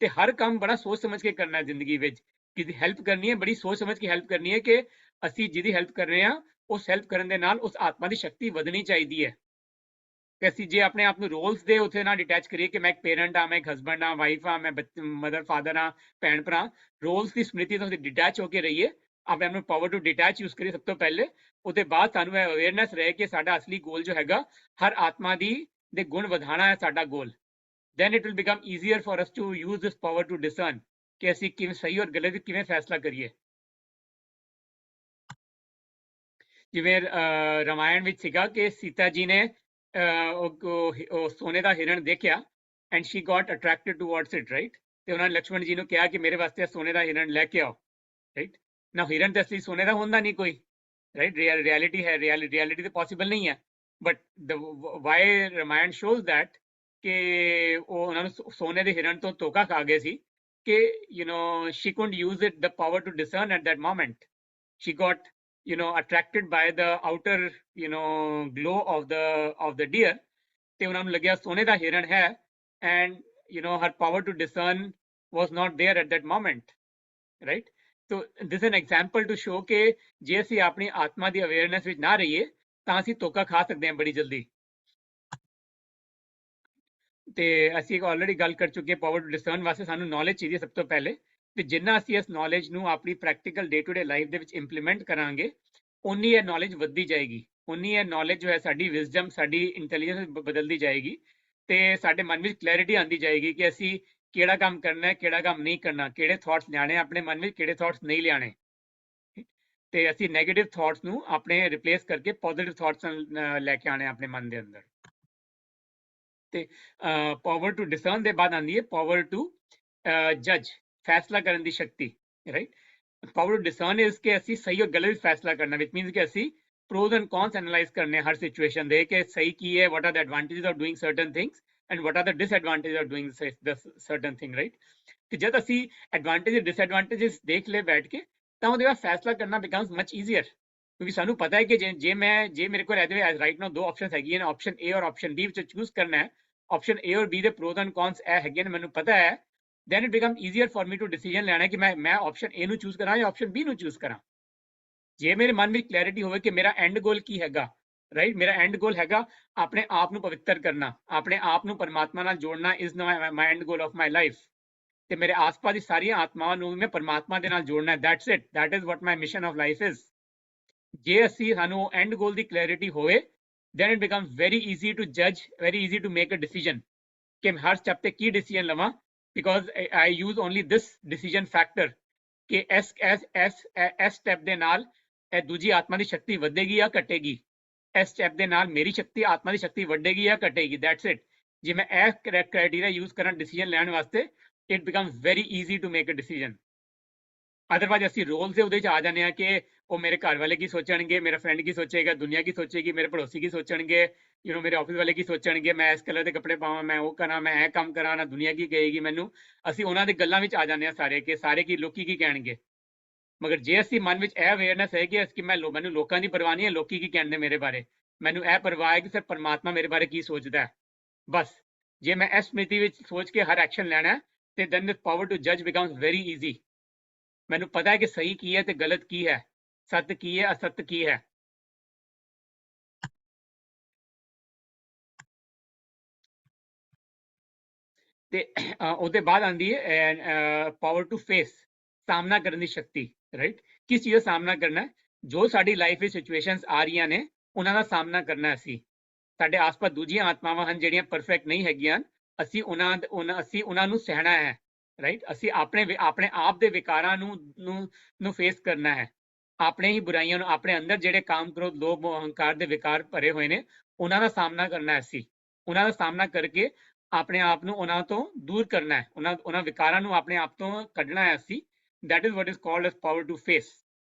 ਤੇ ਹਰ ਕੰਮ ਬੜਾ ਸੋਚ ਸਮਝ ਕੇ ਕਰਨਾ ਹੈ ਜ਼ਿੰਦਗੀ ਵਿੱਚ। ਕਿਸਦੀ ਹੈਲਪ ਕਰਨੀ ਹੈ, ਬੜੀ ਸੋਚ ਸਮਝ ਕੇ ਹੈਲਪ ਕਰਨੀ ਹੈ ਕਿ ਅਸੀਂ ਜਿਹਦੀ ਹੈਲਪ ਕਰ ਰਹੇ ਹਾਂ, ਉਸ ਹੈਲਪ ਕਰਨ ਦੇ ਨਾਲ ਉਸ ਆਤਮਾ ਦੀ ਸ਼ਕਤੀ ਵਧਣੀ ਚਾਹੀਦੀ ਹੈ। ਕਿ ਅਸੀਂ ਜੇ ਆਪਣੇ ਆਪ ਨੂੰ ਰੋਲਸ ਦੇ ਉੱਥੇ ਨਾ ਡਿਟੈਚ ਕਰੀਏ ਕਿ ਮੈਂ ਇੱਕ ਪੇਰੈਂਟ ਹਾਂ, ਮੈਂ ਇੱਕ ਹਸਬੈਂਡ ਹਾਂ, ਵਾਈਫ ਹਾਂ, ਮੈਂ ਮਦਰ ਫਾਦਰ ਹਾਂ, ਭੈਣ ਭਰਾ, ਰੋਲਸ ਦੀ ਸਮ੍ਰਿਤੀ ਤੋਂ ਅਸੀਂ ਡਿਟੈਚ ਹੋ ਕੇ ਰਹੀਏ, ਆਪਣੇ ਆਪ ਨੂੰ ਪਾਵਰ ਟੂ ਡਿਟੈਚ ਯੂਜ਼ ਕਰੀਏ ਸਭ ਤੋਂ ਪਹਿਲੇ। ਉਹਦੇ ਬਾਅਦ ਸਾਨੂੰ ਇਹ ਅਵੇਅਰਨੈਸ ਰਹੇ ਕਿ ਸਾਡਾ ਅਸਲੀ ਗੋਲ ਜੋ ਹੈਗਾ, ਹਰ ਆਤਮਾ ਦੇ ਗੁਣ ਵਧਾਉਣਾ ਹੈ ਸਾਡਾ ਗੋਲ। then it will become easier for us to use this power to discern ਕਿ ਅਸੀਂ ਕਿਵੇਂ ਸਹੀ ਔਰ ਗਲਤ ਕਿਵੇਂ ਫੈਸਲਾ ਕਰੀਏ। ਜਿਵੇਂ ਰਾਮਾਇਣ ਵਿੱਚ ਸੀਗਾ ਕਿ ਸੀਤਾ ਜੀ ਨੇ ਉਹ ਸੋਨੇ ਦਾ ਹਿਰਨ ਦੇਖਿਆ and she got attracted towards it, right? ਤੇ ਉਹਨਾਂ ਨੇ ਲਕਸ਼ਮਣ ਜੀ ਨੂੰ ਕਿਹਾ ਕਿ ਮੇਰੇ ਵਾਸਤੇ ਸੋਨੇ ਦਾ ਹਿਰਨ ਲੈ ਕੇ ਆਓ, right? ਨਾ ਹਿਰਨ ਤੇ ਅਸਲੀ ਸੋਨੇ ਦਾ ਹੁੰਦਾ ਨਹੀਂ ਕੋਈ, right? ਰਿਐਲਿਟੀ ਹੈ, ਰਿਐਲਿਟੀ ਤੇ ਪੋਸੀਬਲ ਨਹੀਂ ਹੈ, but why Ramayan shows that ਕਿ ਉਹ ਉਹਨਾਂ ਨੂੰ ਸੋਨੇ ਦੇ ਹਿਰਨ ਤੋਂ ਧੋਖਾ ਖਾ ਗਏ ਸੀ ਕਿ she couldn't use the power to discern at that moment. She got attracted by the outer glow of the deer, ਤੇ ਉਹਨਾਂ ਨੂੰ ਲੱਗਿਆ ਸੋਨੇ ਦਾ ਹਿਰਨ ਹੈ, and her power to discern was not there at that moment, right? So this is an example to show ਕਿ ਜੇ ਅਸੀਂ ਆਪਣੀ ਆਤਮਾ ਦੀ ਅਵੇਅਰਨੈਸ ਵਿੱਚ ਨਾ ਰਹੀਏ ਤਾਂ ਅਸੀਂ ਧੋਖਾ ਖਾ ਸਕਦੇ ਹਾਂ ਬੜੀ ਜਲਦੀ। ਤੇ ਅਸੀਂ ਆਲਰੇਡੀ ਗੱਲ ਕਰ ਚੁੱਕੇ ਪਾਵਰ ਟੂ ਡਿਸਕਰਨ ਵਾਸਤੇ ਸਾਨੂੰ ਨੌਲੇਜ ਚਾਹੀਦੀ ਸਭ ਤੋਂ ਪਹਿਲੇ, ਤੇ ਜਿੰਨਾ ਅਸੀਂ ਇਸ ਨੌਲੇਜ ਨੂੰ ਆਪਣੀ practical day to day life ਦੇ ਵਿੱਚ ਇੰਪਲੀਮੈਂਟ ਕਰਾਂਗੇ, ਉਨੀ ਇਹ ਨੌਲੇਜ ਵੱਧਦੀ ਜਾਏਗੀ, ਉਨੀ ਇਹ ਨੌਲੇਜ ਜੋ ਹੈ ਸਾਡੀ ਵਿਜ਼ਡਮ, ਸਾਡੀ ਇੰਟੈਲੀਜੈਂਸ ਬਦਲਦੀ ਜਾਏਗੀ, ਤੇ ਸਾਡੇ ਮਨ ਵਿੱਚ ਕਲੈਰਿਟੀ ਆਉਂਦੀ ਜਾਏਗੀ ਕਿ ਅਸੀਂ ਕਿਹੜਾ ਕੰਮ ਕਰਨਾ ਹੈ, ਕਿਹੜਾ ਕੰਮ ਨਹੀਂ ਕਰਨਾ, ਕਿਹੜੇ ਥਾਟਸ ਲਿਆਣੇ ਆਪਣੇ ਮਨ ਵਿੱਚ, ਕਿਹੜੇ ਥਾਟਸ ਨਹੀਂ ਲਿਆਣੇ, ਤੇ ਅਸੀਂ ਨੈਗੇਟਿਵ ਥਾਟਸ ਨੂੰ ਆਪਣੇ ਰਿਪਲੇਸ ਕਰਕੇ ਪੋਜ਼ਿਟਿਵ ਥਾਟਸ ਲੈ ਕੇ ਆਣੇ ਆਪਣੇ ਮਨ ਦੇ ਅੰਦਰ। ਤੇ ਪਾਵਰ ਟੂ ਡਿਸਰਨ ਦੇ ਬਾਅਦ ਆਉਂਦੀ ਹੈ ਪਾਵਰ ਟੂ ਜੱਜ, ਫੈਸਲਾ ਕਰਨ ਦੀ ਸ਼ਕਤੀ, ਰਾਈਟ? ਪਾਵਰ ਟੂ ਡਿਸਰਨ ਇਜ਼ ਕਿ ਅਸੀਂ ਸਹੀ ਔਰ ਗਲਤ ਫੈਸਲਾ ਕਰਨਾ, ਵਿਚ ਮੀਨਸ ਕਿ ਅਸੀਂ ਪ੍ਰੋਜ਼ ਐਂਡ ਕੌਨਸ ਐਨਾਲਾਈਜ਼ ਕਰਨੇ ਹਰ ਸਿਚੁਏਸ਼ਨ ਦੇ ਕਿ ਸਹੀ ਕੀ ਹੈ, what are the advantages of doing certain things and what are the disadvantages of doing certain thing, right? ਕਿ ਜਦ ਅਸੀਂ ਐਡਵਾਂਟੇजेस ਡਿਸਐਡਵਾਂਟੇजेस ਦੇਖ ਲਏ ਬੈਠ ਕੇ, ਤਾਂ ਉਹਦੇ ਬਾਅਦ ਫੈਸਲਾ ਕਰਨਾ ਬਿਕਮਸ ਮਚ ਈਜ਼ੀਅਰ, ਕਿਉਂਕਿ ਸਾਨੂੰ ਪਤਾ ਹੈ ਕਿ ਜੇ ਮੇਰੇ ਕੋਲ ਰਾਈਟ ਨਾਓ 2 ਆਪਸ਼ਨਸ ਹੈਗੀਆਂ ਨੇ, ਆਪਸ਼ਨ A ਔਰ ਆਪਸ਼ਨ B ਵਿੱਚੋਂ ਚੂਜ਼ ਕਰਨਾ ਹੈ, option A और B ਦੇ pros and cons ਇਹ ਹੈਗੇ ਨੇ, ਮੈਨੂੰ ਪਤਾ ਹੈ, then it becomes easier for me to decision ਲੈਣਾ ਕਿ ਮੈਂ option A ਨੂੰ ਚੂਜ਼ ਕਰਾਂ ਜਾਂ option B ਨੂੰ ਚੂਜ਼ ਕਰਾਂ। ਜੇ ਮੇਰੇ ਮਨ ਵਿੱਚ ਕਲੈਰਿਟੀ ਹੋਵੇ ਕਿ ਮੇਰਾ ਐਂਡ ਗੋਲ ਕੀ ਹੈਗਾ, ਰਾਈਟ? ਮੇਰਾ ਐਂਡ ਗੋਲ ਹੈਗਾ ਆਪਣੇ ਆਪ ਨੂੰ ਪਵਿੱਤਰ ਕਰਨਾ, ਆਪਣੇ ਆਪ ਨੂੰ ਪਰਮਾਤਮਾ ਨਾਲ ਜੋੜਨਾ, is my end goal of my life, ਤੇ ਮੇਰੇ ਆਸ-ਪਾਸ ਦੀ ਸਾਰੀਆਂ ਆਤਮਾਵਾਂ ਨੂੰ ਵੀ ਮੈਂ ਪਰਮਾਤਮਾ ਦੇ ਨਾਲ ਜੋੜਨਾ ਹੈ। That's it, that is what my mission of life is. ਜੇ ਅਸੀਂ ਸਾਨੂੰ ਐਂਡ ਗੋਲ ਦੀ ਕਲੈਰਿਟੀ ਹੋਵੇ, then it becomes very easy to judge, very easy to make a decision ਕਿ ਹਰ ਸਟੈਪ ਤੇ ਕੀ ਡਿਸੀਜਨ ਲਵਾਂ, because I use only this decision factor ਕਿ ਇਸ step ਦੇ ਨਾਲ ਇਹ ਦੂਜੀ ਆਤਮਾ ਦੀ ਸ਼ਕਤੀ ਵਧੇਗੀ ਜਾਂ ਘਟੇਗੀ, ਇਸ ਸਟੈਪ ਦੇ ਨਾਲ ਮੇਰੀ ਸ਼ਕਤੀ ਆਤਮਾ ਦੀ ਸ਼ਕਤੀ ਵਧੇਗੀ ਜਾਂ ਘਟੇਗੀ। That's it. ਜੇ ਮੈਂ ਇਹ ਕ੍ਰਾਈਟੇਰੀਆ ਯੂਜ਼ ਕਰਾਂ ਡਿਸੀਜਨ ਲੈਣ ਵਾਸਤੇ, it becomes very easy to make a decision. Otherwise ਅਸੀਂ ਰੋਲਸ ਦੇ ਉਹਦੇ ਚ ਆ ਜਾਂਦੇ ਹਾਂ ਕਿ ਉਹ ਮੇਰੇ ਘਰ ਵਾਲੇ ਕੀ ਸੋਚਣਗੇ, ਮੇਰਾ ਫਰੈਂਡ ਕੀ ਸੋਚੇਗਾ, ਦੁਨੀਆ ਕੀ ਸੋਚੇਗੀ, ਮੇਰੇ ਪੜੋਸੀ ਕੀ ਸੋਚਣਗੇ, ਮੇਰੇ ਆਫਿਸ ਵਾਲੇ ਕੀ ਸੋਚਣਗੇ, ਮੈਂ ਇਸ ਕਲਰ ਦੇ ਕੱਪੜੇ ਪਾਵਾਂ, ਮੈਂ ਉਹ ਕਰਾਂ, ਮੈਂ ਇਹ ਕੰਮ ਕਰਾਂ, ਨਾ ਦੁਨੀਆ ਕੀ ਕਹੇਗੀ ਮੈਨੂੰ। ਅਸੀਂ ਉਹਨਾਂ ਦੇ ਗੱਲਾਂ ਵਿੱਚ ਆ ਜਾਂਦੇ ਹਾਂ ਸਾਰੇ ਕਿ ਸਾਰੇ ਕੀ ਲੋਕੀ ਕੀ ਕਹਿਣਗੇ। ਮਗਰ ਜੇ ਅਸੀਂ ਮਨ ਵਿੱਚ ਇਹ ਅਵੇਅਰਨੈਸ ਹੈ ਕਿ ਮੈਨੂੰ ਲੋਕਾਂ ਦੀ ਪਰਵਾਹ ਨਹੀਂ ਹੈ, ਲੋਕੀ ਕੀ ਕਹਿੰਦੇ ਮੇਰੇ ਬਾਰੇ, ਮੈਨੂੰ ਇਹ ਪਰਵਾਹ ਹੈ ਕਿ ਸਿਰਫ ਪਰਮਾਤਮਾ ਮੇਰੇ ਬਾਰੇ ਕੀ ਸੋਚਦਾ ਹੈ, ਬਸ। ਜੇ ਮੈਂ ਇਸ ਸਮਿਤੀ ਵਿੱਚ ਸੋਚ ਕੇ ਹਰ ਐਕਸ਼ਨ ਲੈਣਾ ਤੇ then the power to judge becomes very easy। ਮੈਨੂੰ ਪਤਾ ਹੈ ਕਿ ਸਹੀ ਕੀ ਹੈ ਤੇ ਗਲਤ ਕੀ ਹੈ, ਸੱਤ ਕੀ ਹੈ, ਅਸਤ ਕੀ ਹੈ। ਤੇ ਉਹਦੇ ਬਾਅਦ ਆਉਂਦੀ ਹੈ ਪਾਵਰ ਟੂ ਫੇਸ, ਸਾਹਮਣਾ ਕਰਨ ਦੀ ਸ਼ਕਤੀ। ਰਾਈਟ, ਕਿਸ ਚੀਜ਼ ਦਾ ਸਾਹਮਣਾ ਕਰਨਾ? ਜੋ ਸਾਡੀ ਲਾਈਫ ਵਿੱਚ ਸਿਚੁਏਸ਼ਨਸ ਆ ਰਹੀਆਂ ਨੇ ਉਹਨਾਂ ਦਾ ਸਾਹਮਣਾ ਕਰਨਾ। ਅਸੀਂ ਸਾਡੇ ਆਸ-ਪਾਸ ਦੂਜੀਆਂ ਆਤਮਾਵਾਂ ਹਨ ਜਿਹੜੀਆਂ ਪਰਫੈਕਟ ਨਹੀਂ ਹੈਗੀਆਂ, ਅਸੀਂ ਉਹਨਾਂ ਨੂੰ ਸਹਿਣਾ ਹੈ। ਰਾਈਟ, ਅਸੀਂ ਆਪਣੇ ਆਪ ਦੇ ਵਿਕਾਰਾਂ ਨੂੰ ਫੇਸ ਕਰਨਾ ਹੈ, ਆਪਣੇ ਹੀ ਬੁਰਾਈਆਂ ਨੂੰ, ਆਪਣੇ ਅੰਦਰ ਜਿਹੜੇ ਕਾਮ, ਕ੍ਰੋਧ, ਲੋਭ, ਮੋਹ, ਅਹੰਕਾਰ ਦੇ ਵਿਕਾਰ ਭਰੇ ਹੋਏ ਨੇ ਉਹਨਾਂ ਦਾ ਸਾਹਮਣਾ ਕਰਨਾ ਹੈ। ਅਸੀਂ ਉਹਨਾਂ ਦਾ ਸਾਹਮਣਾ ਕਰਕੇ ਆਪਣੇ ਆਪ ਨੂੰ ਉਹਨਾਂ ਤੋਂ ਦੂਰ ਕਰਨਾ ਹੈ, ਉਹਨਾਂ ਵਿਕਾਰਾਂ ਨੂੰ ਆਪਣੇ ਆਪ ਤੋਂ ਕੱਢਣਾ ਹੈ ਅਸੀਂ। that is what is called as power to face।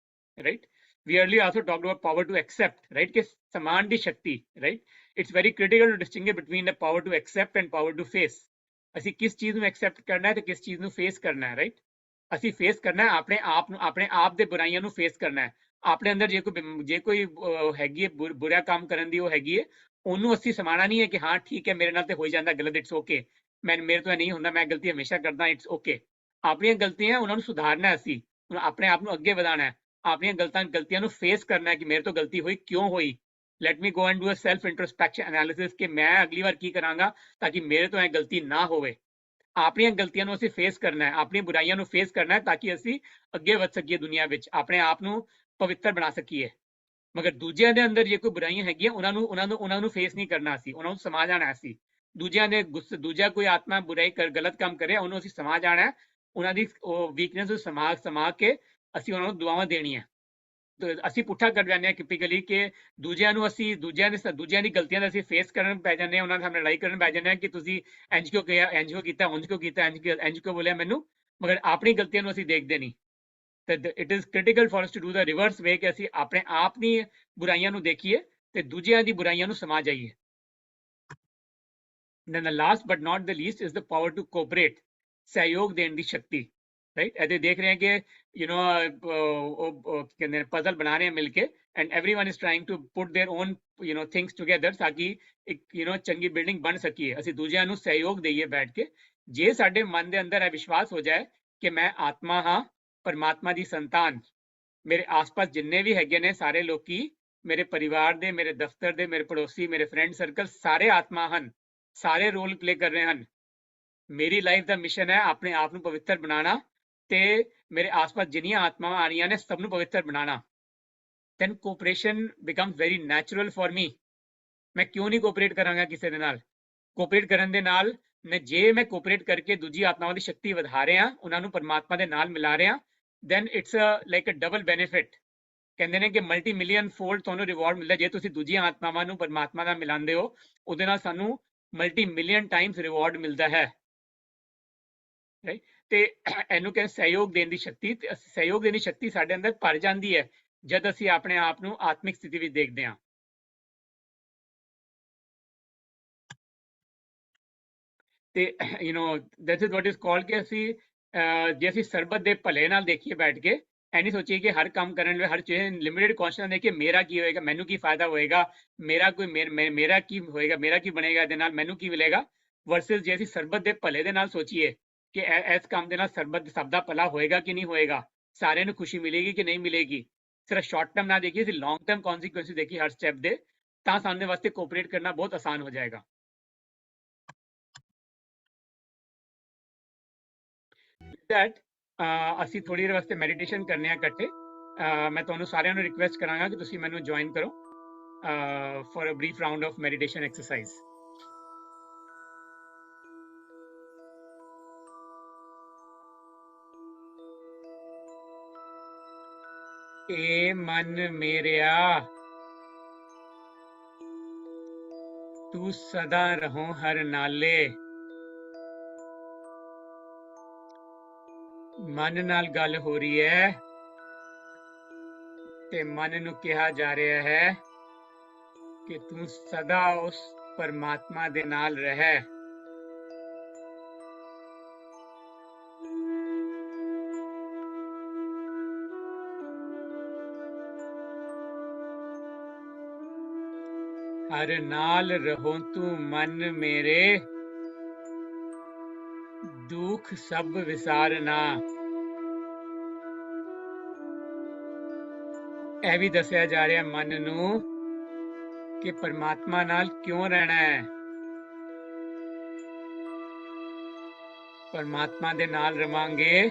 right, we earlier also talked about power to accept, right, ਕਿ ਸਮਾਨ ਦੀ ਸ਼ਕਤੀ। right, it's very critical to distinguish between the power to accept and power to face। ਅਸੀਂ ਕਿਸ ਚੀਜ਼ ਨੂੰ accept ਕਰਨਾ ਹੈ ਤੇ ਕਿਸ ਚੀਜ਼ ਨੂੰ ਫੇਸ ਕਰਨਾ ਹੈ। ਰਾਈਟ, ਅਸੀਂ ਫੇਸ ਕਰਨਾ ਹੈ ਆਪਣੇ ਆਪ ਨੂੰ, ਆਪਣੇ ਆਪ ਦੇ ਬੁਰਾਈਆਂ ਨੂੰ ਫੇਸ ਕਰਨਾ ਹੈ। ਆਪਣੇ ਅੰਦਰ ਜੇ ਕੋਈ ਹੈਗੀ ਹੈ ਬੁਰਾ ਕੰਮ ਕਰਨ ਦੀ ਉਹ ਹੈਗੀ ਹੈ, ਉਹਨੂੰ ਅਸੀਂ ਸਮਾਣਾ ਨਹੀਂ ਹੈ ਕਿ ਹਾਂ ਠੀਕ ਹੈ ਮੇਰੇ ਨਾਲ ਤੇ ਹੋ ਜਾਂਦਾ ਗਲਤ, ਇਟਸ ਓਕੇ, ਮੇਰੇ ਤੋਂ ਨਹੀਂ ਹੁੰਦਾ, ਮੈਂ ਗਲਤੀ ਹਮੇਸ਼ਾ ਕਰਦਾ, ਇਟਸ ਓਕੇ। ਆਪਣੀਆਂ ਗਲਤੀਆਂ ਉਹਨਾਂ ਨੂੰ ਸੁਧਾਰਨਾ, ਅਸੀਂ ਆਪਣੇ ਆਪ ਨੂੰ ਅੱਗੇ ਵਧਾਉਣਾ ਹੈ, ਆਪਣੀਆਂ ਗਲਤੀਆਂ ਨੂੰ ਫੇਸ ਕਰਨਾ ਹੈ ਕਿ ਮੇਰੇ ਤੋਂ ਗਲਤੀ ਹੋਈ, ਕਿਉਂ ਹੋਈ। Let me go and do a self introspection analysis ਕਿ ਮੈਂ ਅਗਲੀ ਵਾਰ ਕੀ ਕਰਾਂਗਾ ਤਾਂ ਕਿ ਮੇਰੇ ਤੋਂ ਇਹ ਗਲਤੀ ਨਾ ਹੋਵੇ। ਆਪਣੀਆਂ ਗਲਤੀਆਂ ਨੂੰ ਅਸੀਂ ਫੇਸ ਕਰਨਾ ਹੈ, ਆਪਣੀਆਂ ਬੁਰਾਈਆਂ ਨੂੰ ਫੇਸ ਕਰਨਾ ਹੈ ਤਾਂ ਕਿ ਅਸੀਂ ਅੱਗੇ ਵਧ ਸਕੀਏ ਦੁਨੀਆ ਵਿੱਚ, ਆਪਣੇ ਆਪ ਨੂੰ ਪਵਿੱਤਰ ਬਣਾ ਸਕੀਏ। ਮਗਰ ਦੂਜਿਆਂ ਦੇ ਅੰਦਰ ਜੇ ਕੋਈ ਬੁਰਾਈਆਂ ਹੈਗੀਆਂ ਉਹਨਾਂ ਨੂੰ ਫੇਸ ਨਹੀਂ ਕਰਨਾ, ਅਸੀਂ ਉਹਨਾਂ ਨੂੰ ਸਮਾ ਜਾਣਾ। ਅਸੀਂ ਦੂਜਿਆਂ ਦੇ ਦੂਜਾ ਕੋਈ ਆਤਮਾ ਬੁਰਾਈ ਗਲਤ ਕੰਮ ਕਰੇ ਉਹਨੂੰ ਅਸੀਂ ਸਮਾ ਜਾਣਾ, ਉਹਨਾਂ ਦੀ ਵੀਕਨੈਸ ਨੂੰ ਸਮਾ ਕੇ ਅਸੀਂ ਉਹਨਾਂ ਨੂੰ ਦੁਆਵਾਂ ਦੇਣੀਆਂ। ਅਸੀਂ ਪੁੱਠਾ ਕਰ ਜਾਂਦੇ ਹਾਂ ਟਿਪੀਕਲੀ ਕਿ ਦੂਜਿਆਂ ਦੀ ਗਲਤੀਆਂ ਦਾ ਅਸੀਂ ਫੇਸ ਕਰਨ ਪੈ ਜਾਂਦੇ ਹਾਂ, ਉਹਨਾਂ ਨਾਲ ਲੜਾਈ ਕਰਨ ਪੈ ਜਾਂਦੇ ਹਾਂ ਕਿ ਤੁਸੀਂ ਇੰਜ ਕਿਉਂ ਕੀਤਾ, ਉਂਝ ਕਿਉਂ ਕੀਤਾ, ਇੰਜ ਕਿਉਂ ਬੋਲਿਆ ਮੈਨੂੰ। ਮਗਰ ਆਪਣੀ ਗਲਤੀਆਂ ਨੂੰ ਅਸੀਂ ਦੇਖਦੇ ਨਹੀਂ। ਤੇ it is critical for us to do the reverse way ਕਿ ਅਸੀਂ ਆਪਣੇ ਆਪ ਦੀ ਬੁਰਾਈਆਂ ਨੂੰ ਦੇਖੀਏ ਤੇ ਦੂਜਿਆਂ ਦੀ ਬੁਰਾਈਆਂ ਨੂੰ ਸਮਾ ਜਾਈਏ। then the last but not the least is the power to cooperate, ਸਹਿਯੋਗ ਦੇਣ ਦੀ ਸ਼ਕਤੀ। ਰਾਈਟ, ਇਹਦੇ ਦੇਖ ਰਹੇ ਹਾਂ ਕਿ ਕਹਿੰਦੇ ਪਜ਼ਲ ਬਣਾ ਰਹੇ ਮਿਲ ਕੇ and everyone is trying to put their own things together ਤਾਂ ਕਿ ਇੱਕ ਚੰਗੀ ਬਿਲਡਿੰਗ ਬਣ ਸਕੀਏ। ਅਸੀਂ ਦੂਜਿਆਂ ਨੂੰ ਸਹਿਯੋਗ ਦੇਈਏ ਬੈਠ ਕੇ। ਜੇ ਸਾਡੇ ਮਨ ਦੇ ਅੰਦਰ ਇਹ ਵਿਸ਼ਵਾਸ ਹੋ ਜਾਏ ਕਿ ਮੈਂ ਆਤਮਾ ਹਾਂ, ਪਰਮਾਤਮਾ ਦੀ ਸੰਤਾਨ, ਮੇਰੇ ਆਸ-ਪਾਸ ਜਿੰਨੇ ਵੀ ਹੈਗੇ ਨੇ ਸਾਰੇ ਲੋਕੀ, ਮੇਰੇ ਪਰਿਵਾਰ ਦੇ, ਮੇਰੇ ਦਫ਼ਤਰ ਦੇ, ਮੇਰੇ ਪੜੋਸੀ, ਮੇਰੇ ਫਰੈਂਡ ਸਰਕਲ, ਸਾਰੇ ਆਤਮਾ ਹਨ, ਸਾਰੇ ਰੋਲ ਪਲੇ ਕਰ ਰਹੇ ਹਨ। ਮੇਰੀ ਲਾਈਫ ਦਾ ਮਿਸ਼ਨ ਹੈ ਆਪਣੇ ਆਪ ਨੂੰ ਪਵਿੱਤਰ ਬਣਾਉਣਾ ਤੇ ਮੇਰੇ ਆਸ-ਪਾਸ ਜਿੰਨੀਆਂ ਆਤਮਾਵਾਂ ਆ ਰਹੀਆਂ ਨੇ ਸਭ ਨੂੰ ਪਵਿੱਤਰ ਬਣਾਉਣਾ। then cooperation becomes very natural for me। ਮੈਂ ਕਿਉਂ ਨਹੀਂ ਕੋਆਪਰੇਟ ਕਰਾਂਗਾ ਕਿਸੇ ਦੇ ਨਾਲ? ਕੋਆਪਰੇਟ ਕਰਨ ਦੇ ਨਾਲ ਜੇ ਮੈਂ ਕੋਆਪਰੇਟ ਕਰਕੇ ਦੂਜੀ ਆਤਮਾਵਾਂ ਦੀ ਸ਼ਕਤੀ ਵਧਾ ਰਿਹਾ, ਉਹਨਾਂ ਨੂੰ ਪਰਮਾਤਮਾ ਦੇ ਨਾਲ ਮਿਲਾ ਰਿਹਾ, then it's like a double benefit। ਕਹਿੰਦੇ ਨੇ ਕਿ ਮਲਟੀ ਮਿਲੀਅਨ ਫੋਲਡ ਤੁਹਾਨੂੰ ਰਿਵਾਰਡ ਮਿਲਦਾ ਜੇ ਤੁਸੀਂ ਦੂਜੀਆਂ ਆਤਮਾਵਾਂ ਨੂੰ ਪਰਮਾਤਮਾ ਨਾਲ ਮਿਲਾਉਂਦੇ ਹੋ, ਉਹਦੇ ਨਾਲ ਸਾਨੂੰ ਮਲਟੀ ਮਿਲੀਅਨ ਟਾਈਮਸ ਰਿਵਾਰਡ ਮਿਲਦਾ ਹੈ। ਰਾਈਟ, ਤੇ ਇਹਨੂੰ ਕਹਿੰਦੇ ਸਹਿਯੋਗ ਦੇਣ ਦੀ ਸ਼ਕਤੀ। ਸਹਿਯੋਗ ਦੇਣ ਦੀ ਸ਼ਕਤੀ ਸਾਡੇ ਅੰਦਰ ਭਰ ਜਾਂਦੀ ਹੈ ਜਦ ਅਸੀਂ ਆਪਣੇ ਆਪ ਨੂੰ ਆਤਮਿਕ ਸਥਿਤੀ ਵਿੱਚ ਦੇਖਦੇ ਹਾਂ। ਤੇ this is what is called ਕਿ ਅਸੀਂ ਜੇ ਅਸੀਂ ਸਰਬਤ ਦੇ ਭਲੇ ਨਾਲ ਦੇਖੀਏ ਬੈਠ ਕੇ, ਐ ਨਹੀਂ ਸੋਚੀਏ ਕਿ ਹਰ ਕੰਮ ਕਰਨ ਲਈ ਹਰ ਚੀਜ਼ ਲਿਮਿਟਡ ਕੌਨਸ਼ੀਅਸ ਦੇਖੀਏ ਮੇਰਾ ਕੀ ਹੋਏਗਾ, ਮੈਨੂੰ ਕੀ ਫਾਇਦਾ ਹੋਏਗਾ, ਮੇਰਾ ਕੀ ਹੋਏਗਾ, ਮੇਰਾ ਕੀ ਬਣੇਗਾ ਇਹਦੇ ਨਾਲ, ਮੈਨੂੰ ਕੀ ਮਿਲੇਗਾ। ਵਰਸਸ ਜੇ ਅਸੀਂ ਸਰਬਤ ਦੇ ਭਲੇ ਦੇ ਨਾਲ ਸੋਚੀਏ ਕਿ ਇਸ ਕੰਮ ਦੇ ਨਾਲ ਸਭ ਦਾ ਭਲਾ ਹੋਏਗਾ ਕਿ ਨਹੀਂ ਹੋਏਗਾ, ਸਾਰਿਆਂ ਨੂੰ ਖੁਸ਼ੀ ਮਿਲੇਗੀ ਕਿ ਨਹੀਂ ਮਿਲੇਗੀ, ਸਿਰਫ ਸ਼ਾਰਟ ਟਰਮ ਨਾ ਦੇਖੀਏ, ਅਸੀਂ ਲੌਂਗ ਟਰਮ ਕੌਨਸੀਕੁਐਂਸਿਸ ਦੇਖੀਏ ਹਰ ਸਟੈਪ ਦੇ, ਤਾਂ ਸਾਡੇ ਵਾਸਤੇ ਕੋਆਪਰੇਟ ਕਰਨਾ ਬਹੁਤ ਆਸਾਨ ਹੋ ਜਾਏਗਾ। that ਅਸੀਂ ਥੋੜੀ ਦੇਰ ਵਾਸਤੇ ਮੈਡੀਟੇਸ਼ਨ ਕਰਨੇ ਆ ਇਕੱਠੇ। ਮੈਂ ਤੁਹਾਨੂੰ ਸਾਰਿਆਂ ਨੂੰ ਰਿਕਵੈਸਟ ਕਰਾਂਗਾ ਕਿ ਤੁਸੀਂ ਮੈਨੂੰ ਜੁਆਇਨ ਕਰੋ for a brief round of meditation exercise। ਏ ਮਨ ਮੇਰਿਆ ਤੂੰ ਸਦਾ ਰਹੋ ਹਰ ਨਾਲੇ। ਮਨ ਨਾਲ ਗੱਲ ਹੋ ਰਹੀ ਹੈ ਤੇ ਮਨ ਨੂੰ ਕਿਹਾ ਜਾ ਰਿਹਾ ਹੈ ਕਿ ਤੂੰ ਸਦਾ ਉਸ ਪਰਮਾਤਮਾ ਦੇ ਨਾਲ ਰਹਿ। हर नाल रहो तू मन मेरे दुख सब विसारना। ਇਹ ਵੀ ਦੱਸਿਆ ਜਾ ਰਿਹਾ ਮਨ ਨੂੰ ਕਿ ਪਰਮਾਤਮਾ ਨਾਲ ਕਿਉਂ ਰਹਿਣਾ ਹੈ। ਪਰਮਾਤਮਾ ਦੇ ਨਾਲ ਰਵਾਂਗੇ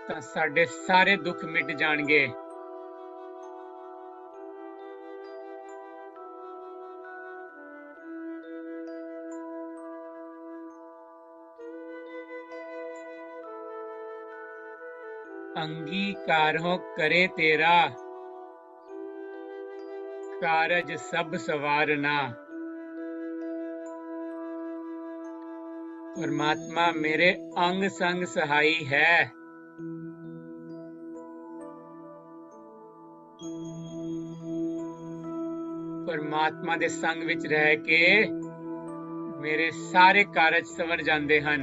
ਤਾਂ ਸਾਡੇ ਸਾਰੇ ਦੁੱਖ ਮਿਟ ਜਾਣਗੇ। अंगीकार हो करे तेरा कारज सब सवारना। परमात्मा मेरे अंग संग सहाई है। परमात्मा दे संग विच रह के मेरे सारे कारज सवर जाते हैं।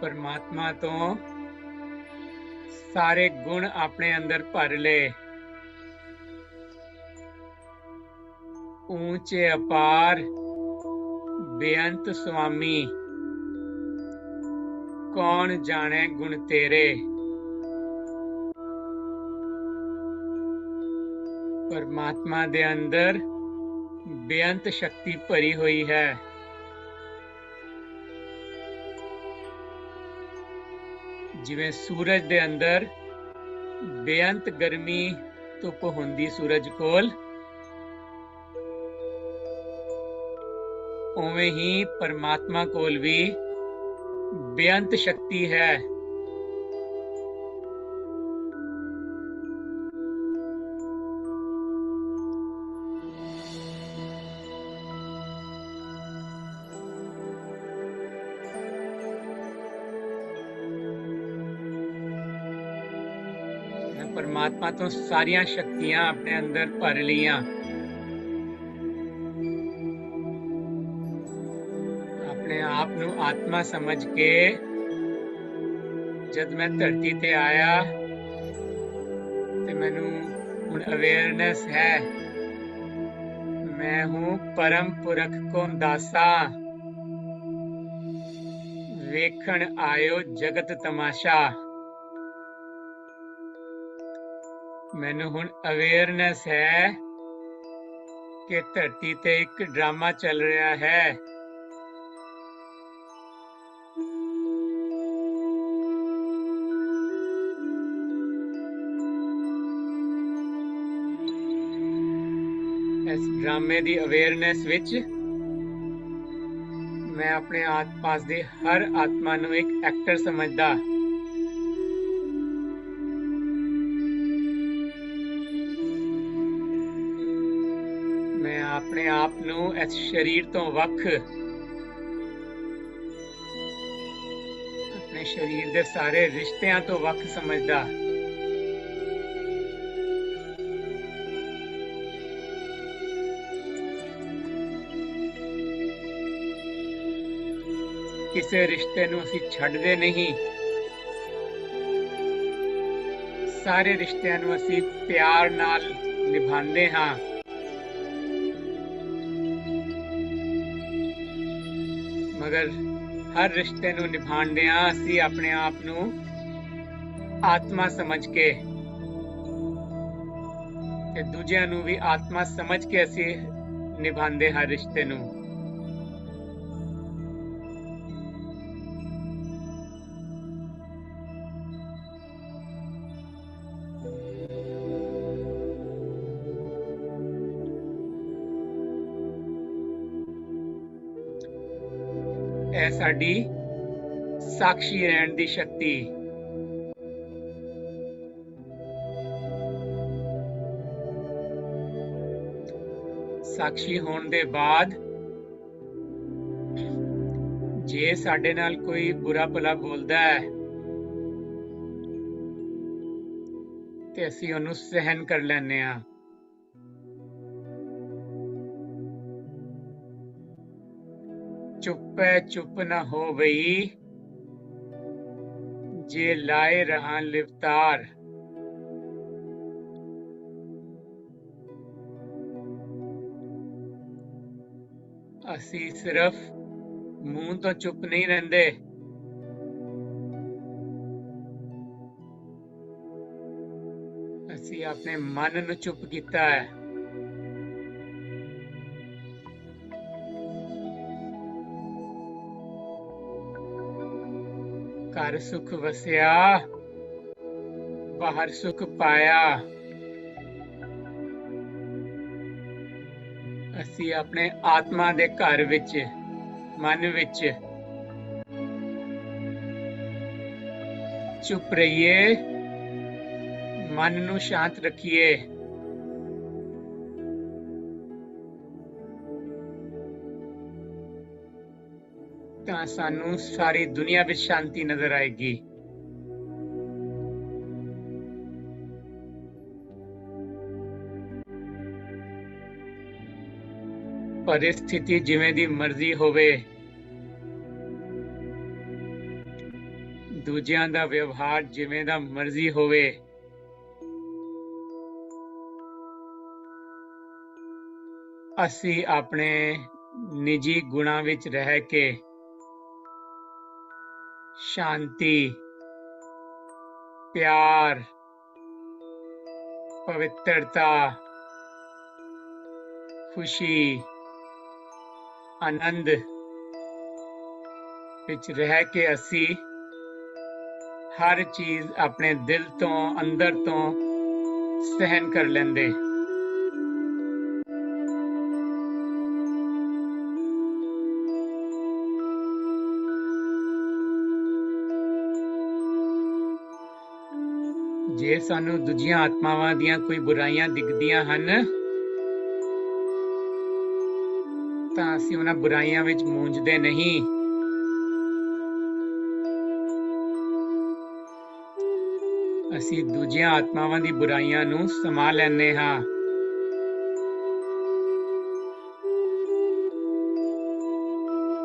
परमात्मा तो सारे गुण अपने अंदर भर ले। ऊंचे अपार बेअंत स्वामी कौन जाने गुण तेरे। परमात्मा दे अंदर बेअंत शक्ति भरी हुई है। जिवें सूरज दे अंदर बेअंत गर्मी धुप हुंदी सूरज कोल, उवें ही परमात्मा कोल भी बेअंत शक्ति है। परमात्मा तो सारियां शक्तियां अपने अंदर भर लिया। अपने आप नू आत्मा समझ के जब मैं धरती ते आया ते मैनू हुण अवेयरनेस है मैं हूं परम पुरख को दासा। वेखण आयो जगत तमाशा। मैनू हुण अवेयरनेस है कि धरती ते एक ड्रामा चल रहा है। इस ड्रामे दी अवेयरनेस विच मैं अपने आस-पास दे हर आत्मा नू एक एक्टर समझदा। अपने आप नू इस शरीर तो वख, अपने शरीर दे सारे रिश्तियां तो वख समझदा। किसी रिश्ते नू असीं छड्डदे नहीं, सारे रिश्तियां नू असीं प्यार नाल निभांदे हां। मगर ਹਰ ਰਿਸ਼ਤੇ ਨੂੰ ਨਿਭਾਉਂਦਿਆਂ ਅਸੀਂ ਆਪਣੇ ਆਪ ਨੂੰ ਆਤਮਾ ਸਮਝ ਕੇ ਤੇ ਦੂਜਿਆਂ ਨੂੰ ਵੀ ਆਤਮਾ ਸਮਝ ਕੇ ਅਸੀਂ ਨਿਭਾਉਂਦੇ ਹਰ ਰਿਸ਼ਤੇ ਨੂੰ। ਇਹ ਸਾਡੀ ਸਾਖੀ ਰਹਿਣ ਦੀ ਸ਼ਕਤੀ। ਸਾਖੀ ਹੋਣ ਦੇ ਬਾਅਦ ਜੇ ਸਾਡੇ ਨਾਲ ਕੋਈ ਬੁਰਾ ਭਲਾ ਬੋਲਦਾ ਹੈ ਤੇ ਅਸੀਂ ਉਹਨੂੰ ਸਹਿਨ ਕਰ ਲੈਂਦੇ ਹਾਂ। ਚੁੱਪੈ ਚੁੱਪ ਨਾ ਹੋ ਬਈ, ਜੇ ਲਾਏ ਰਹਾਂ ਲਿਵਤਾਰ। ਅਸੀਂ ਸਿਰਫ ਮੂੰਹ ਤੋਂ ਚੁੱਪ ਨਹੀਂ ਰਹਿੰਦੇ, ਅਸੀਂ ਆਪਣੇ ਮਨ ਨੂੰ ਚੁੱਪ ਕੀਤਾ ਹੈ। ਘਰ ਸੁਖ ਵਸਿਆ, ਬਾਹਰ ਸੁਖ ਪਾਇਆ। ਅਸੀਂ ਆਪਣੇ ਆਤਮਾ ਦੇ ਘਰ ਵਿੱਚ, ਮਨ ਵਿੱਚ ਚੁੱਪ ਰਹੀਏ, ਮਨ ਨੂੰ ਸ਼ਾਂਤ ਰੱਖੀਏ। ਤਾਂ ਸਾਨੂੰ ਸਾਰੀ ਦੁਨੀਆ ਵਿੱਚ ਸ਼ਾਂਤੀ ਨਜ਼ਰ ਆਏਗੀ। परिस्थिति जिवें दी मर्जी होवे, दूजियां दा व्यवहार जिवें दा मर्जी होवे, असी अपने निजी गुणां विच रह के शांति, प्यार, पवित्रता, खुशी, आनंद विच रह के असी हर चीज अपने दिल तो अंदर तो सहन कर लेंदे। जे सानू दूजियां आत्मावां दियां कोई बुराइयां दिखदियां हन ਤਾਂ ਅਸੀਂ ਉਹਨਾਂ ਬੁਰਾਈਆਂ ਵਿੱਚ ਮੂੰਝਦੇ ਨਹੀਂ। ਅਸੀਂ ਦੂਜੀਆਂ ਆਤਮਾਵਾਂ ਦੀ ਬੁਰਾਈਆਂ ਨੂੰ ਸਮਾ ਲੈਂਦੇ ਹਾਂ।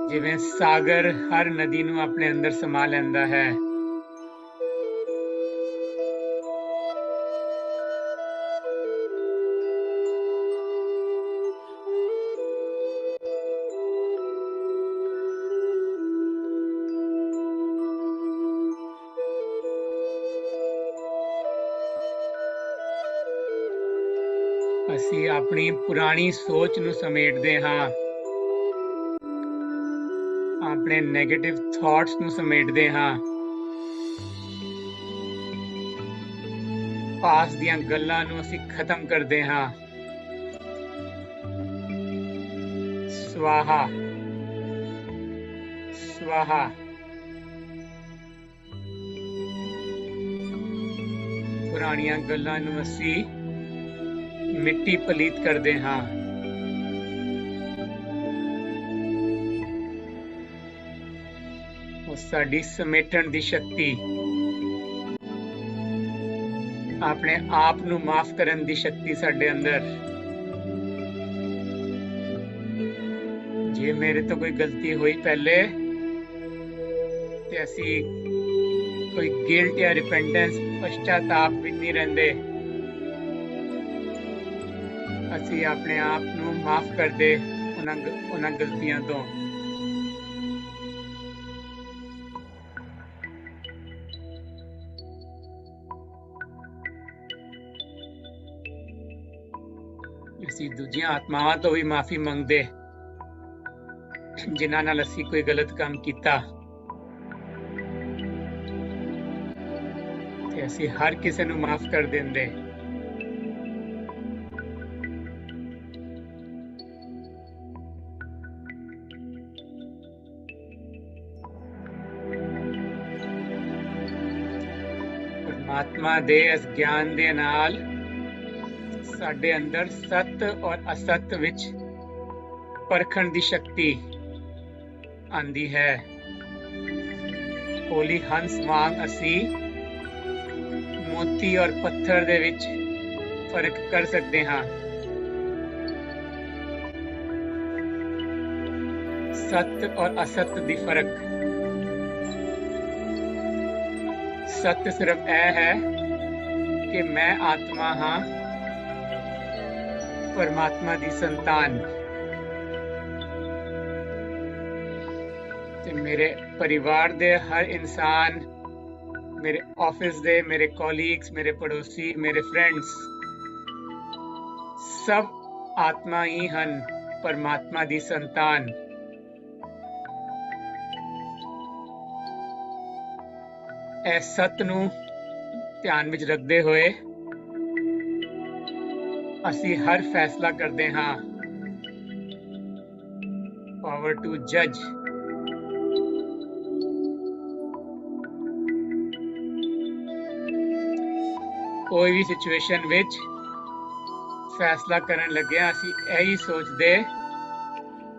ਜਿਵੇਂ ਸਾਗਰ ਹਰ ਨਦੀ ਨੂੰ ਆਪਣੇ ਅੰਦਰ ਸਮਾ ਲੈਂਦਾ ਹੈ। ਅਸੀਂ ਆਪਣੀ ਪੁਰਾਣੀ ਸੋਚ ਨੂੰ ਸਮੇਟਦੇ ਹਾਂ, ਆਪਣੇ ਨੈਗੇਟਿਵ ਥਾਟਸ ਨੂੰ ਸਮੇਟਦੇ ਹਾਂ, ਪਾਸ ਦੀਆਂ ਗੱਲਾਂ ਨੂੰ ਅਸੀਂ ਖਤਮ ਕਰਦੇ ਹਾਂ। ਸਵਾਹਾ ਸਵਾਹਾ। ਪੁਰਾਣੀਆਂ ਗੱਲਾਂ ਨੂੰ ਅਸੀਂ ਮਿੱਟੀ ਪਲੀਤ ਕਰਦੇ ਹਾਂ। ਉਹ ਸਾਡੀ ਸਮੇਟਣ ਦੀ ਸ਼ਕਤੀ, ਆਪਣੇ ਆਪ ਨੂੰ ਮਾਫ ਕਰਨ ਦੀ ਸ਼ਕਤੀ ਸਾਡੇ ਅੰਦਰ। ਜੇ ਮੇਰੇ ਤੋਂ ਕੋਈ ਗਲਤੀ ਹੋਈ ਪਹਿਲੇ ਤੇ ਅਸੀਂ ਕੋਈ ਗਿਲਟ ਜਾਂ ਰਿਪੈਂਟੈਂਸ, ਪਛਤਾਤਾਪ ਵਿੱਚ ਨਹੀਂ ਰਹਿੰਦੇ। ਅਸੀਂ ਆਪਣੇ ਆਪ ਨੂੰ ਮਾਫ ਕਰਦੇ ਉਹਨਾਂ ਗਲਤੀਆਂ ਤੋਂ। ਅਸੀਂ ਦੂਜੀਆਂ ਆਤਮਾਵਾਂ ਤੋਂ ਵੀ ਮਾਫੀ ਮੰਗਦੇ ਜਿਨ੍ਹਾਂ ਨਾਲ ਅਸੀਂ ਕੋਈ ਗਲਤ ਕੰਮ ਕੀਤਾ ਤੇ ਅਸੀਂ ਹਰ ਕਿਸੇ ਨੂੰ ਮਾਫ ਕਰ ਦਿੰਦੇ ਪਰਮਾਤਮਾ ਦੇ ਇਸ ਗਿਆਨ ਦੇ ਨਾਲ ਸਾਡੇ ਅੰਦਰ ਸਤ ਔਰ ਅਸਤ ਵਿੱਚ ਪਰਖਣ ਦੀ ਸ਼ਕਤੀ ਆਂਦੀ ਹੈ ਹੋਲੀ ਹੰਸ ਵਾਂਗ ਅਸੀਂ ਮੋਤੀ ਔਰ ਪੱਥਰ ਦੇ ਵਿੱਚ ਫਰਕ ਕਰ ਸਕਦੇ ਹਾਂ ਸਤ ਔਰ ਅਸਤ ਦੀ ਫਰਕ ਸਤ ਸਿਰਫ ਇਹ ਹੈ ਕਿ ਮੈਂ ਆਤਮਾ ਹਾਂ ਪਰਮਾਤਮਾ ਦੀ ਸੰਤਾਨ ਤੇ ਮੇਰੇ ਪਰਿਵਾਰ ਦੇ ਹਰ ਇਨਸਾਨ ਮੇਰੇ ਆਫਿਸ ਦੇ ਮੇਰੇ ਕੋਲੀਗਸ ਮੇਰੇ ਪੜੋਸੀ ਮੇਰੇ ਫਰੈਂਡਸ ਸਭ ਆਤਮਾ ਹੀ ਹਨ ਪਰਮਾਤਮਾ ਦੀ ਸੰਤਾਨ ਇਹ ਸਤ ਨੂੰ ਧਿਆਨ ਵਿੱਚ ਰੱਖਦੇ ਹੋਏ ਅਸੀਂ ਹਰ ਫੈਸਲਾ ਕਰਦੇ ਹਾਂ ਪਾਵਰ ਟੂ ਜੱਜ ਕੋਈ ਵੀ ਸਿਚੁਏਸ਼ਨ ਵਿੱਚ ਫੈਸਲਾ ਕਰਨ ਲੱਗਿਆ ਅਸੀਂ ਇਹੀ ਸੋਚਦੇ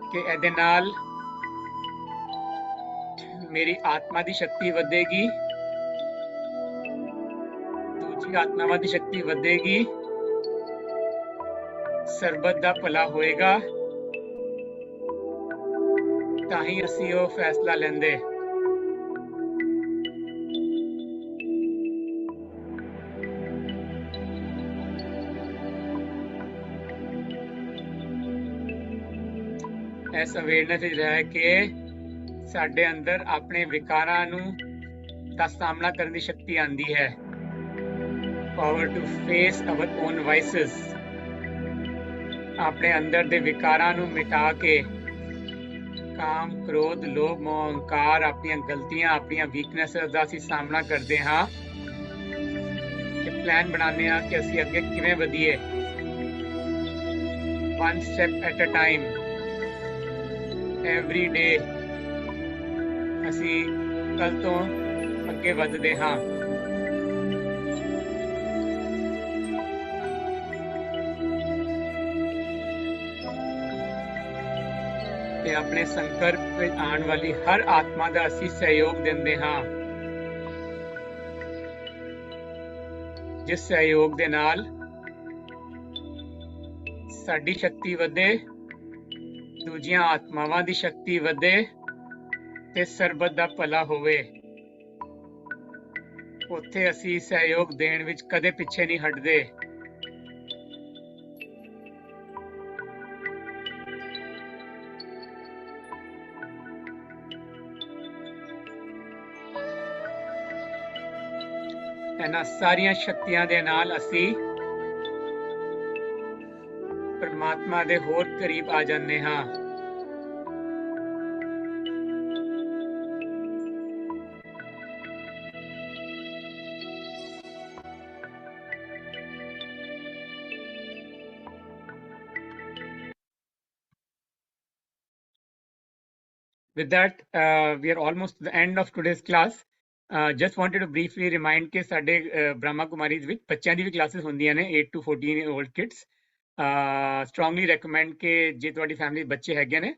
ਕਿ ਇਹਦੇ ਨਾਲ ਮੇਰੀ ਆਤਮਾ ਦੀ ਸ਼ਕਤੀ ਵਧੇਗੀ ਦੂਜੀ ਆਤਮਾਵਾਂ ਦੀ ਸ਼ਕਤੀ ਵਧੇਗੀ ਸਰਬਤ ਦਾ ਭਲਾ ਹੋਏਗਾ ਤਾਂ ਹੀ ਅਸੀਂ ਉਹ ਫੈਸਲਾ ਲੈਂਦੇ ਇਸ ਅਵੇਅਰਨੈਸ ਵਿੱਚ ਰਹਿ ਕੇ ਸਾਡੇ ਅੰਦਰ ਆਪਣੇ ਵਿਕਾਰਾਂ ਨੂੰ ਦਾ ਸਾਹਮਣਾ ਕਰਨ ਦੀ ਸ਼ਕਤੀ ਆਂਦੀ ਹੈ power to face our own voices ਆਪਣੇ ਅੰਦਰ ਦੇ ਵਿਕਾਰਾਂ ਨੂੰ ਮਿਟਾ ਕੇ ਕਾਮ ਕ੍ਰੋਧ ਲੋਭ ਮੋਹ ਅਹੰਕਾਰ ਆਪਣੀਆਂ ਗਲਤੀਆਂ ਆਪਣੀਆਂ ਵੀਕਨੈਸਸ ਦਾ ਅਸੀਂ ਸਾਹਮਣਾ ਕਰਦੇ ਹਾਂ ਤੇ ਪਲਾਨ ਬਣਾਉਂਦੇ ਹਾਂ ਕਿ ਅਸੀਂ ਅੱਗੇ ਕਿਵੇਂ ਵਧੀਏ one step at a time every day ਅਸੀਂ ਕੱਲ ਤੋਂ ਅੱਗੇ ਵਧਦੇ ਹਾਂ ਤੇ ਆਪਣੇ ਸੰਕਲਪ ਵਿੱਚ ਆਉਣ ਵਾਲੀ ਹਰ ਆਤਮਾ ਦਾ ਅਸੀਂ ਸਹਿਯੋਗ ਦਿੰਦੇ ਹਾਂ ਜਿਸ ਸਹਿਯੋਗ ਦੇ ਨਾਲ ਸਾਡੀ ਸ਼ਕਤੀ ਵਧੇ ਦੂਜੀਆਂ ਆਤਮਾਵਾਂ ਦੀ ਸ਼ਕਤੀ ਵਧੇ ਤੇ ਸਰਬਤ ਦਾ ਭਲਾ ਹੋਵੇ ਉੱਥੇ ਅਸੀਂ ਸਹਿਯੋਗ ਦੇਣ ਵਿੱਚ ਕਦੇ ਪਿੱਛੇ ਨਹੀਂ ਹਟਦੇ ਇਹਨਾਂ ਸਾਰੀਆਂ ਸ਼ਕਤੀਆਂ ਦੇ ਨਾਲ ਅਸੀਂ ਪਰਮਾਤਮਾ ਦੇ ਹੋਰ ਕਰੀਬ ਆ ਜਾਂਦੇ ਹਾਂ With that, we are almost at the end of today's class. Just wanted to briefly remind ਕਿ ਸਾਡੇ Brahma Kumaris ਵਿੱਚ ਬੱਚਿਆਂ ਦੀ ਵੀ ਕਲਾਸਿਸ ਹੁੰਦੀਆਂ ਨੇ 8 to 14 year old kids. Strongly recommend ਕਿ ਜੇ ਤੁਹਾਡੀ ਫੈਮਿਲੀ ਬੱਚੇ ਹੈਗੇ ਨੇ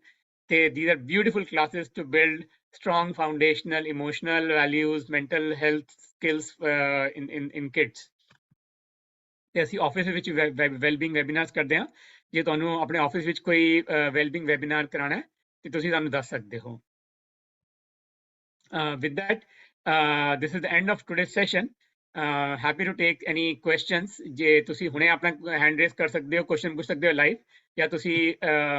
ਤੇ these are beautiful classes to build strong foundational emotional values mental health skills in kids. ਤੇ ਅਸੀਂ ਆਫਿਸ ਵਿੱਚ ਵੈਲਬੀਇੰਗ ਵੈਬਿਨਾਰਸ ਕਰਦੇ ਹਾਂ ਜੇ ਤੁਹਾਨੂੰ ਆਪਣੇ ਆਫਿਸ ਵਿੱਚ ਕੋਈ ਵੈਲਬੀਇੰਗ ਵੈਬਿਨਾਰ ਕਰਾਉਣਾ ਹੈ ਤੇ ਤੁਸੀਂ ਸਾਨੂੰ ਦੱਸ ਸਕਦੇ ਹੋ with that this is the end of today's session happy to take any questions ਜੇ ਤੁਸੀਂ ਹੁਣੇ ਆਪਣਾ ਹੈਂਡ ਰੇਜ਼ ਕਰ ਸਕਦੇ ਹੋ ਕੁਐਸਚਨ ਪੁੱਛ ਸਕਦੇ ਹੋ ਲਾਈਵ ਜਾਂ ਤੁਸੀਂ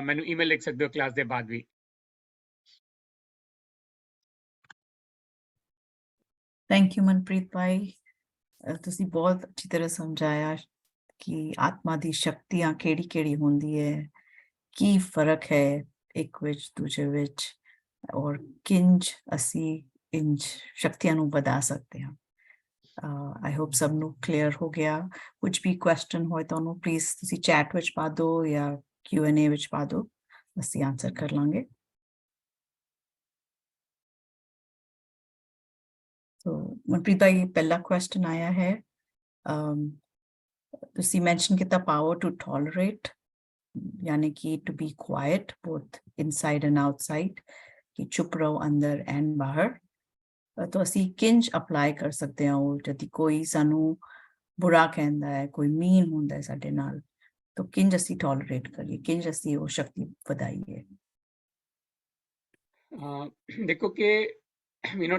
ਮੈਨੂੰ ਈਮੇਲ ਲਿਖ ਸਕਦੇ ਹੋ ਕਲਾਸ ਦੇ ਬਾਅਦ ਵੀ ਥੈਂਕ ਯੂ ਮਨਪ੍ਰੀਤ ਭਾਈ ਤੁਸੀਂ ਬਹੁਤ ਅੱਛੀ ਤਰ੍ਹਾਂ ਸਮਝਾਇਆ ਕਿ ਆਤਮਾ ਦੀ ਸ਼ਕਤੀਆਂ ਕਿਹੜੀ ਹੁੰਦੀ ਹੈ, ਕੀ ਫਰਕ ਹੈ ਇੱਕ ਵਿੱਚ ਦੂਜੇ ਵਿੱਚ, ਔਰ ਕਿੰਜ ਅਸੀਂ ਇਨ ਸ਼ਕਤੀਆਂ ਨੂੰ ਵਧਾ ਸਕਦੇ ਹਾਂ। ਆਈ ਹੋਪ ਸਭ ਨੂੰ ਕਲੀਅਰ ਹੋ ਗਿਆ। ਕੁਝ ਵੀ ਕੁਐਸਚਨ ਹੋਏ ਤੁਹਾਨੂੰ ਪਲੀਜ਼ ਤੁਸੀਂ ਚੈਟ ਵਿੱਚ ਪਾ ਦਿਓ ਜਾਂ Q&A ਵਿੱਚ ਪਾ ਦਿਓ, ਅਸੀਂ ਆਨਸਰ ਕਰ ਲਾਂਗੇ। ਸੋ ਮਨਪ੍ਰੀਤ ਭਾਈ, ਪਹਿਲਾ ਕੁਐਸਚਨ ਆਇਆ ਹੈ, ਤੁਸੀਂ ਮੈਂਸ਼ਨ ਕੀਤਾ ਪਾਵਰ ਟੂ ਟੋਲਰੇਟ, यानी कि to be quiet both inside and outside, कि चुप रहो अंदर एंड बाहर। तो ਅਸੀਂ ਕਿੰਜ ਅਪਲਾਈ ਕਰ ਸਕਦੇ ਹਾਂ ਉਹ ਜਦ ਕੋਈ ਸਾਨੂੰ ਬੁਰਾ ਕਹਿੰਦਾ ਹੈ, ਕੋਈ ਮੀਨ ਹੁੰਦਾ ਹੈ ਸਾਡੇ ਨਾਲ, ਤਾਂ ਕਿੰਜ ਅਸੀਂ ਟੋਲਰੇਟ ਕਰੀਏ, ਕਿੰਜ ਅਸੀਂ ਉਹ ਸ਼ਕਤੀ ਵਧਾਈਏ। ਦੇਖੋ ਕਿ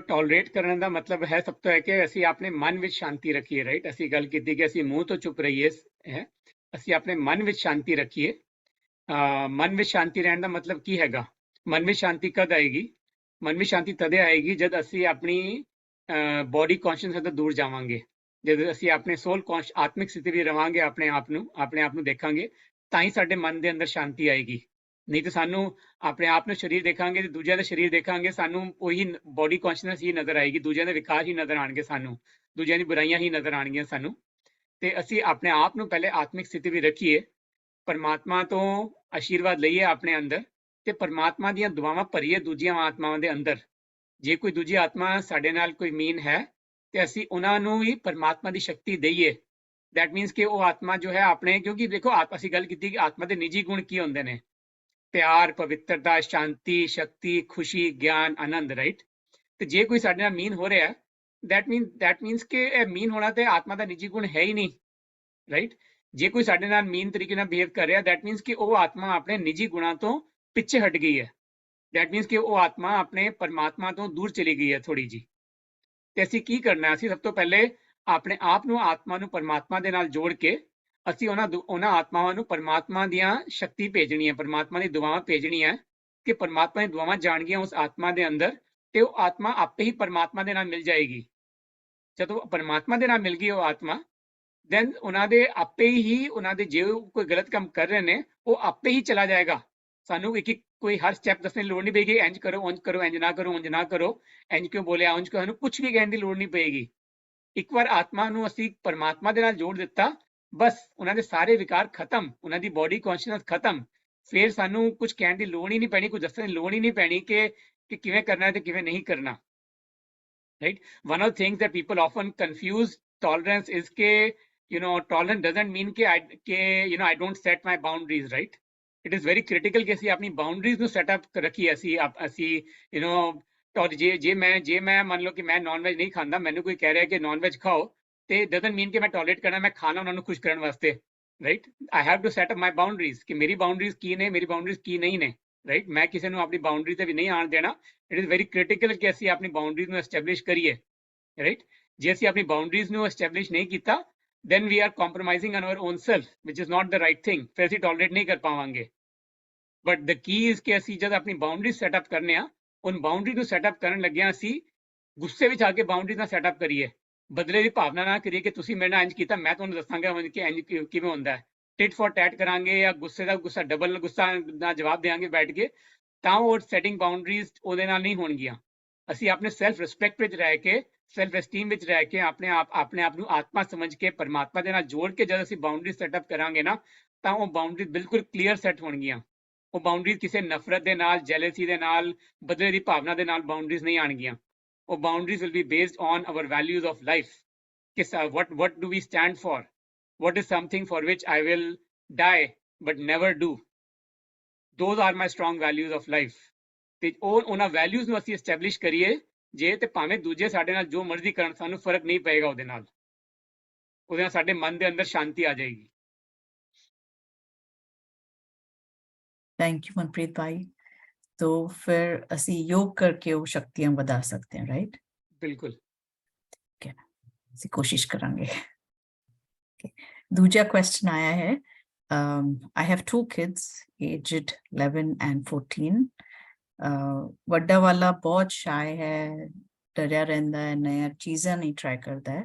ਟੋਲਰੇਟ ਕਰਨ ਦਾ ਮਤਲਬ ਹੈ ਸਭ ਤੋਂ ਹੈ ਕਿ ਅਸੀਂ ਆਪਣੇ ਮਨ ਵਿੱਚ ਸ਼ਾਂਤੀ ਰੱਖੀਏ, ਰਾਈਟ। ਅਸੀਂ ਗੱਲ ਕੀਤੀ ਕਿ ਅਸੀਂ ਮੂੰਹ ਤੋਂ ਚੁੱਪ ਰਹੀਏ, ਅਸੀਂ ਆਪਣੇ ਮਨ ਵਿੱਚ ਸ਼ਾਂਤੀ ਰੱਖੀਏ। ਮਨ ਵਿੱਚ ਸ਼ਾਂਤੀ ਰਹਿਣ ਦਾ ਮਤਲਬ ਕੀ ਹੈਗਾ? ਮਨ ਵਿੱਚ ਸ਼ਾਂਤੀ ਕਦ ਆਏਗੀ? ਮਨ ਵਿੱਚ ਸ਼ਾਂਤੀ ਤਦੇ ਆਏਗੀ ਜਦ ਅਸੀਂ ਆਪਣੀ ਬੋਡੀ ਕੌਨਸ਼ੀਅਸਨੈਸ ਤੋਂ ਦੂਰ ਜਾਵਾਂਗੇ, ਜਦ ਅਸੀਂ ਆਪਣੇ ਸੋਲ ਆਤਮਿਕ ਸਥਿਤੀ ਵਿੱਚ ਰਵਾਂਗੇ, ਆਪਣੇ ਆਪ ਨੂੰ ਦੇਖਾਂਗੇ, ਤਾਂ ਹੀ ਸਾਡੇ ਮਨ ਦੇ ਅੰਦਰ ਸ਼ਾਂਤੀ ਆਏਗੀ। ਨਹੀਂ ਤਾਂ ਸਾਨੂੰ ਆਪਣੇ ਆਪ ਨੂੰ ਸਰੀਰ ਦੇਖਾਂਗੇ ਤੇ ਦੂਜਿਆਂ ਦਾ ਸਰੀਰ ਦੇਖਾਂਗੇ, ਸਾਨੂੰ ਉਹੀ ਬੋਡੀ ਕੌਨਸ਼ੀਅਸਨੈਸ ਹੀ ਨਜ਼ਰ ਆਏਗੀ, ਦੂਜਿਆਂ ਦੇ ਵਿਕਾਰ ਹੀ ਨਜ਼ਰ ਆਣਗੇ, ਸਾਨੂੰ ਦੂਜਿਆਂ ਦੀ ਬੁਰਾਈਆਂ ਹੀ ਨਜ਼ਰ ਆਣਗੀਆਂ ਸਾਨੂੰ। ਤੇ ਅਸੀਂ ਆਪਣੇ ਆਪ ਨੂੰ ਪਹਿਲੇ ਆਤਮਿਕ ਸਥਿਤੀ ਵਿੱਚ ਰੱਖੀਏ, ਪਰਮਾਤਮਾ ਤੋਂ ਆਸ਼ੀਰਵਾਦ ਲਈਏ ਆਪਣੇ ਅੰਦਰ, ਤੇ ਪਰਮਾਤਮਾ ਦੀਆਂ ਦੁਆਵਾਂ ਭਰੀਏ ਦੂਜੀਆਂ ਆਤਮਾਵਾਂ ਦੇ ਅੰਦਰ। ਜੇ ਕੋਈ ਦੂਜੀ ਆਤਮਾ ਸਾਡੇ ਨਾਲ ਕੋਈ ਮੀਨ ਹੈ ਤੇ ਅਸੀਂ ਉਹਨਾਂ ਨੂੰ ਹੀ ਪਰਮਾਤਮਾ ਦੀ ਸ਼ਕਤੀ ਦਈਏ। ਦੈਟ ਮੀਨਸ ਕਿ ਉਹ ਆਤਮਾ ਜੋ ਹੈ ਆਪਣੇ, ਕਿਉਂਕਿ ਦੇਖੋ ਅਸੀਂ ਗੱਲ ਕੀਤੀ ਕਿ ਆਤਮਾ ਦੇ ਨਿੱਜੀ ਗੁਣ ਕੀ ਹੁੰਦੇ ਨੇ, ਪਿਆਰ, ਪਵਿੱਤਰਤਾ, ਸ਼ਾਂਤੀ, ਸ਼ਕਤੀ, ਖੁਸ਼ੀ, ਗਿਆਨ, ਆਨੰਦ, ਰਾਈਟ। ਤੇ ਜੇ ਕੋਈ ਸਾਡੇ ਨਾਲ ਮੀਨ ਹੋ ਰਿਹਾ, ਦੈਟ ਮੀਨਸ ਕਿ ਇਹ ਮੀਨ ਹੋਣਾ ਤੇ ਆਤਮਾ ਦਾ ਨਿੱਜੀ ਗੁਣ ਹੈ ਹੀ ਨਹੀਂ, ਰਾਈਟ। ਜੇ ਕੋਈ ਸਾਡੇ ਨਾਲ ਮੀਨ ਤਰੀਕੇ ਨਾਲ ਬਿਹੇਵ ਕਰ ਰਿਹਾ, ਦੈਟ ਮੀਨਸ ਕਿ ਉਹ ਆਤਮਾ ਆਪਣੇ ਨਿੱਜੀ ਗੁਣਾਂ ਤੋਂ ਪਿੱਛੇ ਹਟ ਗਈ ਹੈ। ਦੈਟ ਮੀਨਸ ਕਿ ਉਹ ਆਤਮਾ ਆਪਣੇ ਪਰਮਾਤਮਾ ਤੋਂ ਦੂਰ ਚਲੀ ਗਈ ਹੈ ਥੋੜੀ ਜੀ। ਤੇ ਅਸੀਂ ਕੀ ਕਰਨਾ? ਅਸੀਂ ਸਭ ਤੋਂ ਪਹਿਲੇ ਆਪਣੇ ਆਪ ਨੂੰ, ਆਤਮਾ ਨੂੰ ਪਰਮਾਤਮਾ ਦੇ ਨਾਲ ਜੋੜ ਕੇ ਅਸੀਂ ਉਹਨਾਂ ਆਤਮਾਵਾਂ ਨੂੰ ਪਰਮਾਤਮਾ ਦੀਆਂ ਸ਼ਕਤੀ ਭੇਜਣੀ ਹੈ, ਪਰਮਾਤਮਾ ਦੀ ਦੁਆਵਾਂ ਭੇਜਣੀਆਂ, ਕਿ ਪਰਮਾਤਮਾ ਦੀ ਦੁਆਵਾਂ ਜਾਣਗੀਆਂ ਉਸ ਆਤਮਾ ਦੇ ਅੰਦਰ, ਤੇ ਉਹ ਆਤਮਾ ਆਪੇ ਹੀ ਪਰਮਾਤਮਾ ਦੇ ਨਾਲ ਮਿਲ ਜਾਏਗੀ। ਜਦੋਂ ਪਰਮਾਤਮਾ ਦੇ ਨਾਲ ਮਿਲ ਗਈ ਉਹ ਆਤਮਾ, ਦੈਨ ਉਹਨਾਂ ਦੇ ਆਪੇ ਹੀ, ਉਹਨਾਂ ਦੇ ਜੇ ਕੋਈ ਗਲਤ ਕੰਮ ਕਰ ਰਹੇ ਨੇ, ਉਹ ਆਪੇ ਹੀ ਚਲਾ ਜਾਏਗਾ। ਸਾਨੂੰ ਕੋਈ ਹਰ ਸਟੈਪ ਦੱਸਣ ਦੀ ਲੋੜ ਨਹੀਂ ਪਏਗੀ, ਇੰਜ ਕਰੋ, ਉਂਝ ਕਰੋ, ਇੰਜ ਨਾ ਕਰੋ, ਉਂਝ ਨਾ ਕਰੋ, ਇੰਜ ਕਿਉਂ ਬੋਲਿਆ, ਉਂਝ ਕਿਉਂ, ਕੁਝ ਵੀ ਕਹਿਣ ਦੀ ਲੋੜ ਨਹੀਂ ਪਏਗੀ। ਇੱਕ ਵਾਰ ਆਤਮਾ ਨੂੰ ਅਸੀਂ ਪਰਮਾਤਮਾ ਦੇ ਨਾਲ ਜੋੜ ਦਿੱਤਾ, ਬਸ ਉਹਨਾਂ ਦੇ ਸਾਰੇ ਵਿਕਾਰ ਖਤਮ, ਉਹਨਾਂ ਦੀ ਬੋਡੀ ਕੌਨਸ਼ੀਅਸਨੈਸ ਖਤਮ। ਫਿਰ ਸਾਨੂੰ ਕੁਝ ਕਹਿਣ ਦੀ ਲੋੜ ਹੀ ਨਹੀਂ ਪੈਣੀ, ਕੁਝ ਦੱਸਣ ਦੀ ਲੋੜ ਹੀ ਨਹੀਂ ਪੈਣੀ ਕਿ ਕਿਵੇਂ ਕਰਨਾ ਹੈ ਤੇ ਕਿਵੇਂ ਨਹੀਂ ਕਰਨਾ, right. One of things that people often confuse tolerance is ਕਿ tolerance doesn't mean ਕਿ I don't set my boundaries, right? It is very critical ਕਿ ਅਸੀਂ ਆਪਣੀ ਬਾਉਂਡਰੀਜ਼ ਨੂੰ ਸੈਟ ਅਪ ਰੱਖੀਏ। ਅਸੀਂ ਜੇ ਮੈਂ ਮੰਨ ਲਓ ਕਿ ਮੈਂ ਨਾਨ ਵੈਜ ਨਹੀਂ ਖਾਂਦਾ, ਮੈਨੂੰ ਕੋਈ ਕਹਿ ਰਿਹਾ ਕਿ ਨਾਨ ਵੈਜ ਖਾਓ, ਤੇ ਡਜ਼ਨਟ ਮੀਨ ਕਿ ਮੈਂ ਟੋਲਰੇਟ ਕਰਨਾ, ਮੈਂ ਖਾਣਾ ਉਹਨਾਂ ਨੂੰ ਖੁਸ਼ ਕਰਨ ਵਾਸਤੇ, right. I have to set up my boundaries ਕਿ ਮੇਰੀ ਬਾਉਂਡਰੀਜ਼ ਕੀ ਨੇ, ਮੇਰੀ ਬਾਉਂਡਰੀਜ਼ ਕੀ ਨਹੀਂ ਨੇ, ਰਾਈਟ। ਮੈਂ ਕਿਸੇ ਨੂੰ ਆਪਣੀ ਬਾਉਂਡਰੀ ਤੇ ਵੀ ਨਹੀਂ ਆਉਣ ਦੇਣਾ। ਇਟ ਇਜ਼ ਵੈਰੀ ਕ੍ਰਿਟੀਕਲ ਕਿ ਅਸੀਂ ਆਪਣੀ ਬਾਉਂਡਰੀਜ਼ ਨੂੰ ਐਸਟੈਬਲਿਸ਼ ਕਰੀਏ, ਰਾਈਟ। ਜੇ ਅਸੀਂ ਆਪਣੀ ਬਾਉਂਡਰੀਜ਼ ਨੂੰ ਐਸਟੈਬਲਿਸ਼ ਨਹੀਂ ਕੀਤਾ, then we are compromising on our own self, which is not the right thing. ਫਿਰ ਅਸੀਂ ਟੋਲਰੇਟ ਨਹੀਂ ਕਰ ਪਾਵਾਂਗੇ। ਬਟ ਦ ਕੀ ਇਜ਼ ਕਿ ਅਸੀਂ ਜਦ ਆਪਣੀ ਬਾਉਂਡਰੀ ਸੈਟਅਪ ਕਰਨੇ ਆ, ਉਨ ਬਾਉਂਡਰੀ ਨੂੰ ਸੈਟਅਪ ਕਰਨ ਲੱਗਿਆ ਅਸੀਂ ਗੁੱਸੇ ਵਿੱਚ ਆ ਕੇ ਬਾਉਂਡਰੀ ਨਾਲ ਸੈਟਅਪ ਕਰੀਏ, ਬਦਲੇ ਦੀ ਭਾਵਨਾ ਨਾ ਕਰੀਏ ਕਿ ਤੁਸੀਂ ਮੇਰੇ ਨਾਲ ਇੰਜ ਕੀਤਾ, ਮੈਂ ਤੁਹਾਨੂੰ ਦੱਸਾਂਗਾ ਕਿ ਇੰਜ ਕਿਵੇਂ ਹੁੰਦਾ ਹੈ। ਟਿਟ ਫॉर ਟੈਟ ਕਰਾਂਗੇ ਜਾਂ ਗੁੱਸੇ ਦਾ ਗੁੱਸਾ ਡਬਲ ਗੁੱਸਾ ਦਾ ਜਵਾਬ ਦੇਾਂਗੇ ਬੈਠ ਕੇ, ਤਾਂ ਉਹ ਸੈਟਿੰਗ ਬਾਉਂਡਰੀਜ਼ ਉਹਦੇ ਨਾਲ ਨਹੀਂ ਹੋਣਗੀਆਂ। ਅਸੀਂ ਆਪਣੇ ਸੈਲਫ ਰਿਸਪੈਕਟ ਵਿੱਚ ਰਹਿ ਕੇ, ਸੈਲਫ ਐਸਟੀਮ ਵਿੱਚ ਰਹਿ ਕੇ, ਆਪਣੇ ਆਪ ਨੂੰ ਆਤਮਾ ਸਮਝ ਕੇ ਪਰਮਾਤਮਾ ਦੇ ਨਾਲ ਜੋੜ ਕੇ ਜਦ ਅਸੀਂ ਬਾਉਂਡਰੀ ਸੈਟਅਪ ਕਰਾਂਗੇ ਨਾ, ਤਾਂ ਉਹ ਬਾਉਂਡਰੀ ਬਿਲਕੁਲ ਕਲੀਅਰ ਸੈੱਟ ਹੋਣਗੀਆਂ। ਉਹ ਬਾਉਂਡਰੀਜ਼ ਕਿਸੇ ਨਫ਼ਰਤ ਦੇ ਨਾਲ, ਜੈਲਸੀ ਦੇ ਨਾਲ, ਬਦਲੇ ਦੀ ਭਾਵਨਾ ਦੇ ਨਾਲ ਬਾਉਂਡਰੀਜ਼ ਨਹੀਂ ਆਣਗੀਆਂ। ਉਹ boundaries will be based on our values of life, ਕਿ what do we stand for, what is something for which I will die but never do, those are my strong values of life। ਤੇ ਉਹਨਾਂ values ਨੂੰ ਅਸੀਂ establish ਕਰੀਏ ਜੇ, ਤੇ ਭਾਵੇਂ ਦੂਜੇ ਸਾਡੇ ਨਾਲ ਜੋ ਮਰਜ਼ੀ ਕਰਨ, ਸਾਨੂੰ ਫਰਕ ਨਹੀਂ ਪਏਗਾ। ਉਹਦੇ ਨਾਲ ਸਾਡੇ ਮਨ ਦੇ ਅੰਦਰ ਸ਼ਾਂਤੀ ਆ ਜਾਏਗੀ। थैंक यू मनप्रीत भाई। तो फिर ਅਸੀਂ योग करके वो शक्तियां बढ़ा सकते हैं, राइट? बिल्कुल, ठीक है, ਅਸੀਂ ਕੋਸ਼ਿਸ਼ ਕਰਾਂਗੇ। दूसरा क्वेश्चन आया है, I have 2 kids aged 11 and 14। ਵੱਡਾ ਵਾਲਾ ਬਹੁਤ ਸ਼ਾਇ ਹੈ, ਡਰਿਆ ਰਹਿੰਦਾ ਹੈ, ਨਇਆ ਚੀਜ਼ਾਂ ਨਹੀਂ ਟਰਾਈ ਕਰਦਾ ਹੈ,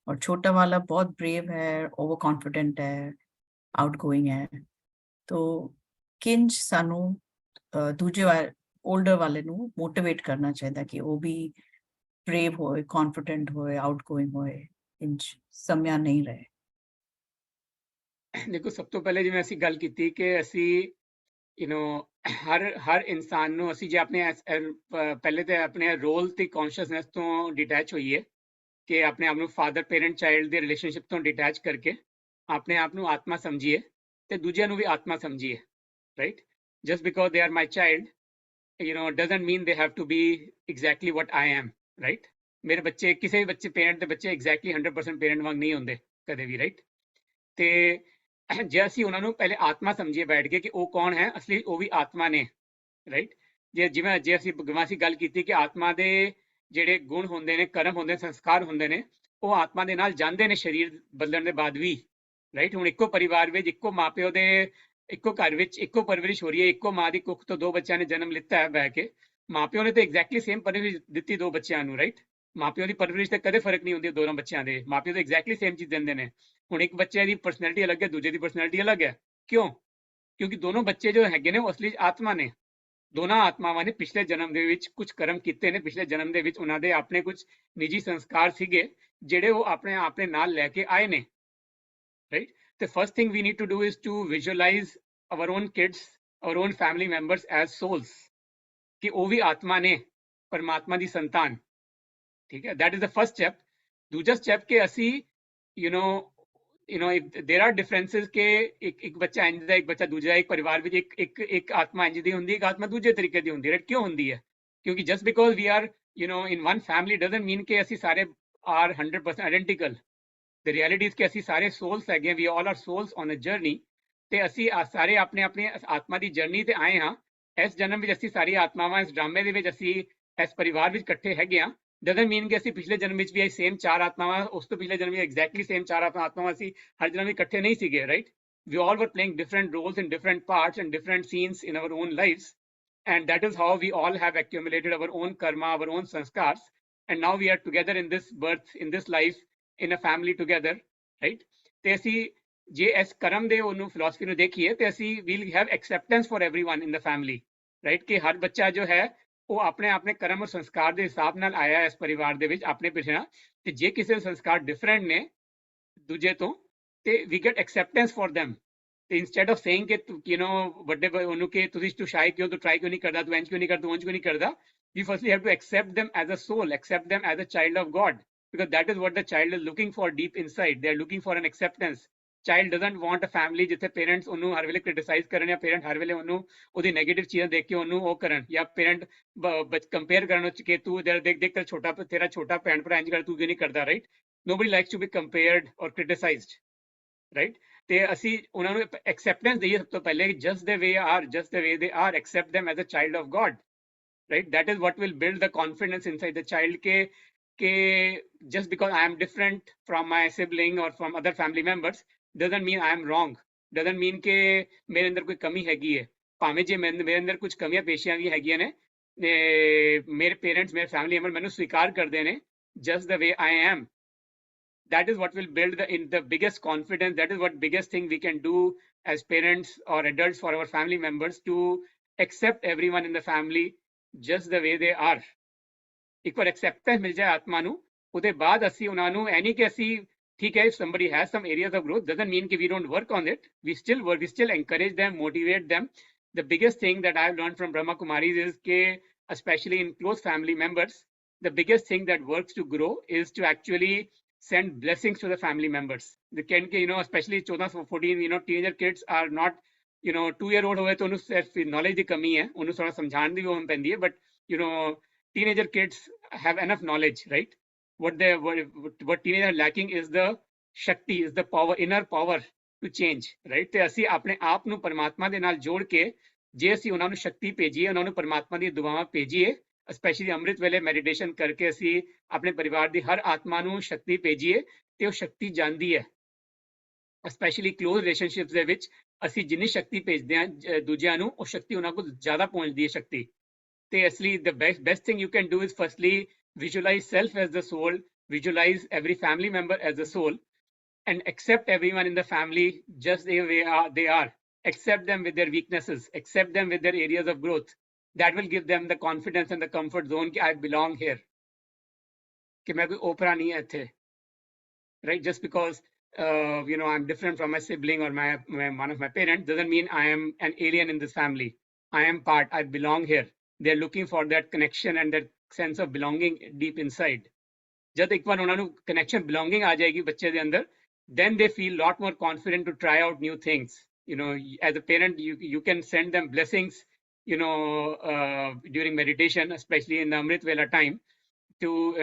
और छोटा वाला बहुत ब्रेव है, ओवर कॉन्फिडेंट है, आउटगोइंग है। तो ਕਿੰਜ ਸਾਨੂੰ ਦੂਜੇ 올ਡਰ ਵਾਲੇ ਨੂੰ ਮੋਟੀਵੇਟ ਕਰਨਾ ਚਾਹੀਦਾ ਕਿ ਉਹ ਵੀ brave ਹੋਏ, confident ਹੋਏ, outgoing ਹੋਏ, ਇੰਜ ਸਮਿਆ ਨਹੀਂ ਰਹੇ। ਦੇਖੋ ਸਭ ਤੋਂ ਪਹਿਲੇ ਜਿਵੇਂ ਅਸੀਂ ਗੱਲ ਕੀਤੀ ਕਿ ਅਸੀਂ ਹਰ ਇਨਸਾਨ ਨੂੰ ਅਸੀਂ ਜੇ ਆਪਣੇ ਪਹਿਲੇ ਤੇ ਆਪਣੇ ਰੋਲ ਤੇ ਕੌਨਸ਼ੀਅਸਨੈਸ ਤੋਂ ਡਿਟੈਚ ਹੋਈਏ ਕਿ ਆਪਣੇ ਆਪ ਨੂੰ ਫਾਦਰ ਪੇਰੈਂਟ ਚਾਈਲਡ ਦੇ ਰਿਲੇਸ਼ਨਸ਼ਿਪ ਤੋਂ ਡਿਟੈਚ ਕਰਕੇ ਆਪਣੇ ਆਪ ਨੂੰ ਆਤਮਾ ਸਮਝੀਏ ਤੇ ਦੂਜਿਆਂ ਨੂੰ ਵੀ ਆਤਮਾ ਸਮਝੀਏ, right? Just because they are my child doesn't mean they have to be exactly what I am, right? ਮੇਰੇ ਬੱਚੇ ਕਿਸੇ ਵੀ ਬੱਚੇ ਪੇਰੈਂਟ ਦੇ ਬੱਚੇ ਐਗਜ਼ੈਕਟਲੀ 100% ਪੇਰੈਂਟ ਵਾਂਗ ਨਹੀਂ ਹੁੰਦੇ ਕਦੇ ਵੀ, ਰਾਈਟ? ਤੇ ਜੇ ਅਸੀਂ ਉਹਨਾਂ ਨੂੰ ਪਹਿਲੇ ਆਤਮਾ ਸਮਝੀਏ ਬੈਠ ਕੇ ਕਿ ਉਹ ਕੌਣ ਹੈ, ਅਸਲੀ ਉਹ ਵੀ ਆਤਮਾ ਨੇ, ਰਾਈਟ? ਜੇ ਅਸੀਂ ਅਸੀਂ ਗੱਲ ਕੀਤੀ ਕਿ ਆਤਮਾ ਦੇ ਜਿਹੜੇ ਗੁਣ ਹੁੰਦੇ ਨੇ, ਕਰਮ ਹੁੰਦੇ ਨੇ, ਸੰਸਕਾਰ ਹੁੰਦੇ ਨੇ, ਉਹ ਆਤਮਾ ਦੇ ਨਾਲ ਜਾਂਦੇ ਨੇ ਸਰੀਰ ਬਦਲਣ ਦੇ ਬਾਅਦ ਵੀ, ਰਾਈਟ? ਹੁਣ ਇੱਕੋ ਪਰਿਵਾਰ ਵਿੱਚ ਇੱਕੋ ਮਾਪਿਓ ਦੇ ਇੱਕੋ ਘਰ ਵਿੱਚ ਇੱਕੋ ਪਰਵਰਿਸ਼ ਹੋ ਰਹੀ ਹੈ, ਇੱਕੋ ਮਾਂ ਦੀ ਕੁੱਖ ਤੋਂ ਦੋ ਬੱਚਿਆਂ ਨੇ ਜਨਮ ਲਿੱਤਾ ਹੈ ਬਹਿ ਕੇ, ਮਾਪਿਓ ਨੇ ਤਾਂ ਐਗਜ਼ੈਕਟਲੀ ਸੇਮ ਪਰਵਰਿਸ਼ ਦਿੱਤੀ ਦੋ ਬੱਚਿਆਂ ਨੂੰ, ਰਾਈਟ? ਮਾਪਿਓ ਦੀ ਪਰਵਰਿਸ਼ ਤੇ ਕਦੇ ਫਰਕ ਨਹੀਂ ਹੁੰਦੀ ਦੋਨੋਂ ਬੱਚਿਆਂ ਦੇ, ਮਾਪਿਓ ਤਾਂ ਐਗਜ਼ੈਕਟਲੀ ਸੇਮ ਚੀਜ਼ ਦਿੰਦੇ ਨੇ। ਹੁਣ ਇੱਕ ਬੱਚੇ ਦੀ ਪਰਸਨੈਲਿਟੀ ਅਲੱਗ ਹੈ, ਦੂਜੇ ਦੀ ਪਰਸਨੈਲਿਟੀ ਅਲੱਗ ਹੈ। ਕਿਉਂ? ਕਿਉਂਕਿ ਦੋਨੋਂ ਬੱਚੇ ਜੋ ਹੈਗੇ ਨੇ ਉਹ ਅਸਲੀ ਆਤਮਾ ਨੇ। ਦੋਨਾਂ ਆਤਮਾਵਾਂ ਨੇ ਪਿਛਲੇ ਜਨਮ ਦੇ ਵਿੱਚ ਕੁਝ ਕਰਮ ਕੀਤੇ ਨੇ, ਪਿਛਲੇ ਜਨਮ ਦੇ ਵਿੱਚ ਉਹਨਾਂ ਦੇ ਆਪਣੇ ਕੁਝ ਨਿੱਜੀ ਸੰਸਕਾਰ ਸੀਗੇ ਜਿਹੜੇ ਉਹ ਆਪਣੇ ਨਾਲ ਲੈ ਕੇ ਆਏ ਨੇ, right? The first thing we need to do is to visualize our own kids, our own family members as souls, कि ਉਹ ਵੀ ਆਤਮਾ ਨੇ, ਪਰਮਾਤਮਾ ਦੀ ਸੰਤਾਨ, ਠੀਕ ਹੈ? That is the first step. ਦੂਜਾ step ਕਿ ਅਸੀਂ there are differences ਕਿ ਇੱਕ ਬੱਚਾ ਇੰਜ ਦਾ, ਇੱਕ ਬੱਚਾ ਦੂਜਾ ਦਾ, ਇੱਕ ਪਰਿਵਾਰ ਵਿੱਚ ਇੱਕ ਆਤਮਾ ਇੰਜ ਦੀ ਹੁੰਦੀ, ਇੱਕ ਆਤਮਾ ਦੂਜੇ ਤਰੀਕੇ ਦੀ ਹੁੰਦੀ, ਰਾਈਟ? ਕਿਉਂ ਹੁੰਦੀ ਹੈ? ਕਿਉਂਕਿ just because we are in one family doesn't mean ਕਿ ਅਸੀਂ ਸਾਰੇ are 100% identical. The reality is ਕਿ ਅਸੀਂ ਸਾਰੇ souls ਹੈਗੇ, we all are souls on a journey, ਤੇ ਅਸੀਂ ਸਾਰੇ ਆਪਣੇ ਆਤਮਾ ਦੀ ਜਰਨੀ ਤੇ ਆਏ ਹਾਂ। ਇਸ ਜਨਮ ਵਿੱਚ ਅਸੀਂ ਸਾਰੀ ਆਤਮਾਵਾਂ ਇਸ ਡਰਾਮੇ ਦੇ ਵਿੱਚ ਅਸੀਂ ਇਸ ਪਰਿਵਾਰ ਵਿੱਚ ਇਕੱਠੇ ਹੈਗੇ ਹਾਂ। doesn't mean ਕਿ ਅਸੀਂ ਪਿਛਲੇ ਜਨਮ ਵਿੱਚ ਵੀ ਸੇਮ ਚਾਰ ਆਤਮਾਵਾਂ, ਉਸ ਤੋਂ ਪਿਛਲੇ ਜਨਮ ਵਿੱਚ ਐਗਜ਼ੈਕਟਲੀ ਸੇਮ ਚਾਰ ਆਤਮਾਵਾਂ ਅਸੀਂ ਹਰ ਜਨਮ ਵਿੱਚ ਇਕੱਠੇ ਨਹੀਂ ਸੀਗੇ, right? We all were playing different roles in different parts and different scenes in our own lives, and that is how we all have accumulated our own karma, our own sanskars, and now we are together in this birth, in this life, in a family together, right? ਤੇ ਅਸੀਂ ਜੇ ਇਸ ਕਰਮ ਦੇ ਉਹਨੂੰ philosophy ਨੂੰ ਦੇਖੀਏ ਤੇ ਅਸੀਂ we'll have acceptance for everyone in the family, right? ਕਿ ਹਰ ਬੱਚਾ ਜੋ ਹੈ ਉਹ ਆਪਣੇ ਕਰਮ ਔਰ ਸੰਸਕਾਰ ਦੇ ਹਿਸਾਬ ਨਾਲ ਆਇਆ ਇਸ ਪਰਿਵਾਰ ਦੇ ਵਿੱਚ ਆਪਣੇ ਪਿਛੜਾ, ਤੇ ਜੇ ਕਿਸੇ ਦੇ ਸੰਸਕਾਰ ਡਿਫਰੈਂਟ ਨੇ ਦੂਜੇ ਤੋਂ ਤੇ we get acceptance for them. ਤੇ instead of saying ਕਿ ਵੱਡੇ ਉਹਨੂੰ ਕਿ ਤੁਸੀਂ ਤੂੰ ਸ਼ਾਇ ਕਿਉਂ, ਤੂੰ ਟਰਾਈ ਕਿਉਂ ਨਹੀਂ ਕਰਦਾ, ਤੂੰ ਇੰਜ ਕਿਉਂ ਨਹੀਂ ਕਰਦਾ, ਤੂੰ ਉਂਝ ਕਿਉਂ ਨਹੀਂ ਕਰਦਾ, we firstly have to accept them as a soul, accept them as a child of God, because that is what the child is looking for deep inside. They are looking for an acceptance. Child doesn't want a family ਜਿੱਥੇ parents ਉਹਨੂੰ ਹਰ ਵੇਲੇ criticise ਕਰਨ ਜਾਂ parent ਹਰ ਵੇਲੇ ਉਹਨੂੰ ਉਹਦੀ negative ਚੀਜ਼ਾਂ ਦੇਖ ਕੇ ਉਹਨੂੰ ਉਹ ਕਰਨ, ਜਾਂ ਪੇਰੈਂਟ ਕੰਪੇਅਰ ਕਰਨ ਕਿ ਤੂੰ ਦੇਖ ਤੇਰਾ ਛੋਟਾ ਭੈਣ ਭਰਾ ਇੰਜ ਕਰ, ਤੂੰ ਕਿਉਂ ਨਹੀਂ ਕਰਦਾ, right? Nobody likes to be compared or criticized, right? ਤੇ ਅਸੀਂ ਉਹਨਾਂ ਨੂੰ ਐਕਸੈਪਟੈਂਸ ਦਈਏ ਸਭ ਤੋਂ ਪਹਿਲੇ, just the way they are, accept them as a child of God, right? That is what will build the confidence inside the child ke just because I am different from my sibling or from other family members doesn't mean I am wrong, doesn't mean ਕਿ ਮੇਰੇ ਅੰਦਰ ਕੋਈ ਕਮੀ ਹੈਗੀ ਹੈ। ਭਾਵੇਂ ਜੇ ਮੇਰੇ ਅੰਦਰ ਕੁਝ ਕਮੀਆਂ ਪੇਸ਼ੀਆਂ ਵੀ ਹੈਗੀਆਂ ਨੇ, ਮੇਰੇ ਪੇਰੈਂਟਸ, ਮੇਰੇ ਫੈਮਿਲੀ ਮੈਂਬਰ ਮੈਨੂੰ ਸਵੀਕਾਰ ਕਰਦੇ ਨੇ just the way I am. That is what will build the biggest confidence. That is what biggest thing we can do as parents or adults for our family members, to accept everyone in the family just the way they are. ਇੱਕ ਵਾਰ acceptance ਮਿਲ ਜਾਏ ਆਤਮਾ ਨੂੰ, ਉਹਦੇ ਬਾਅਦ ਅਸੀਂ ਉਹਨਾਂ ਨੂੰ ਐਨੀ ਕਿ ਅਸੀਂ ਠੀਕ ਹੈ, if somebody has some areas of growth doesn't mean that we don't work on it. We still work, we still encourage them, motivate them. The biggest thing that I've learned from Brahma Kumaris is that, especially in close family members, the biggest thing that works to grow is to actually send blessings to the family members. They can, especially 14, teenager kids are not, 2-year-old ਹੋਵੇ ਤਾਂ ਉਹਨੂੰ ਸਿਰਫ knowledge ਦੀ ਕਮੀ ਹੈ, ਉਹਨੂੰ ਥੋੜਾ ਸਮਝਾਉਣ ਦੀ ਵੀ ਪੈਂਦੀ ਹੈ, but teenager kids have enough knowledge, right? What teenagers are lacking is the shakti, is the power, inner power to change, right? ਤੇ ਅਸੀਂ ਆਪਣੇ ਆਪ ਨੂੰ ਪਰਮਾਤਮਾ ਦੇ ਨਾਲ ਜੋੜ ਕੇ ਜੇ ਅਸੀਂ ਉਹਨਾਂ ਨੂੰ ਸ਼ਕਤੀ ਭੇਜੀਏ, ਉਹਨਾਂ ਨੂੰ ਪਰਮਾਤਮਾ ਦੀਆਂ ਦੁਆਵਾਂ ਭੇਜੀਏ, ਸਪੈਸ਼ਲੀ ਅੰਮ੍ਰਿਤ ਵੇਲੇ ਮੈਡੀਟੇਸ਼ਨ ਕਰਕੇ ਅਸੀਂ ਆਪਣੇ ਪਰਿਵਾਰ ਦੀ ਹਰ ਆਤਮਾ ਨੂੰ ਸ਼ਕਤੀ ਭੇਜੀਏ ਤੇ ਉਹ ਸ਼ਕਤੀ ਜਾਂਦੀ ਹੈ। ਸਪੈਸ਼ਲੀ ਕਲੋਜ਼ ਰਿਲੇਸ਼ਨਸ਼ਿਪਸ ਦੇ ਵਿੱਚ ਅਸੀਂ ਜਿੰਨੀ ਸ਼ਕਤੀ ਭੇਜਦੇ ਹਾਂ ਦੂਜਿਆਂ ਨੂੰ, ਉਹ ਸ਼ਕਤੀ ਉਹਨਾਂ ਕੋਲ ਜ਼ਿਆਦਾ ਪਹੁੰਚਦੀ ਹੈ ਸ਼ਕਤੀ। ਤੇ ਅਸਲੀ the best thing you can do is firstly visualize self as the soul, visualize every family member as a soul, and accept everyone in the family just the way they are. Accept them with their weaknesses, accept them with their areas of growth. That will give them the confidence and the comfort zone कि I belong here. कि मैं कोई ओपरा नहीं है इत्थे. Right? Just because I'm different from my sibling or one of my parents doesn't mean I am an alien in this family. I am part. I belong here. They're looking for that connection and that sense of belonging deep inside. जब एक बार उन्होंने connection, belonging आ जाएगी बच्चे दे अंदर, then they feel a lot more confident to try out new things. As a parent, you can send them blessings, during meditation, especially in the Amrit Vela time,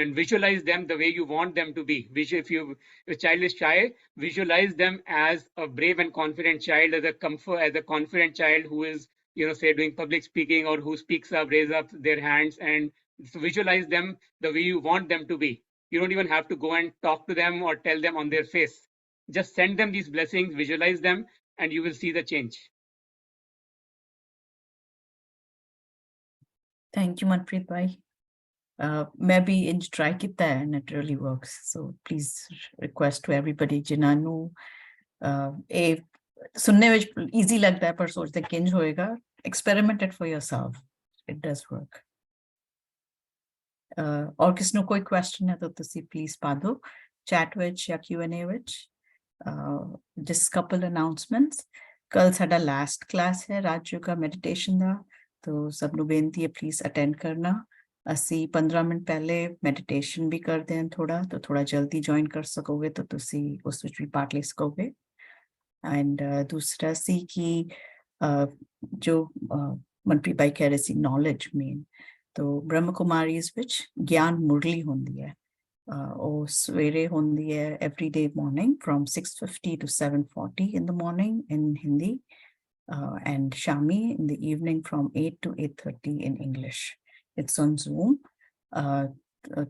and visualize them the way you want them to be. If your child is shy, visualize them as a brave and confident child, as a confident child who is, say, doing public speaking, or who speaks up, raise up their hands, and visualize them the way you want them to be. You don't even have to go and talk to them or tell them on their face. Just send them these blessings, visualize them, and you will see the change. Thank you, Manpreet bhai. मैं भी इंज try किया है and it really works. So please request to everybody जिन्हां नू ਇਹ सुनने ਵਿੱਚ easy लगता है पर सोचते किंज होएगा, experiment it for yourself. It does work. और किसी ਨੂੰ ਕੋਈ question ਹੈ ਤਾਂ ਤੁਸੀਂ please ਪਾ ਦਿਓ chat ਵਿੱਚ ਜਾਂ Q&A ਵਿੱਚ. Just couple announcements. ਕੱਲ ਸਾਡਾ last class ਹੈ ਰਾਜ ਯੋਗਾ meditation ਦਾ, तो ਸਭ ਨੂੰ ਬੇਨਤੀ ਹੈ please attend ਕਰਨਾ. ਅਸੀਂ 15 ਮਿੰਟ ਪਹਿਲੇ ਮੈਡੀਟੇਸ਼ਨ ਵੀ ਕਰਦੇ ਹਾਂ ਥੋੜਾ ਜਲਦੀ ਜੁਆਇਨ ਕਰ ਸਕੋਗੇ ਤਾਂ ਤੁਸੀਂ ਉਸ ਵਿੱਚ ਵੀ ਪਾਰਟ ਲੈ ਸਕੋਗੇ. ਐਂਡ ਦੂਸਰਾ ਸੀ ਕਿ ਜੋ ਮਨਪ੍ਰੀਤ ਭਾਈ ਕਹਿ ਰਹੇ ਸੀ ਨੌਲੇਜ ਮੇਨ, ਤਾਂ ਬ੍ਰਹਮ ਕੁਮਾਰੀਜ਼ ਵਿੱਚ ਗਿਆਨ ਮੁਰਲੀ ਹੁੰਦੀ ਹੈ, ਉਹ ਸਵੇਰੇ ਹੁੰਦੀ ਹੈ every day morning from 6:50 to 7:40 in the morning in Hindi, and Shami in the evening from 8 to 8:30 in English. It's on Zoom.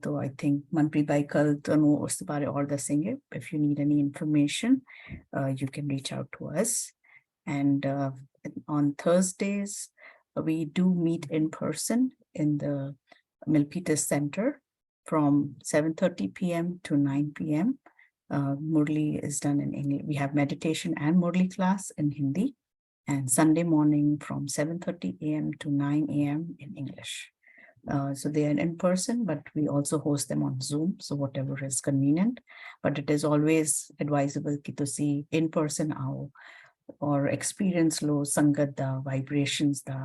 So I think Manpreet bhai kal tanu us bare aur dasenge. If you need any information, you can reach out to us. And on Thursdays, we do meet in person in the Milpitas Center from 7:30 p.m. to 9 p.m. Murli is done in English. We have meditation and Murli class in Hindi, and Sunday morning from 7:30 a.m. to 9 a.m. in English. So they are in person, but we also host them on Zoom, so whatever is convenient. But it is always advisable ki tusi in person aao or experience lo sangat da, vibrations da.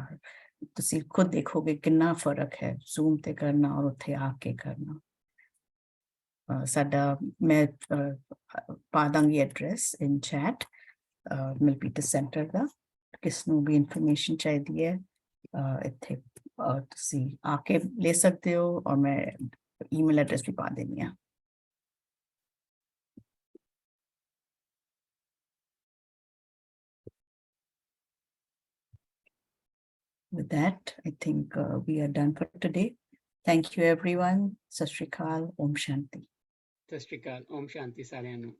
Tusi khud dekhoge kinna farak hai Zoom te karna aur utthe aake karna. Sada main pa dangi address in chat, Milpitas Center da, kisnu bhi information chahiye hai itthe ਤੁਸੀਂ ਆ ਕੇ ਲੈ ਸਕਦੇ ਹੋ, ਔਰ ਮੈਂ email address ਵੀ ਪਾ ਦੇਣੀ ਆ. With that, I think we are done for today. Thank you everyone. Sat Shri Akal. Om Shanti. Sat Shri Akal. Om Shanti ਸਾਰਿਆਂ ਨੂੰ.